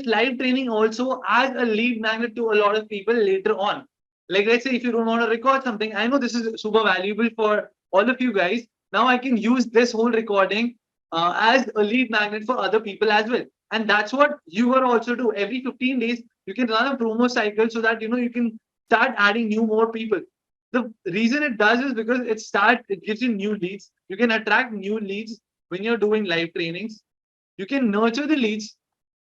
live training also as a lead magnet to a lot of people later on. Like, let's say if you don't want to record something, I know this is super valuable for all of you guys. Now I can use this whole recording as a lead magnet for other people as well. And that's what you will also do. Every 15 days, you can run a promo cycle so that you can start adding more people. The reason it does is because it gives you new leads. You can attract new leads when you're doing live trainings. You can nurture the leads.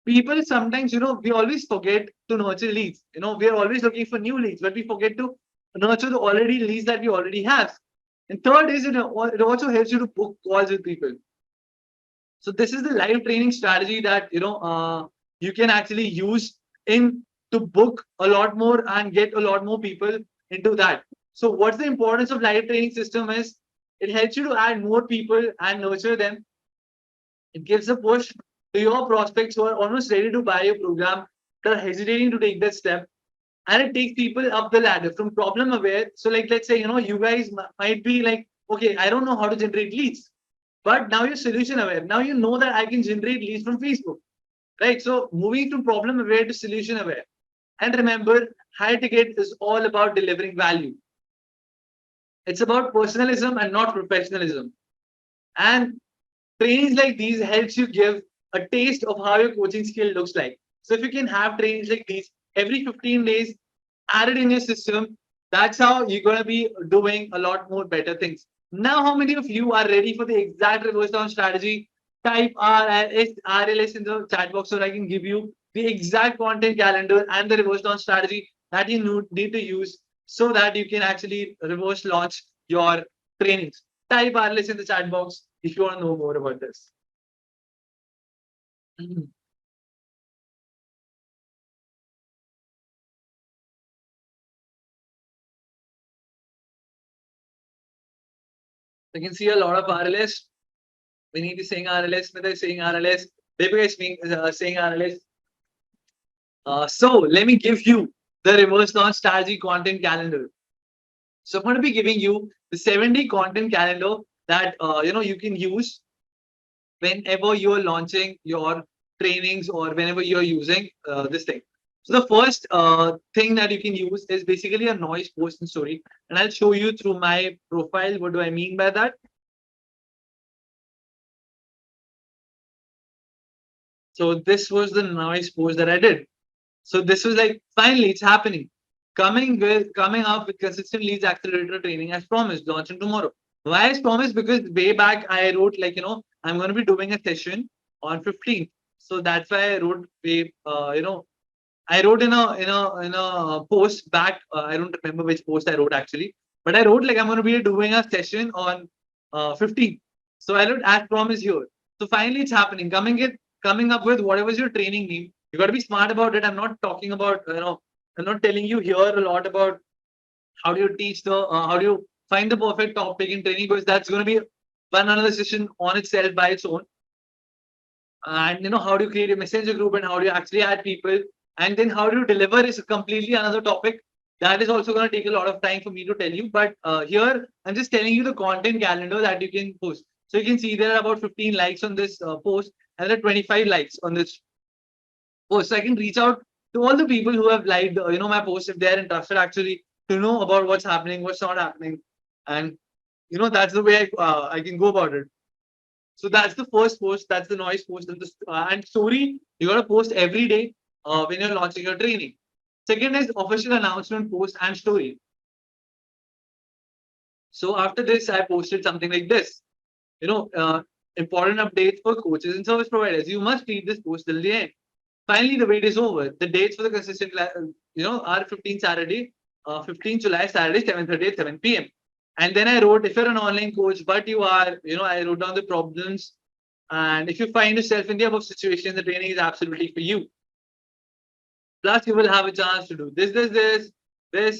People sometimes, we always forget to nurture leads. We are always looking for new leads, but we forget to nurture the already leads that we already have. And third is, it also helps you to book calls with people. So this is the live training strategy that you can actually use in to book a lot more and get a lot more people into that. So what's the importance of live training system is it helps you to add more people and nurture them. It gives a push to your prospects who are almost ready to buy your program, that are hesitating to take that step. And it takes people up the ladder from problem aware. So, like, let's say, you guys might be like, okay, I don't know how to generate leads, but now you're solution aware. Now you know that I can generate leads from Facebook, right? So, moving from problem aware to solution aware. And remember, high ticket is all about delivering value. It's about personalism and not professionalism. And trainings like these helps you give a taste of how your coaching skill looks like. So if you can have trainings like these every 15 days, add it in your system, that's how you're going to be doing a lot more better things. Now, how many of you are ready for the exact reverse down strategy? Type RLS in the chat box so I can give you the exact content calendar and the reverse launch strategy that you need to use so that you can actually reverse launch your trainings. Type RLS in the chat box if you want to know more about this. You can see a lot of RLS. Vineet is saying RLS, Smita is saying RLS, Deepika is saying RLS. So let me give you the reverse launch strategy content calendar. So I'm going to be giving you the 7-day content calendar that you can use whenever you're launching your trainings or whenever you're using this thing. So the first thing that you can use is basically a noise post and story. And I'll show you through my profile. What do I mean by that? So this was the noise post that I did. So this was like, finally, it's happening. Coming up with consistent leads accelerator training as promised, launching tomorrow. Why as promised? Because way back I wrote like, I'm going to be doing a session on 15th. So that's why I wrote I wrote in a post back. I don't remember which post I wrote actually, but I wrote like I'm going to be doing a session on 15th. So I wrote as promised here. So finally, it's happening. Coming up with whatever's your training name. You got to be smart about it. I'm not talking about I'm not telling you here a lot about how do you teach how do you find the perfect topic in training because that's going to be one another session on itself by its own. And how do you create a messenger group and how do you actually add people, and then how do you deliver is completely another topic that is also going to take a lot of time for me to tell you. But here I'm just telling you the content calendar that you can post. So you can see there are about 15 likes on this post, and there are 25 likes on this post. So I can reach out to all the people who have liked my post if they're interested actually to know about what's happening, what's not happening. And that's the way I can go about it. So that's the first post. That's the noise post. And story, you got to post every day when you're launching your training. Second is official announcement post and story. So after this, I posted something like this. You know, uh, Important updates for coaches and service providers. You must read this post till the end. Finally, the wait is over. The dates for the consistent, are 15 Saturday, 15 July, Saturday, 7:30 at 7 p.m. And then I wrote, if you're an online coach, but you are, I wrote down the problems. And if you find yourself in the above situation, the training is absolutely for you. Plus, you will have a chance to do this.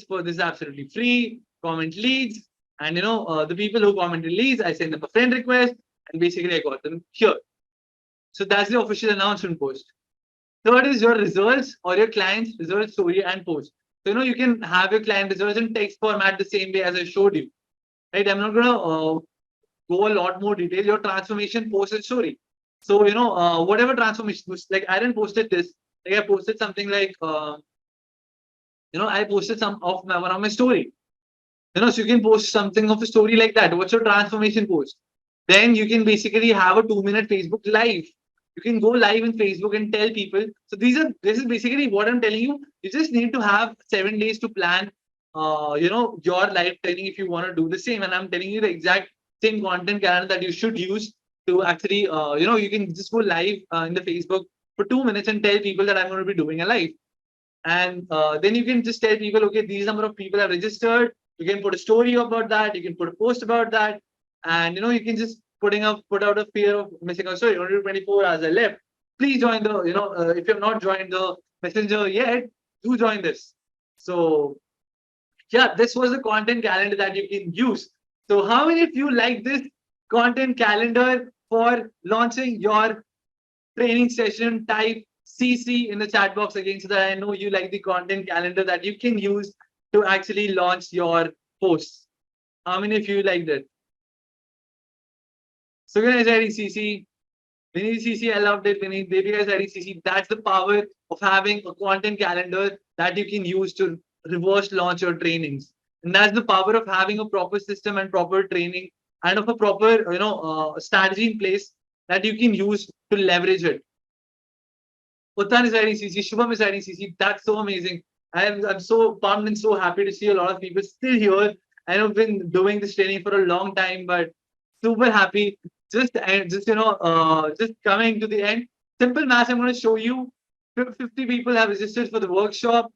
For this is absolutely free. Comment leads, and the people who commented leads, I send them a friend request, and basically I got them here. So that's the official announcement post. Third is your results or your client's results story and post. So you can have your client results in text format the same way as I showed you. Right? I'm not gonna go a lot more detail. Your transformation post and story. So whatever transformation, like I didn't posted this. Like I posted something like I posted some of my one of my story. So you can post something of a story like that. What's your transformation post? Then you can basically have a 2-minute Facebook live. You can go live in Facebook and tell people. So this is basically what I'm telling you. You just need to have 7 days to plan your live training if you want to do the same. And I'm telling you the exact same content calendar that you should use to actually you can just go live in the Facebook for 2 minutes and tell people that I'm going to be doing a live. And then you can just tell people, okay, these number of people have registered. You can put a story about that. You can put a post about that, and you can just put out a fear of missing out. Sorry, only 24 hours are left. Please join the if you have not joined the messenger yet, do join this. So yeah, this was the content calendar that you can use. So how many of you like this content calendar for launching your training session? Type CC in the chat box again so that I know you like the content calendar that you can use to actually launch your posts. How many of you like that? So guys, writing CC. Vinny CC, I loved it. Vinny, baby guys writing CC. That's the power of having a content calendar that you can use to reverse launch your trainings. And that's the power of having a proper system and proper training and of a proper strategy in place that you can use to leverage it. Uttan is writing CC, Shubham is writing CC. That's so amazing. I'm so pumped and so happy to see a lot of people still here. I have been doing this training for a long time, but super happy. Just coming to the end. Simple math. I'm going to show you. 50 people have registered for the workshop.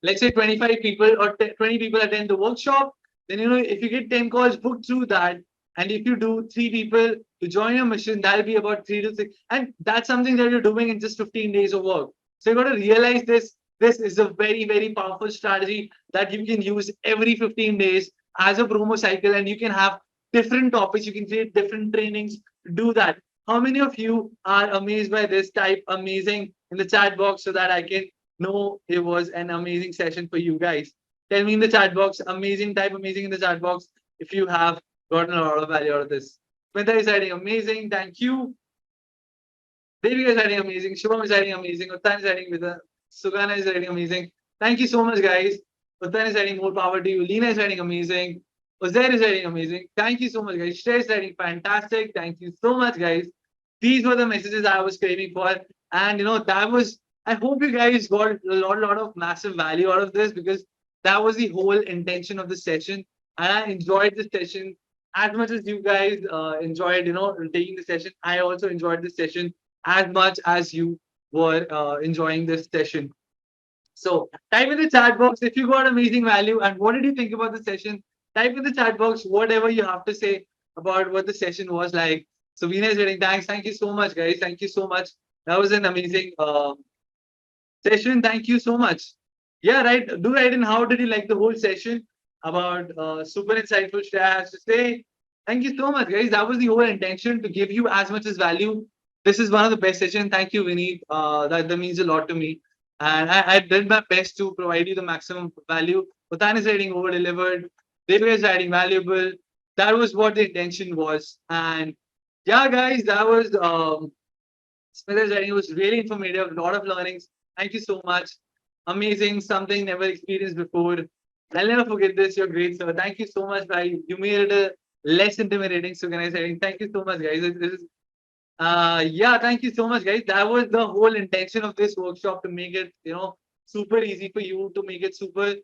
Let's say 25 people or 20 people attend the workshop. Then if you get 10 calls booked through that, and if you do 3 people to join your mission, that'll be about 3 to 6. And that's something that you're doing in just 15 days of work. So you got to realize this. This is a very, very powerful strategy that you can use every 15 days as a promo cycle, and you can have different topics. You can create different trainings to do that. How many of you are amazed by this? Type amazing in the chat box so that I can know it was an amazing session for you guys. Tell me in the chat box, amazing, type amazing in the chat box if you have gotten a lot of value out of this. Smita is writing amazing. Thank you. Devi is writing amazing. Shubham is writing amazing. Uttan is writing with a Sugana is writing amazing. Thank you so much, guys. Uttan is writing more power to you. Lena is writing amazing. Uzair is writing amazing. Thank you so much, guys. Shrey is writing fantastic. Thank you so much, guys. These were the messages I was craving for. And that was, I hope you guys got a lot of massive value out of this, because that was the whole intention of the session. And I enjoyed the session as much as you guys enjoyed, taking the session. I also enjoyed the session as much as you were enjoying this session. So type in the chat box if you got amazing value and what did you think about the session. Type in the chat box whatever you have to say about what the session was like. So Veena is getting thanks. Thank you so much, guys. Thank you so much. That was an amazing session. Thank you so much. Yeah, right. Do write in how did you like the whole session about super insightful Shreya has to say. Thank you so much, guys. That was the whole intention to give you as much as value. This is one of the best sessions. Thank you, Vinny. That means a lot to me. And I did my best to provide you the maximum value. Utan is writing over delivered. Divya is writing valuable. That was what the intention was. And yeah, guys, that was Smithers writing. It was really informative. A lot of learnings. Thank you so much. Amazing. Something never experienced before. I'll never forget this. You're great, sir. Thank you so much, guys. You made it a less intimidating organized setting. Thank you so much, guys. This is yeah, thank you so much, guys. That was the whole intention of this workshop to make it, super easy for you, to make it super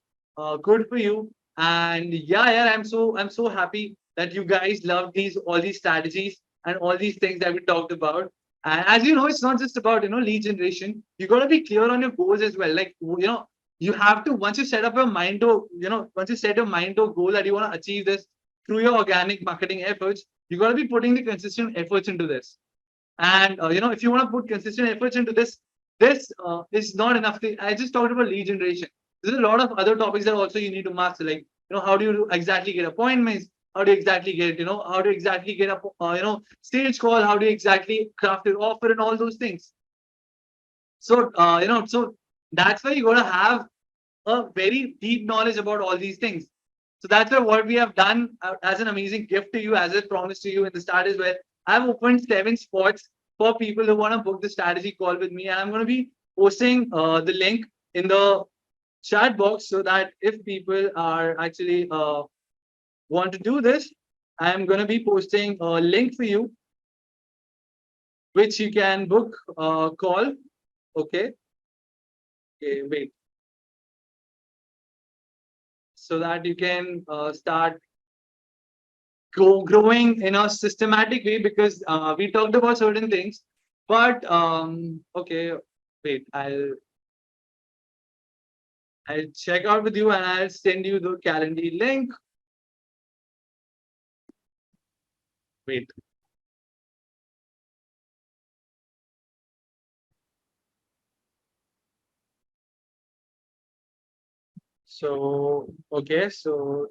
good for you. And yeah, I'm so happy that you guys love all these strategies and all these things that we talked about. And as you know, it's not just about lead generation. You got to be clear on your goals as well. Like you have to once you set up your mind to once you set your mind to a goal that you want to achieve this through your organic marketing efforts, you got to be putting the consistent efforts into this. And if you want to put consistent efforts into this, this is not enough. I just talked about lead generation. There's a lot of other topics that also you need to master, like how do you exactly get appointments? How do you exactly get how do you exactly get a stage call? How do you exactly craft your offer and all those things? So so that's why you got to have a very deep knowledge about all these things. So that's why what we have done as an amazing gift to you, as I promised to you in the start as well. I've opened 7 spots for people who want to book the strategy call with me, and I'm going to be posting the link in the chat box so that if people are actually want to do this, I'm going to be posting a link for you, which you can book call. Okay. Okay. Wait. So that you can start growing in a systematic way, because we talked about certain things, but okay, wait, I'll check out with you and I'll send you the calendar link. Wait. So okay, so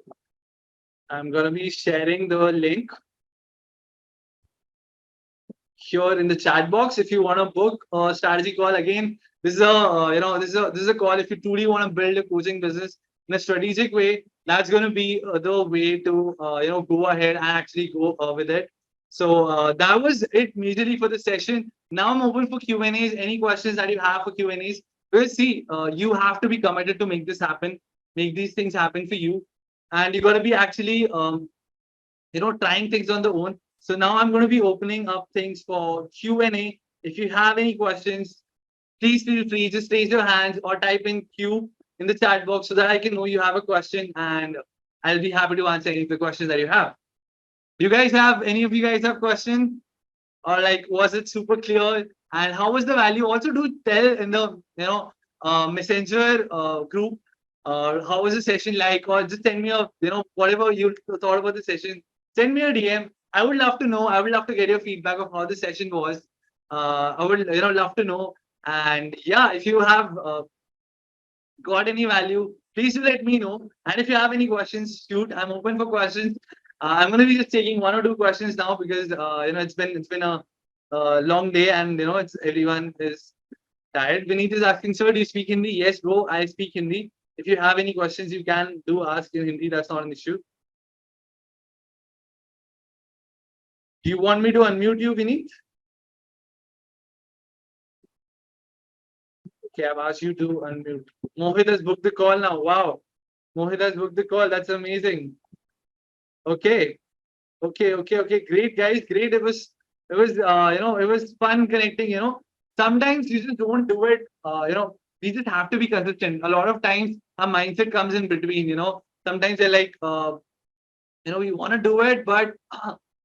I'm gonna be sharing the link here in the chat box. If you want to book a strategy call, again, this is a this is a call. If you truly want to build a coaching business in a strategic way, that's going to be the way to go ahead and actually go with it. So that was it majorly for the session. Now I'm open for Q&As. Any questions that you have for Q&As? We'll see. You have to be committed to make this happen, make these things happen for you, and you got to be actually trying things on the own. So now I'm going to be opening up things for Q&A. If you have any questions, please feel free. Just raise your hands or type in Q in the chat box so that I can know you have a question, and I'll be happy to answer any of the questions that you have. Do you guys have any of you guys have questions? Or like, was it super clear? And how was the value? Also, do tell in the messenger group how was the session like, or just send me a whatever you thought about the session. Send me a DM. I would love to know. I would love to get your feedback of how the session was. I would love to know. And yeah, if you have got any value, please do let me know. And if you have any questions, shoot. I'm open for questions. I'm going to be just taking 1 or 2 questions now, because it's been a long day, and it's everyone is tired. Vineet is asking, sir, do you speak Hindi? Yes, bro, I speak Hindi. If you have any questions, you can do ask in Hindi. That's not an issue. Do you want me to unmute you, Vineet? Okay, I've asked you to unmute. Mohit has booked the call now. Wow. Mohit has booked the call. That's amazing. Okay. Okay. Great, guys. Great. It was fun connecting. Sometimes you just don't do it. We just have to be consistent. A lot of times our mindset comes in between. Sometimes they're like, we want to do it, but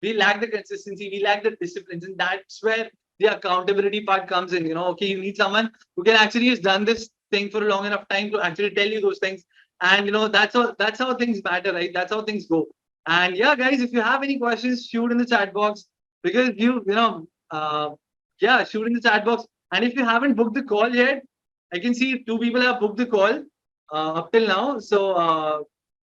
we lack the consistency, we lack the disciplines, and that's where the accountability part comes in. Okay, you need someone who can actually has done this thing for a long enough time to actually tell you those things, and that's how things matter, right? That's how things go. And yeah, guys, if you have any questions, shoot in the chat box, because yeah, shoot in the chat box. And if you haven't booked the call yet, I can see 2 people have booked the call up till now. So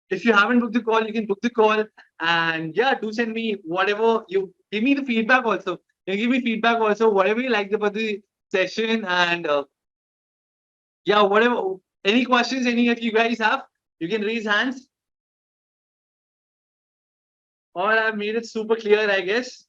If you haven't booked the call, you can book the call. And yeah, do send me whatever you give me the feedback also. You give me feedback also, whatever you liked about the session. And yeah, whatever, any questions, any of you guys have, you can raise hands. Or I've made it super clear, I guess.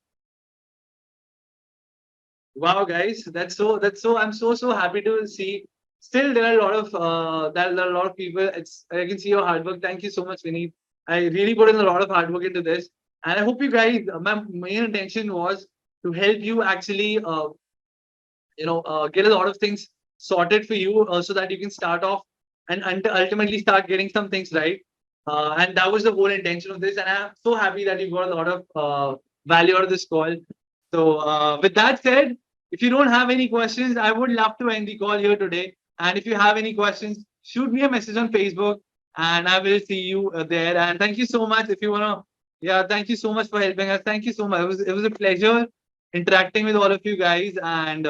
Wow, guys, that's so I'm so happy to see. Still, there are a lot of there are a lot of people. I can see your hard work. Thank you so much, Vinny. I really put in a lot of hard work into this, and I hope you guys. My main intention was to help you actually, get a lot of things sorted for you, so that you can start off and ultimately start getting some things right. And that was the whole intention of this. And I'm so happy that you got a lot of value out of this call. So, with that said, if you don't have any questions, I would love to end the call here today. And if you have any questions, shoot me a message on Facebook, and I will see you there. And thank you so much. If you wanna, yeah, thank you so much for helping us. Thank you so much. It was a pleasure interacting with all of you guys. And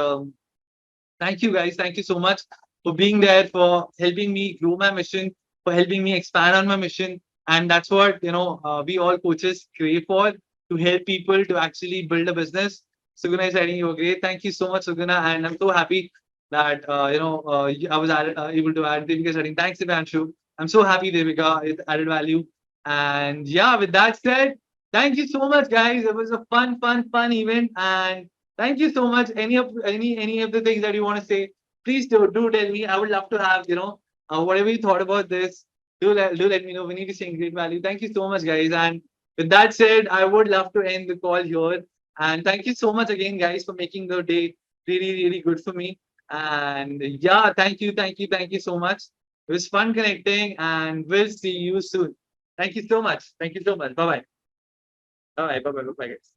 thank you, guys. Thank you so much for being there, for helping me grow my mission, for helping me expand on my mission. And that's what, we all coaches crave for, to help people to actually build a business. Suguna is adding you a great. Thank you so much, Suguna. And I'm so happy that, I was able to add Devika is adding. Thanks, Divyanshu. I'm so happy, Devika. It added value. And yeah, with that said, thank you so much, guys. It was a fun, fun, fun event. And thank you so much. Any of the things that you want to say, please do tell me. I would love to have, whatever you thought about this. Do let me know. We need to share great value. Thank you so much, guys. And with that said, I would love to end the call here. And thank you so much again, guys, for making the day really, really good for me. And yeah, thank you so much. It was fun connecting, and we'll see you soon. Thank you so much. Thank you so much. Bye bye. Bye bye. Bye bye. Bye, guys.